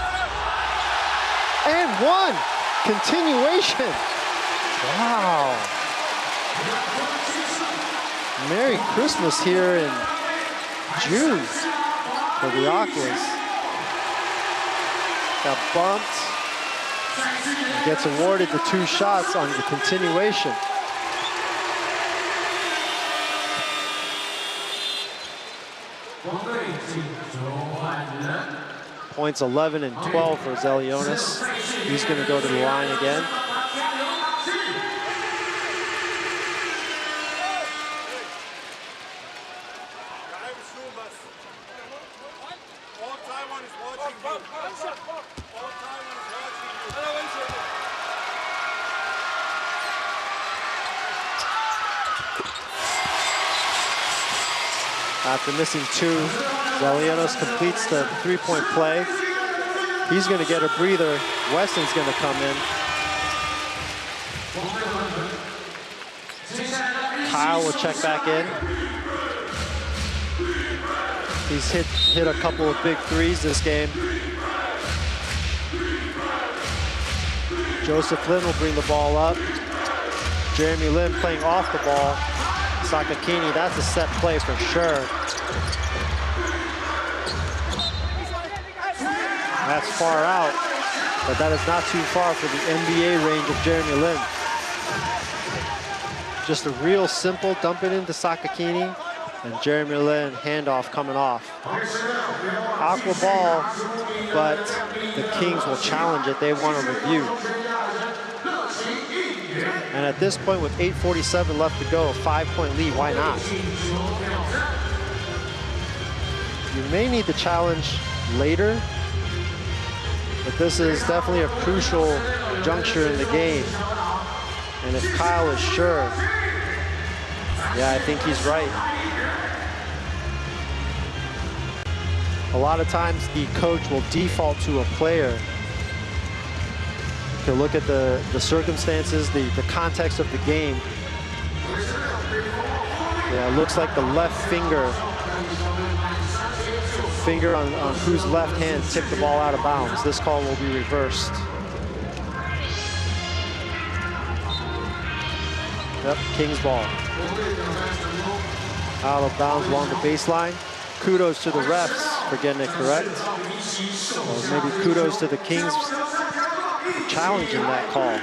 And 1. Continuation. Wow. Merry Christmas here in June for the Aquas. Got bumped. Gets awarded the 2 shots on the continuation. Points 11 and 12 for Zelionis. He's going to go to the line again. After missing 2, Zelionis completes the 3-point play. He's going to get a breather. Weston's going to come in. Kyle will check back in. He's hit a couple of big 3s this game. Joseph Lin will bring the ball up. Jeremy Lin playing off the ball. Sakakini, that's a set play for sure. That's far out, but that is not too far for the NBA range of Jeremy Lin. Just a real simple dump it into Sakakini, and Jeremy Lin handoff coming off. Aqua ball, but the Kings will challenge it. They want a review. And at this point, with 8:47 left to go, a 5-point lead, why not? You may need the challenge later, but this is definitely a crucial juncture in the game. And if Kyle is sure, yeah, I think he's right. A lot of times the coach will default to a player to look at the circumstances, the context of the game. Yeah, it looks like the left finger on whose left hand tipped the ball out of bounds. This call will be reversed. Yep, Kings ball. Out of bounds along the baseline. Kudos to the refs for getting it correct. Or maybe kudos to the Kings challenging that call.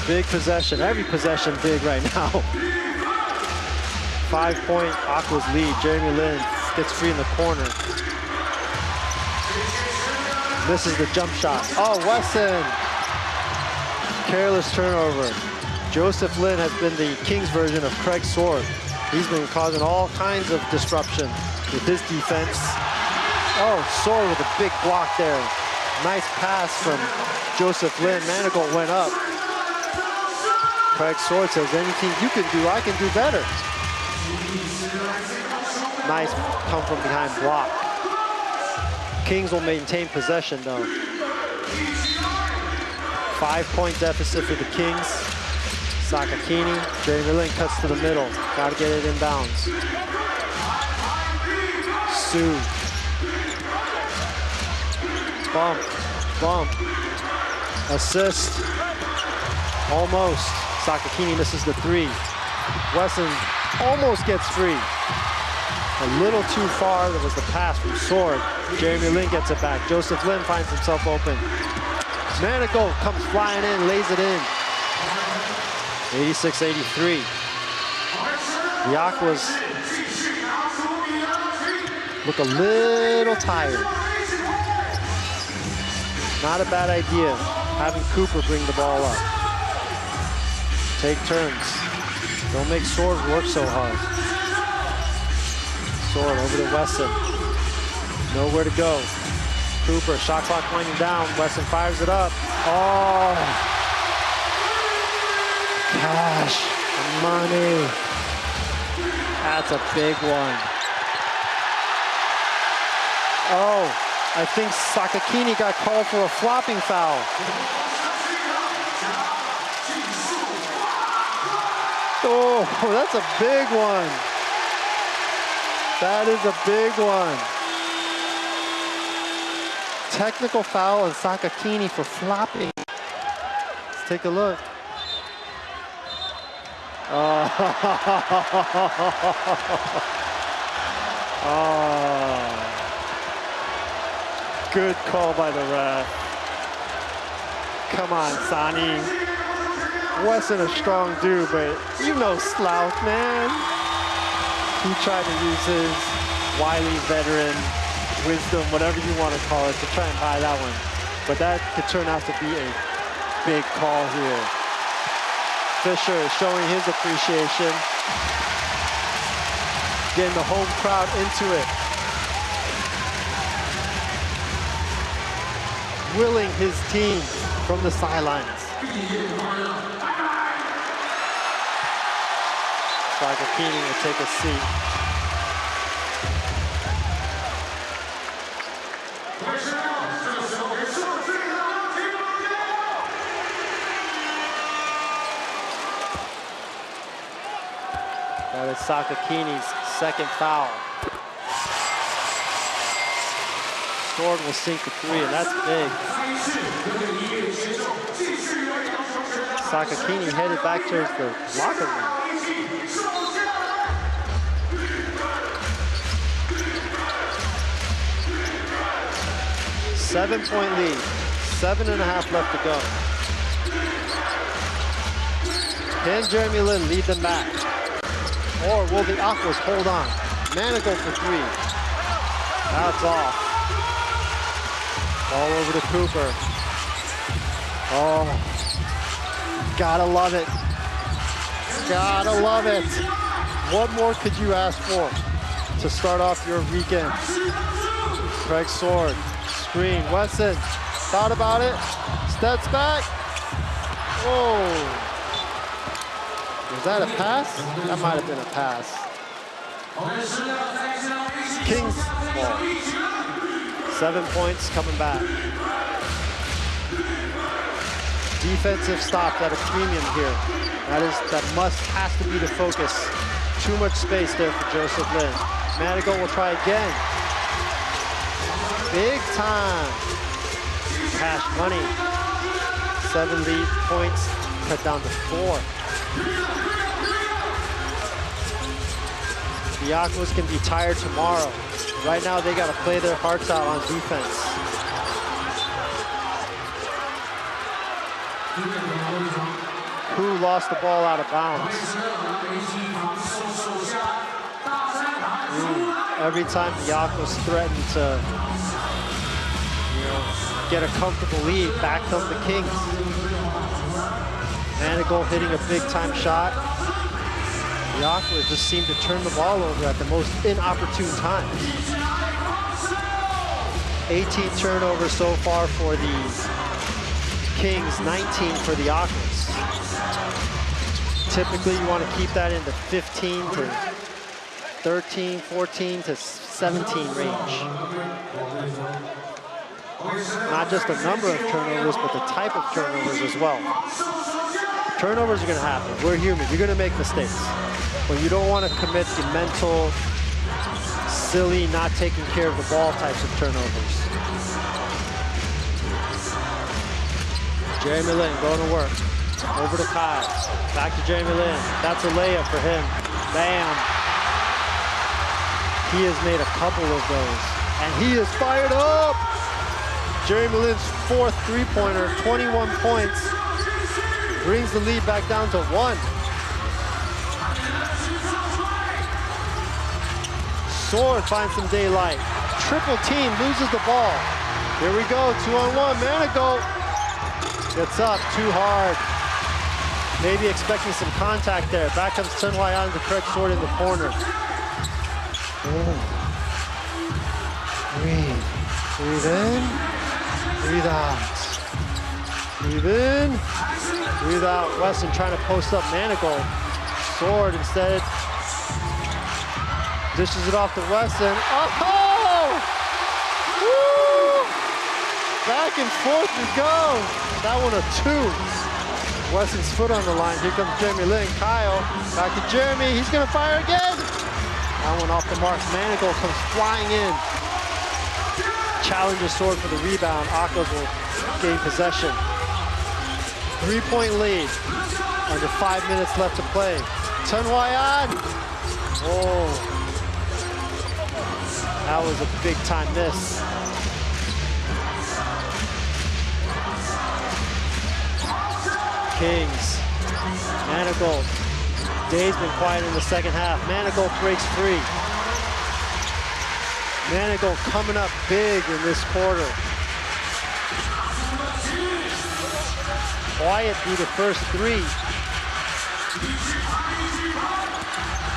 Big possession, every possession big right now. 5-point Aquas lead. Jeremy Lin gets free in the corner. Misses the jump shot. Oh, Wesson. Careless turnover. Joseph Lin has been the Kings version of Craig Sword. He's been causing all kinds of disruption with his defense. Oh, Sword with a big block there. Nice pass from Joseph Lin. Manigault went up. Craig Sword says, anything you can do, I can do better. Nice come from behind block. Kings will maintain possession though. 5-point deficit for the Kings. Sakakini, Jeremy Lin cuts to the middle. Gotta get it inbounds. Su. Bump, bump. Assist. Almost. Sakakini misses the 3. Wesson almost gets free. A little too far. That was the pass from Sword. Jeremy Lin gets it back. Joseph Lin finds himself open. Manigault comes flying in, lays it in. 86-83. The Aquas look a little tired. Not a bad idea, having Cooper bring the ball up. Take turns. Don't make Sword work so hard. Sword over to Wesson. Nowhere to go. Cooper, shot clock winding down. Wesson fires it up. Oh! Cash, money. That's a big one. Oh, I think Sakakini got called for a flopping foul. Oh, that's a big one. That is a big one. Technical foul on Sakakini for flopping. Let's take a look. Oh. Oh. Good call by the ref. Come on, Sani. Wesson a strong dude, but you know Slouch, man. He tried to use his wily veteran wisdom, whatever you want to call it, to try and buy that one. But that could turn out to be a big call here. Fisher is showing his appreciation. Getting the home crowd into it. Willing his team from the sidelines. Sakakini will take a seat. That is Sakakini's second foul. Sword will sink the 3, and that's big. Sakakini headed back towards the locker room. Seven-point lead. 7.5 left to go. Can Jeremy Lin lead them back? Or will the Aquas hold on? Manigault for 3. That's off. Ball over to Cooper. Oh, gotta love it. Gotta love it. What more could you ask for to start off your weekend? Craig Sword, screen, Wesson, thought about it, steps back. Whoa. Was that a pass? That might have been a pass. Kings ball. 7 points coming back. Defensive stop at a premium here. That has to be the focus. Too much space there for Joseph Lin. Manigault will try again. Big time. Cash money. 7 lead points cut down to 4. The Aquas can be tired tomorrow. Right now, they got to play their hearts out on defense. Who lost the ball out of bounds? Every time the Aquas threaten to, get a comfortable lead, back come the Kings. Manigault hitting a big-time shot. The Aquas just seem to turn the ball over at the most inopportune times. 18 turnovers so far for the Kings, 19 for the Aquas. Typically, you want to keep that in the 15 to 13, 14 to 17 range. Not just the number of turnovers, but the type of turnovers as well. Turnovers are gonna happen. We're human, you're gonna make mistakes. But you don't wanna commit the mental, silly, not taking care of the ball types of turnovers. Jeremy Lin going to work. Over to Kyle. Back to Jeremy Lin. That's a layup for him. Bam. He has made a couple of those. And he is fired up. Jeremy Lin's fourth three-pointer, 21 points. Brings the lead back down to 1. Sword finds some daylight. Triple team, loses the ball. Here we go, 2-on-1, Manigault. Gets up, too hard. Maybe expecting some contact there. Back comes Sun Hwa-yan to correct Sword in the corner. Breathe. Breathe in. Breathe out. Breathe in. Breathe out. Weston trying to post up Manigault. Sword instead dishes it off to Weston. Oh! Woo! Back and forth we go. That one a 2. Weston's foot on the line. Here comes Jeremy Lin. Kyle, back to Jeremy. He's gonna fire again. That one off the mark. Manigault comes flying in. Challenges Sword for the rebound. Aquas will gain possession. 3-point lead. Under 5 minutes left to play. Sun Hwa-yan. Oh. That was a big time miss. Kings. Manigault. Day's been quiet in the second half. Manigault breaks free. Manigault coming up big in this quarter. Quiet through the first 3.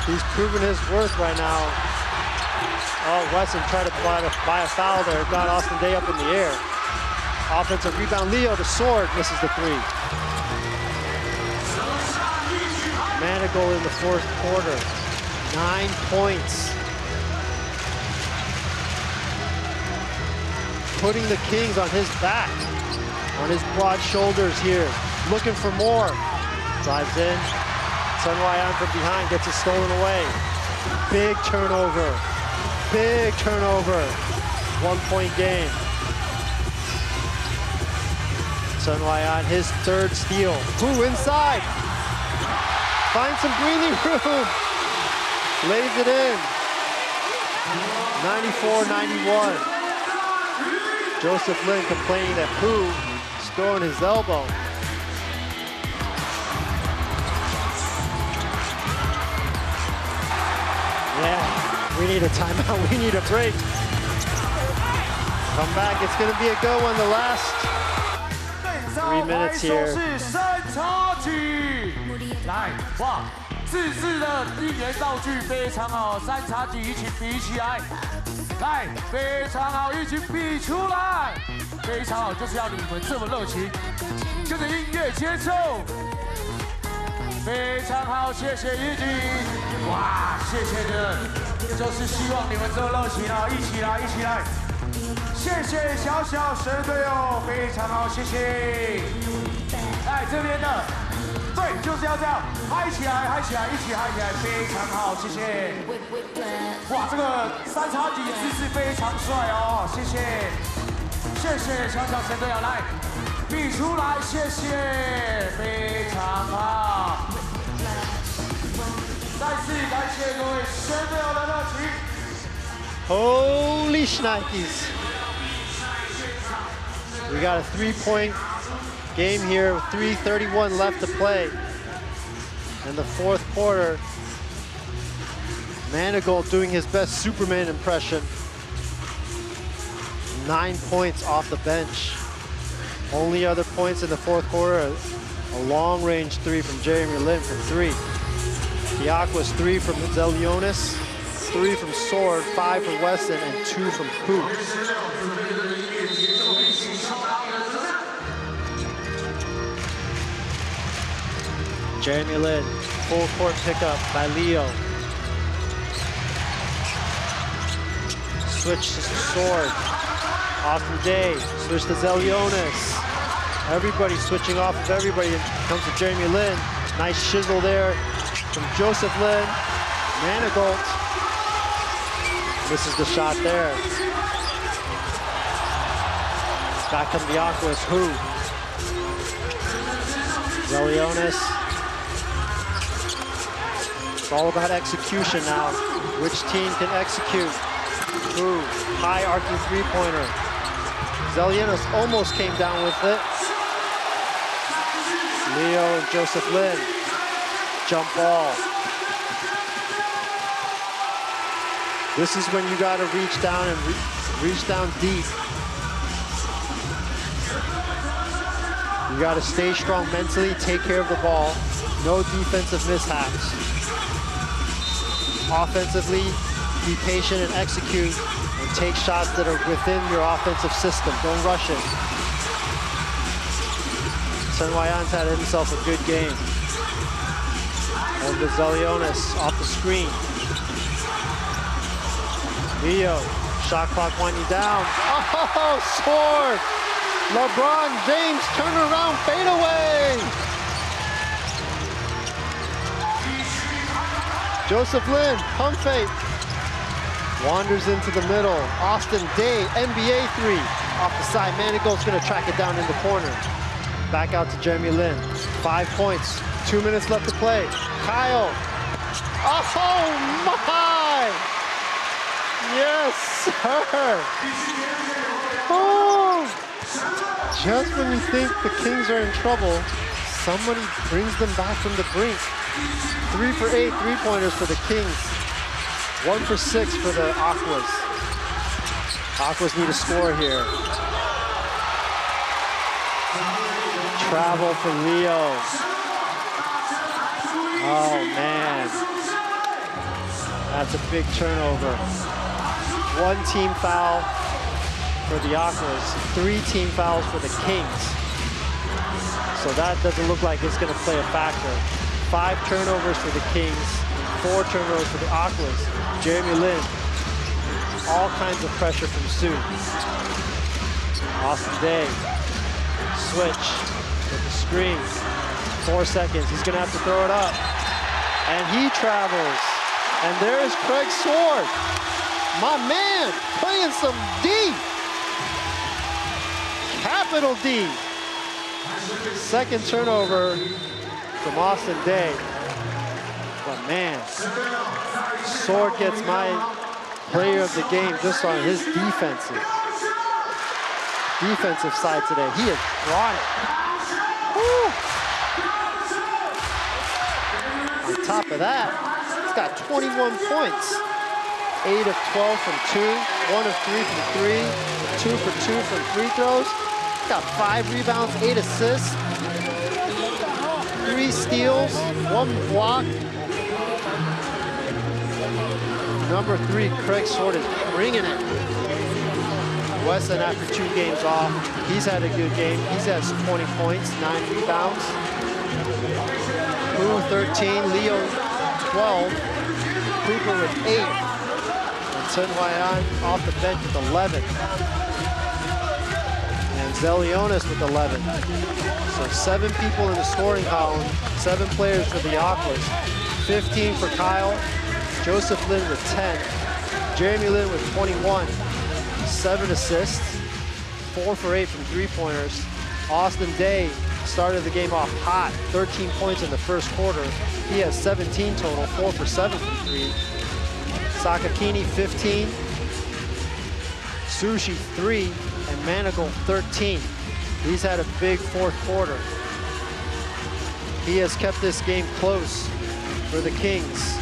He's proven his worth right now. Oh, Weston tried to buy a foul there. Got Austin Day up in the air. Offensive rebound, Leo to Sword, misses the 3. Manigault in the fourth quarter, 9 points. Putting the Kings on his back, on his broad shoulders here. Looking for more. Drives in. Sun Hwa-yan from behind gets it stolen away. Big turnover. Big turnover. 1-point game. Sun Hwa-yan, his 3rd steal. Who inside? Finds some breathing room. Lays it in. 94-91. Joseph Lin complaining that Pooh is throwing his elbow. Yeah, we need a timeout. We need a break. Come back. It's going to be a good one. The last 3 minutes here. 来，哇，自制的应援道具非常好，三叉戟一起比起来，来，非常好，一起比出来，非常好，就是要你们这么热情，跟着音乐节奏，非常好，谢谢一起，哇，谢谢你们，就是希望你们这么热情啊，一起来，一起来，谢谢小小神队友，非常好，谢谢，来这边的。 对，就是要这样，嗨起来，嗨起来，一起嗨起来，非常好，谢谢。哇，这个三叉戟姿势非常帅哦，谢谢，谢谢小小神队友来比出来，谢谢，非常好。再次感谢各位神队友的热情。Holy shnikes! We got a 3-point game here with 3:31 left to play. In the fourth quarter, Manigault doing his best Superman impression. 9 points off the bench. Only other points in the fourth quarter, a long-range 3 from Jeremy Lin from 3. The Aquas 3 from Zelionis, 3 from Sword, 5 from Weston, and 2 from Pooh. Jeremy Lin, full court pickup by Leo. Switch to Sword. Austin Day, switch to Zelionis. Everybody switching off of everybody. And comes to Jeremy Lin. Nice shizzle there from Joseph Lin. Manigault misses the shot there. Back comes the Aquas. Who? Zelionis. It's all about execution now. Which team can execute? Who? High arcing three-pointer. Zelionis almost came down with it. Leo and Joseph Lin. Jump ball. This is when you gotta reach down and reach down deep. You gotta stay strong mentally, take care of the ball. No defensive mishaps. Offensively, be patient and execute and take shots that are within your offensive system. Don't rush it. Sun Wai'an's had himself a good game. Over to Zelionis off the screen. Leo, shot clock winding down. Oh, sword! LeBron James turnaround fadeaway! Joseph Lin, pump fake. Wanders into the middle. Austin Day, NBA three. Off the side, Manigault's gonna track it down in the corner. Back out to Jeremy Lin. 5 points, 2 minutes left to play. Kyle. Oh my! Yes, sir! Oh! Just when you think the Kings are in trouble, somebody brings them back from the brink. 3 for 8 three-pointers for the Kings. 1 for 6 for the Aquas. Aquas need a score here. Travel for Leo. Oh man. That's a big turnover. 1 team foul for the Aquas, 3 team fouls for the Kings. So that doesn't look like it's gonna play a factor. 5 turnovers for the Kings, 4 turnovers for the Aquas. Jeremy Lin, all kinds of pressure from Sue. Austin Day, switch with the screen. 4 seconds, he's gonna have to throw it up. And he travels. And there's Craig Sword. My man, playing some D. Capital D. Second turnover from Austin Day. But man, Sword gets my player of the game just on his defensive side today. He has brought it. Woo. On top of that, he's got 21 points. 8 of 12 from 2, 1 of 3 from 3, 2 for 2 from free throws. Got 5 rebounds, 8 assists, 3 steals, 1 block. Number 3, Craig Sword is bringing it. Wesson, after 2 games off, he's had a good game. He's had 20 points, 9 rebounds. Wu 13, Leo 12, Cooper with 8. Sun Wai'an off the bench with 11. And Zelionis with 11. So 7 people in the scoring column, 7 players for the Aquas. 15 for Kyle, Joseph Lin with 10, Jeremy Lin with 21, 7 assists, 4 for 8 from three-pointers. Austin Day started the game off hot, 13 points in the first quarter. He has 17 total, 4 for 7 from 3. Sakakini 15, Sushi 3, and Manigault 13. He's had a big fourth quarter. He has kept this game close for the Kings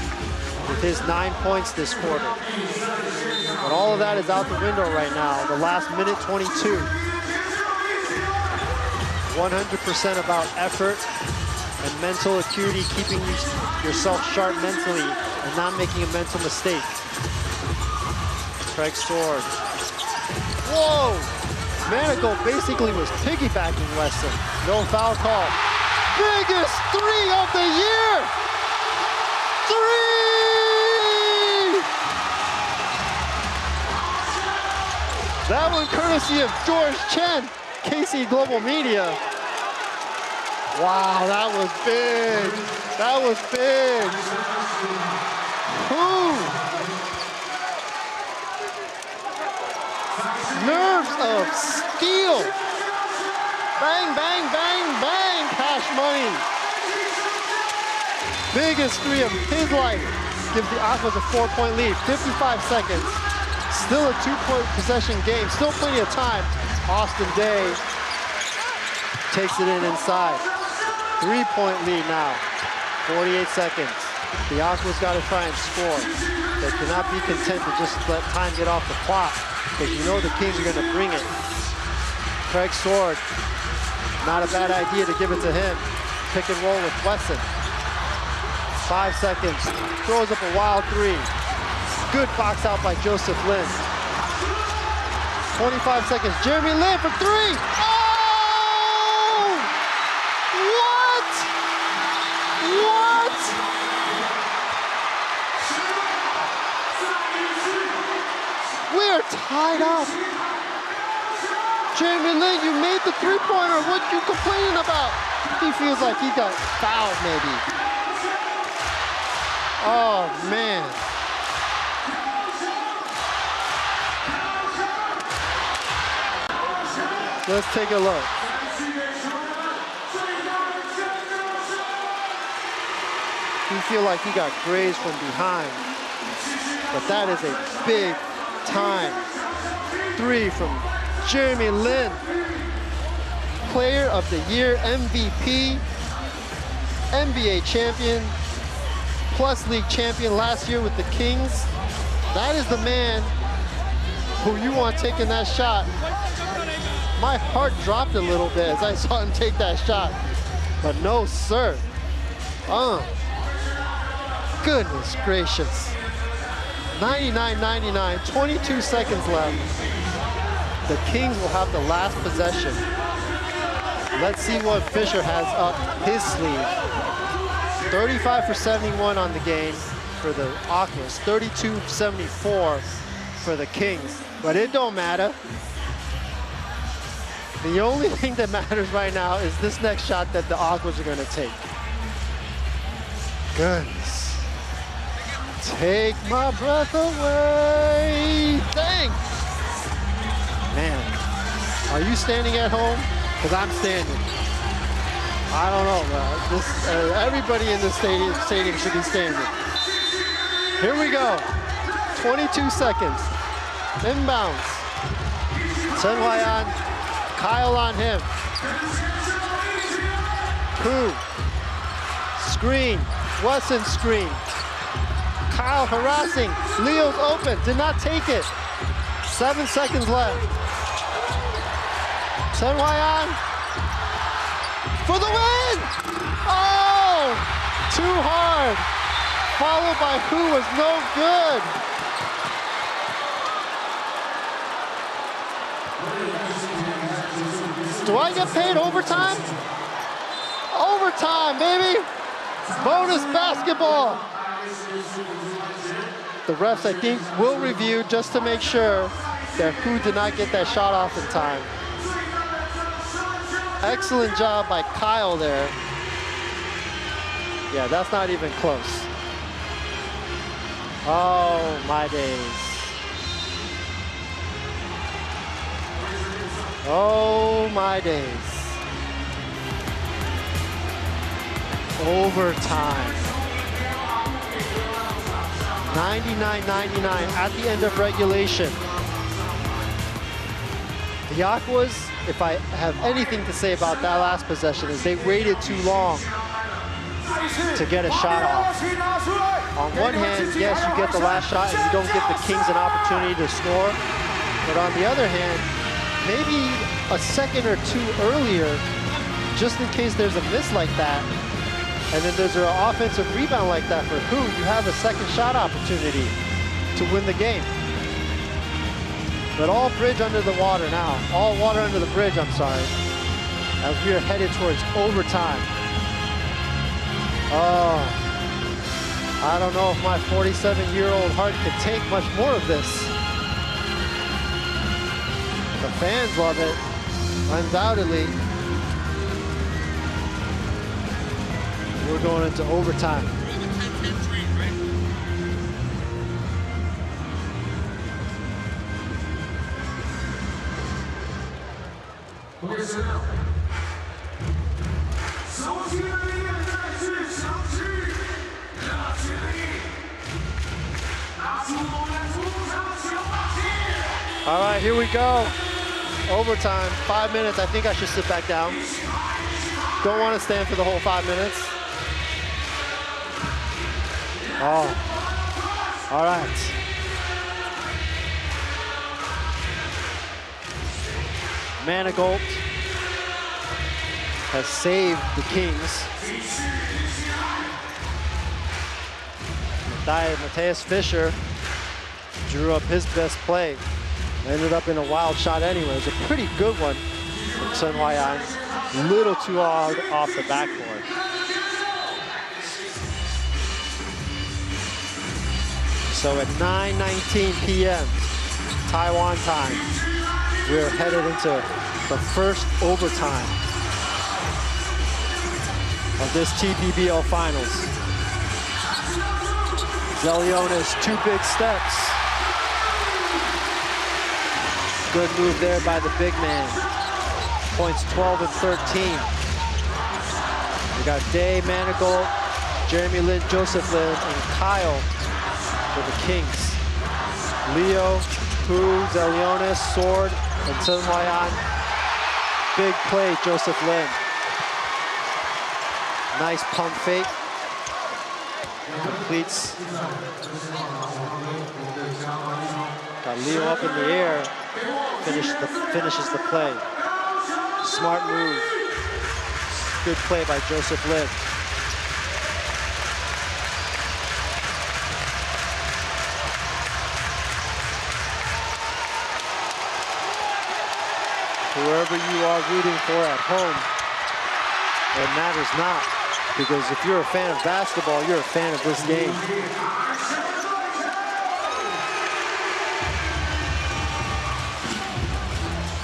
with his 9 points this quarter. But all of that is out the window right now. The last minute 22. 100% about effort and mental acuity, keeping yourself sharp mentally and not making a mental mistake. Craig Sword. Whoa! Manigault basically was piggybacking Wesson. No foul call. Biggest 3 of the year! 3! That one courtesy of George Chen, KC Global Media. Wow, that was big. That was big. Ooh. Nerves of steel. Bang, bang, bang, bang, Cash Money. Biggest three of his life. Gives the Aquas a 4-point lead, 55 seconds. Still a 2-point possession game, still plenty of time. Austin Day takes it in inside. 3-point lead now, 48 seconds. The Aquas got to try and score. They cannot be content to just let time get off the clock, because you know the Kings are going to bring it. Craig Sword, not a bad idea to give it to him. Pick and roll with Wesson. 5 seconds, throws up a wild three. Good box out by Joseph Lin. 25 seconds, Jeremy Lin for three. Oh! What? What? We're tied up. Jeremy Lin, you made the three-pointer. What you complaining about? He feels like he got fouled maybe. Oh, man. Let's take a look. He feel like he got grazed from behind. But that is a big time three from Jeremy Lin. Player of the Year, MVP, NBA champion, Plus League champion last year with the Kings. That is the man who you want taking that shot. My heart dropped a little bit as I saw him take that shot. But no, sir. Goodness gracious. 99-99, 22 seconds left. The Kings will have the last possession. Let's see what Fisher has up his sleeve. 35 for 71 on the game for the Aquas, 32-74 for the Kings, but it don't matter. The only thing that matters right now is this next shot that the Aquas are gonna take. Goodness. Take my breath away. Thanks. Man, are you standing at home? Because I'm standing. I don't know, everybody in the stadium should be standing. Here we go. 22 seconds. Inbounds. Chen Huayan, Kyle on him. Koo. Screen. Wesson screen. Kyle harassing. Leo's open. Did not take it. 7 seconds left. Chen Huayan. For the win! Oh! Too hard. Followed by who was no good. Do I get paid overtime? Overtime, baby! Bonus basketball. The refs, I think, will review just to make sure that who did not get that shot off in time. Excellent job by Kyle there. Yeah, that's not even close. Oh, my days. Oh, my days. Overtime. 99-99 at the end of regulation. The Aquas, if I have anything to say about that last possession, is they waited too long to get a shot off. On one hand, yes, you get the last shot and you don't give the Kings an opportunity to score. But on the other hand, maybe a second or two earlier, just in case there's a miss like that, and then there's an offensive rebound like that for who, you have a second shot opportunity to win the game. But all bridge under the water now. All water under the bridge, I'm sorry. As we are headed towards overtime. Oh, I don't know if my 47-year-old heart could take much more of this. The fans love it, undoubtedly. We're going into overtime. All right, here we go. Overtime, 5 minutes. I think I should sit back down. Don't want to stand for the whole 5 minutes. Oh, all right. Manigault has saved the Kings. Matthias Fischer drew up his best play. Ended up in a wild shot anyway. It was a pretty good one from Sun Huaiyan. A little too hard off the backboard. So at 9:19 p.m. Taiwan time, we're headed into the first overtime of this TPBL Finals. Zelionis, 2 big steps. Good move there by the big man. Points 12 and 13. We got Day, Manigault, Jeremy Lin, Joseph Lin, and Kyle for the Kings. Leo, Hu, Zelionis, Sword, and Sun Huaiyan. Big play, Joseph Lin. Nice pump fake. Completes. Got Leo up in the air. Finishes the play. Smart move. Good play by Joseph Lin. Whoever you are rooting for at home, it matters not. Because if you're a fan of basketball, you're a fan of this game.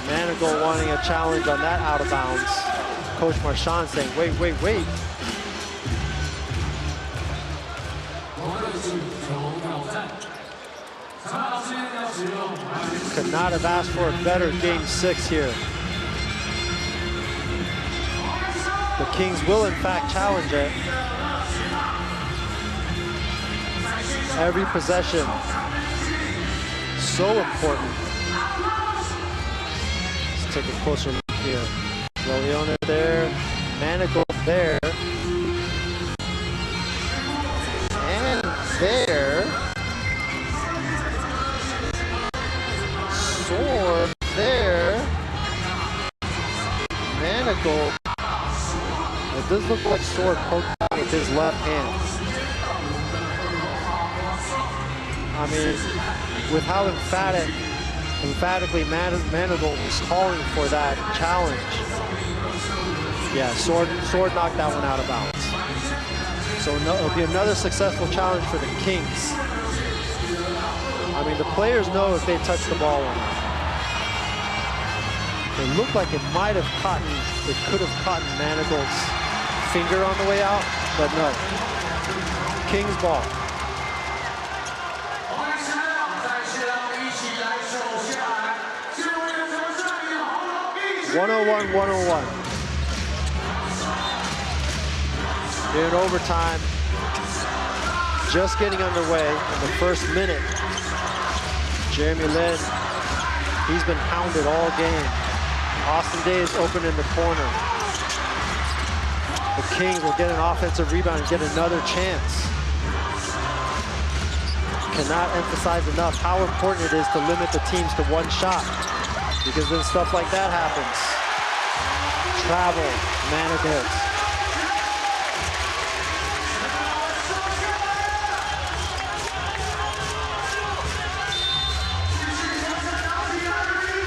Manigault wanting a challenge on that out of bounds. Coach Marchand saying, wait, wait, wait. Could not have asked for a better game 6 here. The Kings will in fact challenge it. Every possession, so important. Let's take a closer look here. Zelionis there, Manigault there. And there. Sword there. Manigault. It does look like Sword poked out with his left hand. I mean, with how emphatically Manigault was calling for that challenge. Yeah, Sword knocked that one out of bounds. So it'll be another successful challenge for the Kings. I mean, the players know if they touch the ball or not. It looked like it might have caught, it could have caught Manigault's finger on the way out, but no. Kings ball. 101-101. In overtime, just getting underway in the first minute. Jeremy Lin, he's been hounded all game. Austin Days open in the corner. The Kings will get an offensive rebound and get another chance. Cannot emphasize enough how important it is to limit the teams to one shot, because then stuff like that happens. Travel, Manigault.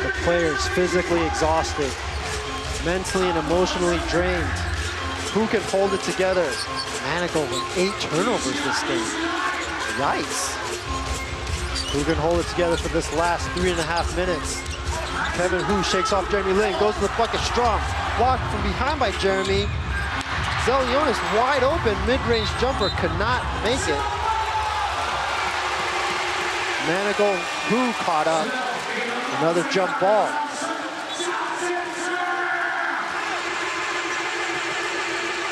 The players physically exhausted, mentally and emotionally drained. Who can hold it together? Manigault with 8 turnovers this game. Yikes. Who can hold it together for this last 3.5 minutes? Kevin Hu shakes off Jeremy Lin, goes to the bucket strong. Blocked from behind by Jeremy. Zelionis wide open, mid-range jumper, could not make it. Manigault Hu caught up. Another jump ball.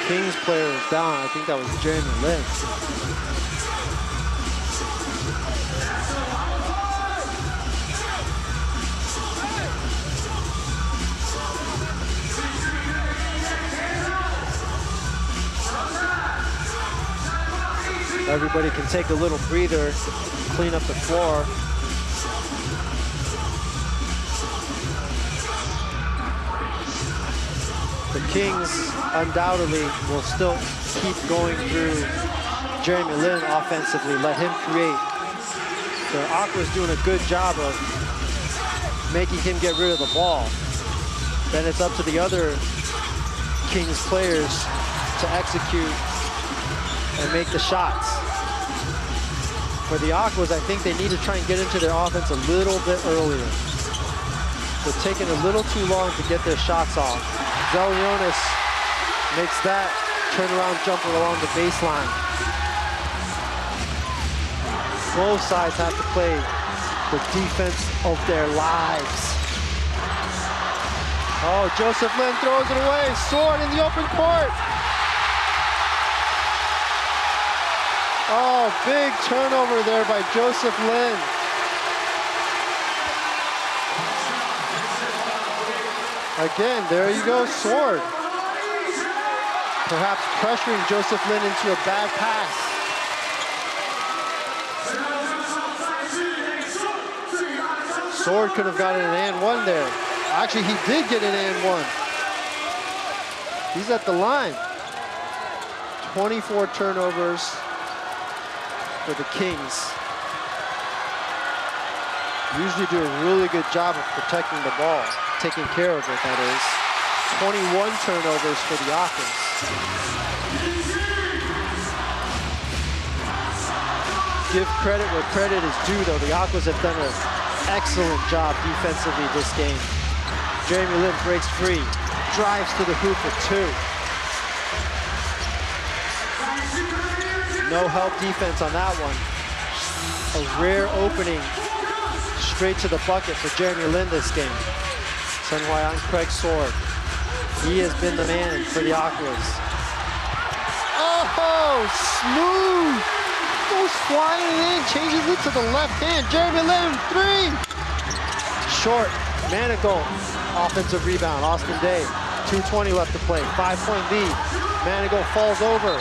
Kings player was down. I think that was Jeremy Lin. Everybody can take a little breather, clean up the floor. The Kings undoubtedly will still keep going through Jeremy Lin offensively, let him create. The Aqua's doing a good job of making him get rid of the ball. Then it's up to the other Kings players to execute and make the shots. For the Aquas, I think they need to try and get into their offense a little bit earlier. They're taking a little too long to get their shots off. Zelionis makes that turnaround jumper along the baseline. Both sides have to play the defense of their lives. Oh, Joseph Lin throws it away. Sword in the open court. Oh, big turnover there by Joseph Lin. Again, there you go, Sword. Perhaps pressuring Joseph Lin into a bad pass. Sword could have gotten an and one there. Actually, he did get an and one. He's at the line. 24 turnovers for the Kings. Usually do a really good job of protecting the ball, taking care of it, that is. 21 turnovers for the Aquas. Give credit where credit is due, though. The Aquas have done an excellent job defensively this game. Jeremy Lin breaks free, drives to the hoop for two. No help defense on that one. A rare opening straight to the bucket for Jeremy Lin this game. Sun Hwa-Yan, Craig Sword. He has been the man for the Aquas. Oh, smooth! Goes flying in, changes it to the left hand. Jeremy Lin, three! Short, Manigault, offensive rebound. Austin Day, 2:20 left to play. 5-point lead. Manigault falls over.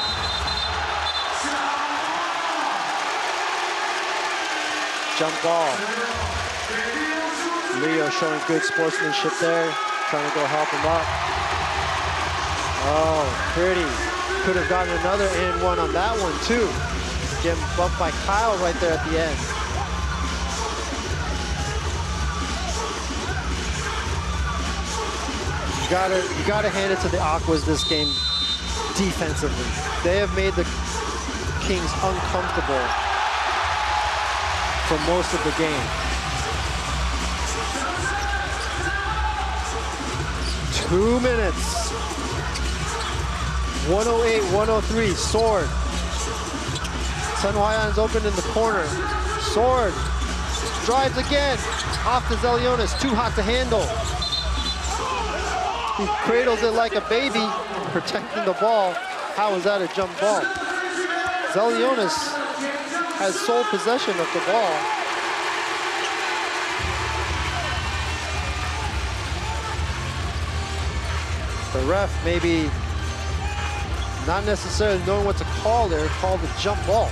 Jump ball. Leo showing good sportsmanship there, trying to go help him up. Oh, pretty. Could have gotten another and one on that one too. Getting bumped by Kyle right there at the end. You gotta hand it to the Aquas this game defensively. They have made the Kings uncomfortable for most of the game. 2 minutes. 108-103, Sword. Sun Hwa-Yan's open in the corner. Sword drives again. Off to Zelionis, too hot to handle. He cradles it like a baby, protecting the ball. How is that a jump ball? Zelionis has sole possession of the ball. The ref maybe not necessarily knowing what to call there, called a jump ball.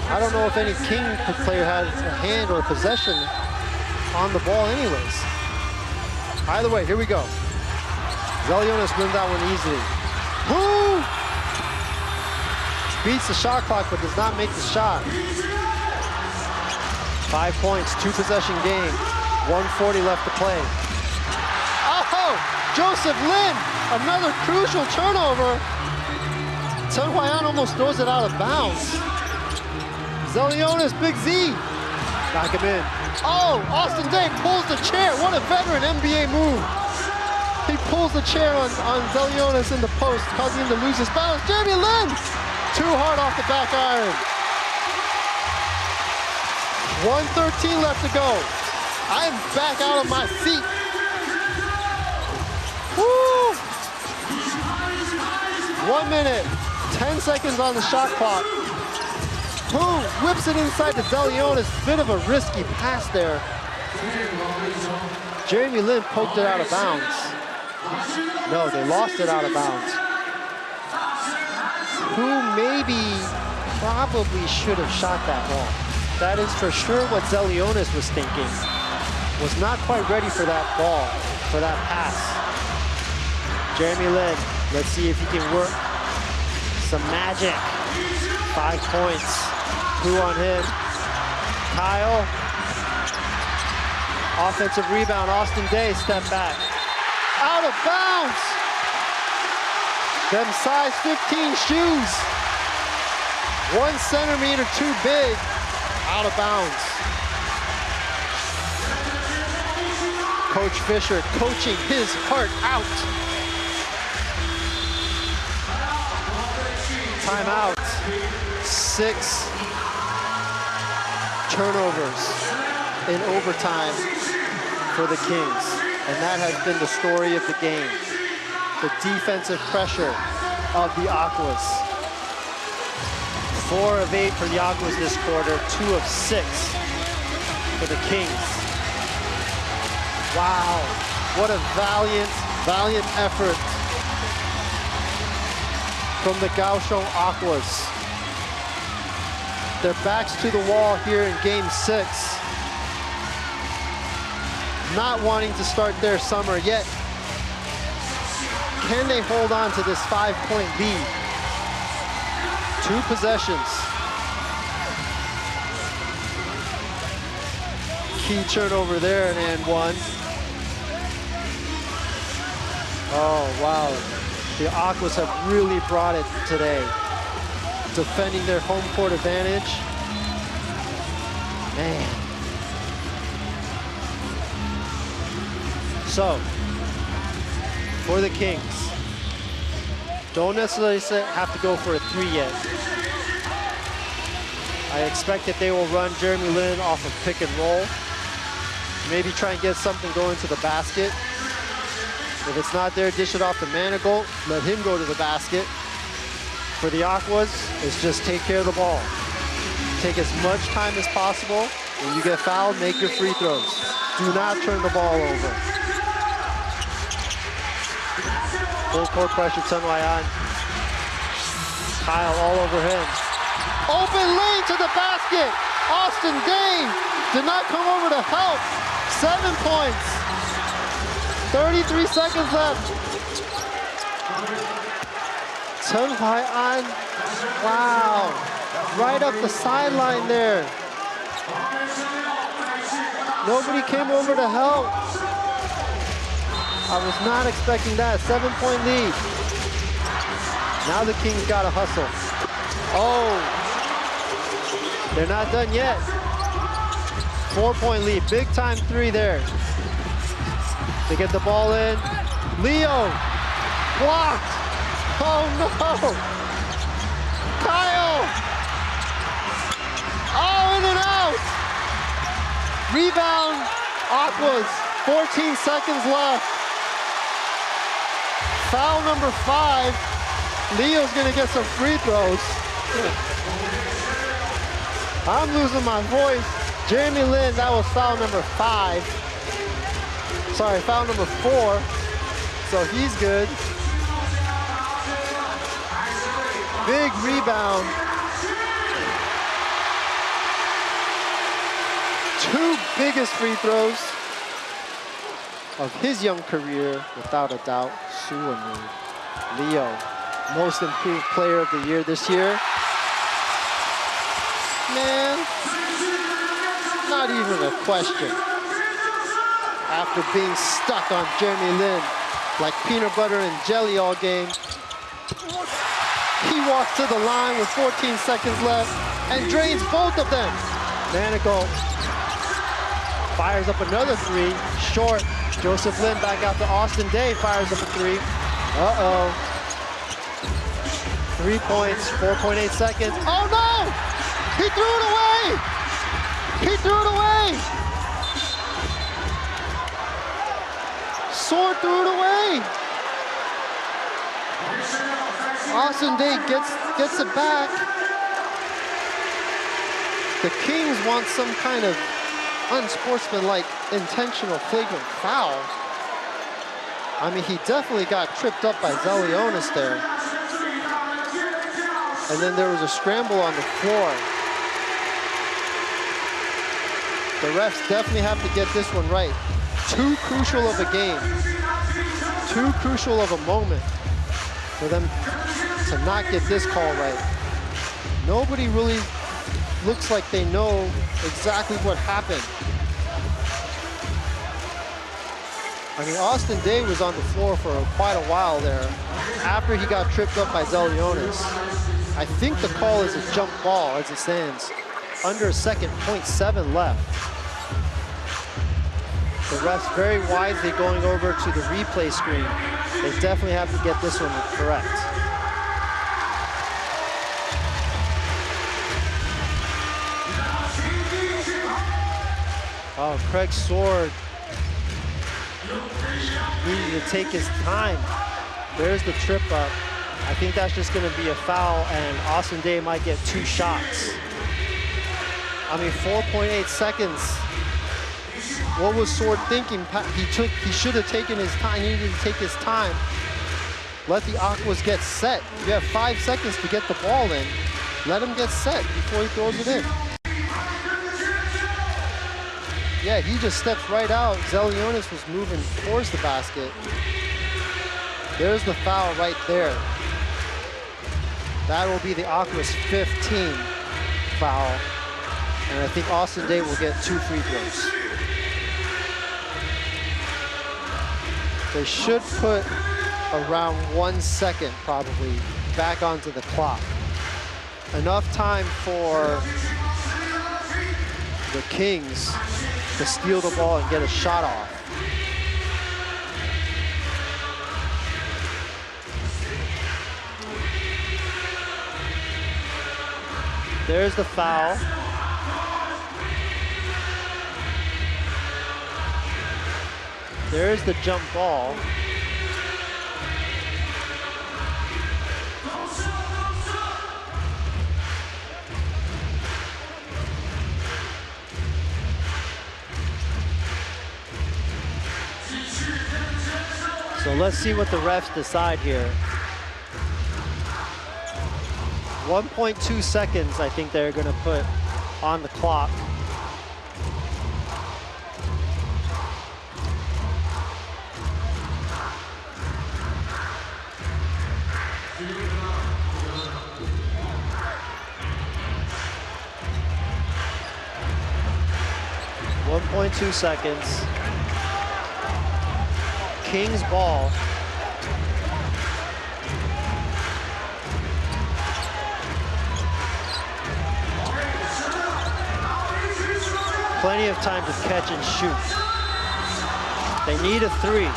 I don't know if any King player had a hand or a possession on the ball anyways. Either way, here we go. Zelionis wins that one easily. Who beats the shot clock but does not make the shot. 5 points, 2 possession game, 1:40 left to play. Oh, Joseph Lin, another crucial turnover. Sun Hwa-Yan almost throws it out of bounds. Zelionis, Big Z, knock him in. Oh, Austin Day pulls the chair. What a veteran NBA move. He pulls the chair on Zelionis in the post, causing him to lose his balance. Jeremy Lin, too hard off the back iron. 1:13 left to go. I'm back out of my seat. Woo! 1 minute, 10 seconds on the shot clock. Boom, whips it inside to Zelionis. Bit of a risky pass there. Jeremy Lin poked it out of bounds. No, they lost it out of bounds. Who probably should have shot that ball. That is for sure what Zelionis was thinking. Was not quite ready for that ball, for that pass. Jeremy Lin, let's see if he can work some magic. 5 points. Who on him? Kyle. Offensive rebound, Austin Day, step back. Out of bounds. Them size 15 shoes. 1 centimeter too big. Out of bounds. Coach Fisher coaching his heart out. Timeout. 6 turnovers in overtime for the Kings. And that has been the story of the game. The defensive pressure of the Aquas. 4 of 8 for the Aquas this quarter, 2 of 6 for the Kings. Wow, what a valiant effort from the Kaohsiung Aquas. Their backs to the wall here in Game 6. Not wanting to start their summer yet. Can they hold on to this 5-point lead? 2 possessions. Key turnover there and 1. Oh, wow. The Aquas have really brought it today. Defending their home court advantage. Man. So, for the Kings, don't necessarily have to go for a 3 yet. I expect that they will run Jeremy Lin off of pick and roll. Maybe try and get something going to the basket. If it's not there, dish it off to Manigault. Let him go to the basket. For the Aquas, it's just take care of the ball. Take as much time as possible. When you get fouled, make your free throws. Do not turn the ball over. Full court pressure, Sun Wai-an. Kyle all over him. Open lane to the basket. Austin Day did not come over to help. 7 points. 33 seconds left. Sun Wai-an, wow. Right up the sideline there. Nobody came over to help. I was not expecting that. 7-point lead. Now the Kings gotta hustle. Oh, they're not done yet. 4-point lead, big time 3 there. They get the ball in. Leo, blocked. Oh no. Kyle. Oh, in and out. Rebound, Aquas, 14 seconds left. Foul number 5. Leo's gonna get some free throws. I'm losing my voice. Jeremy Lin, that was foul number 5. Sorry, foul number 4. So he's good. Big rebound. 2 biggest free throws of his young career, without a doubt. Suwonu. Leo, most improved player of the year this year. Man, not even a question. After being stuck on Jeremy Lin like peanut butter and jelly all game, he walks to the line with 14 seconds left and drains both of them. Manigault fires up another three, short. Joseph Lin back out to Austin Day, fires up a three. Uh-oh. 3 points, 4.8 seconds. Oh no! He threw it away! He threw it away! Sword threw it away! Austin Day gets it back. The Kings want some kind of unsportsmanlike, intentional, flagrant foul. I mean, he definitely got tripped up by Zelionis there. And then there was a scramble on the floor. The refs definitely have to get this one right. Too crucial of a game. Too crucial of a moment for them to not get this call right. Nobody really looks like they know exactly what happened. I mean, Austin Day was on the floor for quite a while there after he got tripped up by Zelionis. I think the call is a jump ball as it stands. Under a second, 0.7 left. The refs very wisely going over to the replay screen. They definitely have to get this one correct. Oh, Craig Sword needed to take his time. There's the trip up. I think that's just gonna be a foul and Austin Day might get 2 shots. I mean, 4.8 seconds. What was Sword thinking? He should have taken his time. He needed to take his time. Let the Aquas get set. You have 5 seconds to get the ball in. Let him get set before he throws it in. Yeah, he just steps right out. Zelionis was moving towards the basket. There's the foul right there. That will be the Aquas' 15th foul. And I think Austin Day will get 2 free throws. They should put around 1 second probably back onto the clock. Enough time for the Kings to steal the ball and get a shot off. There's the foul. There's the jump ball. So let's see what the refs decide here. 1.2 seconds, I think they're gonna put on the clock. .2 seconds. Kings ball. Plenty of time to catch and shoot. They need a 3.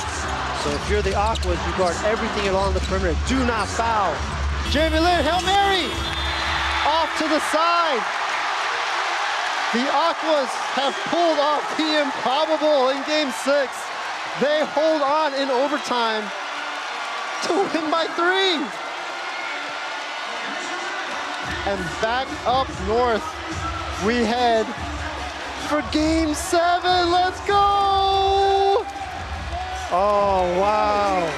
So if you're the Aquas, you guard everything along the perimeter. Do not foul. Jeremy Lin, Hail Mary! Off to the side. The Aquas have pulled off the improbable in Game 6. They hold on in overtime to win by 3. And back up north, we head for Game 7. Let's go! Oh, wow.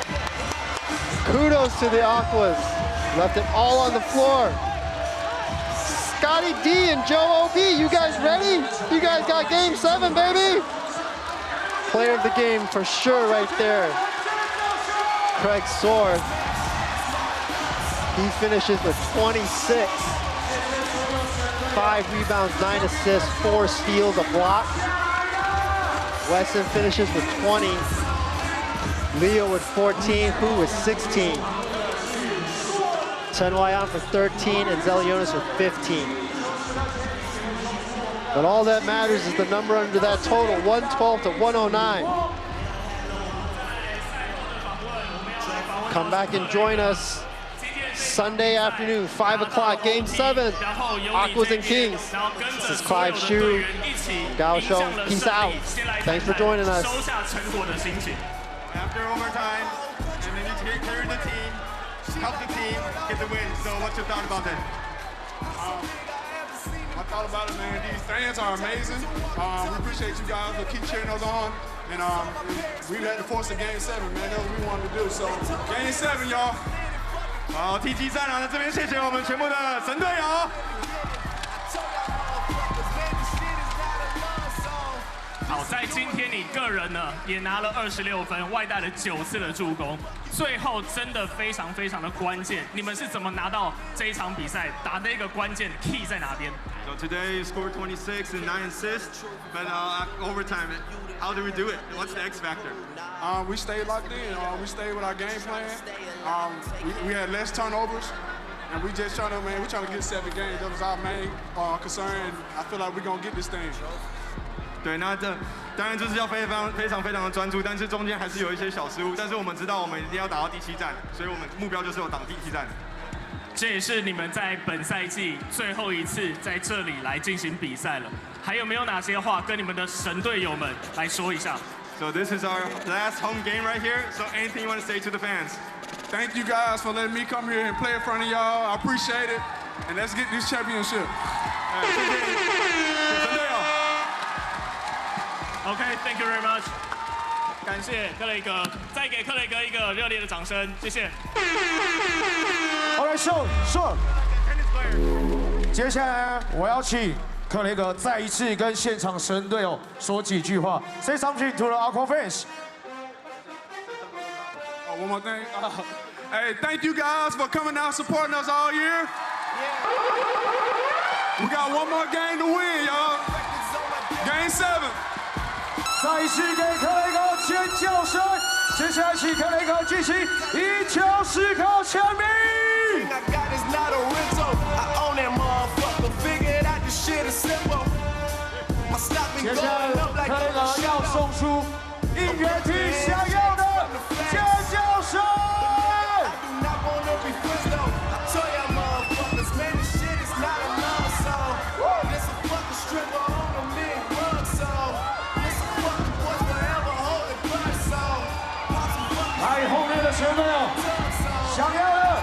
Kudos to the Aquas. Left it all on the floor. Scotty D and Joe OB, you guys ready? You guys got Game 7, baby. Player of the game for sure right there. Craig Sword. He finishes with 26. 5 rebounds, 9 assists, 4 steals, a block. Wesson finishes with 20. Leo with 14, Hu with 16. Chen Waian for 13 and Zelionis with 15. But all that matters is the number under that total, 112 to 109. Come back and join us Sunday afternoon, 5 o'clock, Game 7, Aquas and Kings. This is Clive Xu, Kaohsiung. Peace out. Thanks for joining us. After overtime, and then you carry the team, help the team get the win. So what's your thought about that? I thought about it, man. These fans are amazing. We appreciate you guys for keep cheering us on. And we had to force a Game 7, man. That's what we wanted to do. So Game 7, y'all. 好，TG 战场的这边，谢谢我们全部的神队友。好，在今天你个人呢也拿了26分，外带了9次的助攻，最后真的非常非常的关键。你们是怎么拿到这一场比赛打的一个关键 key 在哪边？ So today you scored 26 and 9 assists, but overtime, how do we do it? What's the X factor? We stayed locked in. We stayed with our game plan. We had less turnovers, and we just trying to get 7 games. That was our main concern, and I feel like we're gonna get this thing. 对，那这当然就是要非常的专注，但是中间还是有一些小失误。但是我们知道我们一定要打到第7战，所以我们目标就是有打第7战。这也是你们在本赛季最后一次在这里来进行比赛了。还有没有哪些话跟你们的神队友们来说一下？ So this is our last home game right here. So anything you want to say to the fans? Thank you guys for letting me come here and play in front of y'all. I appreciate it, and let's get this championship. 谢谢神队友。 OK，Thank you very much。感谢克雷格，再给克雷格一个热烈的掌声，谢谢。OK， Sean， 接下来我要请克雷格再一次跟现场神队友说几句话 ，Say something to the Aqua fans. One more thing. Hey, thank you guys for coming out supporting us all year. We got one more game to win, y'all. Game 7. 再一次给克雷格尖叫声！接下来请克雷格进行一球思考签名。接下来克雷格要送出应援厅想要的尖叫声。太后面的神队友想要的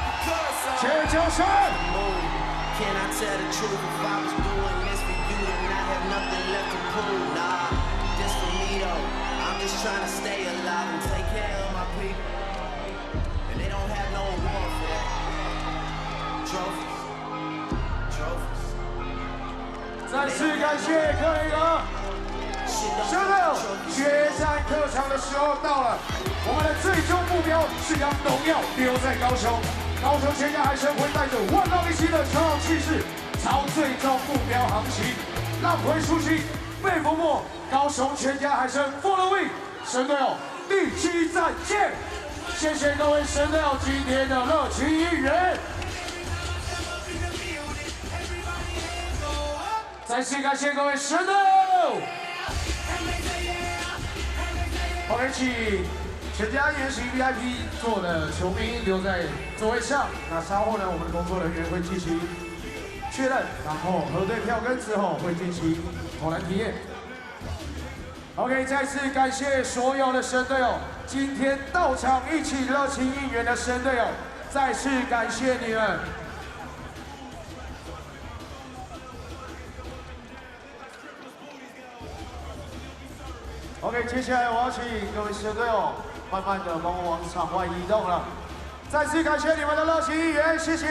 尖叫声。Can I tell the truth? If I was doing this for you, then I have nothing left to prove. Nah, this for me though. I'm just trying to stay alive and take care of my people. And they don't have no award for that. Trophies. 再次感谢克雷格。神队友，决战客场的时候到了，我们的最终目标是将荣耀留在高雄。高雄全家海神会带着万道一心的球场气势，朝最终目标航行。浪回初心，被伏没。高雄全家海神 for the win。神队友，第7战见！谢谢各位神队友今天的热情应援。再次感谢各位神队友。OK， 请全家圆形 VIP 座的球迷留在座位上。那稍后呢，我们的工作人员会进行确认，然后核对票根之后会进行投篮体验。OK， 再次感谢所有的神队友，今天到场一起热情应援的神队友，再次感谢你们。OK， 接下来我要请各位神队友慢慢的帮我往场外移动了。再次感谢你们的热情应援，谢谢。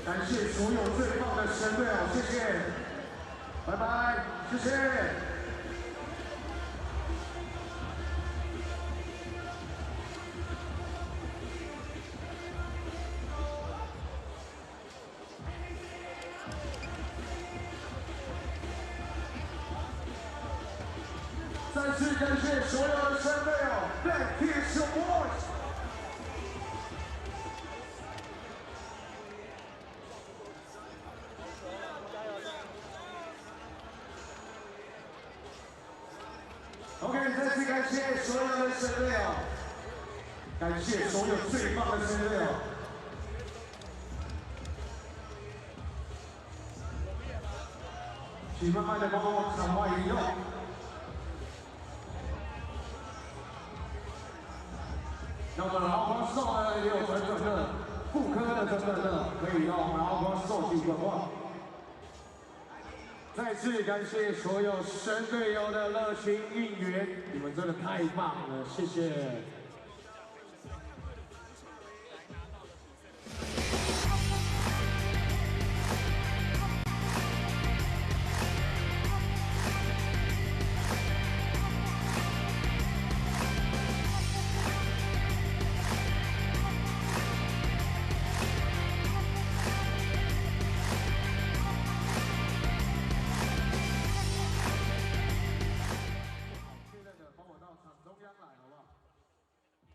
感谢所有最棒的神队友，谢谢。拜拜，谢谢。再次感谢所有的神队友 ，Thank you so much。感谢所有最棒的神队友。请慢慢的帮我场外移动。那么奥光兽呢也有转转的，妇科的等等的，可以让我们奥光兽去转换。再次感谢所有神队友的热情应援，你们真的太棒了，谢谢。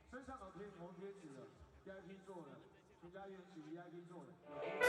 身上有红贴纸的 VIP 座的，全家一起 VIP 座的。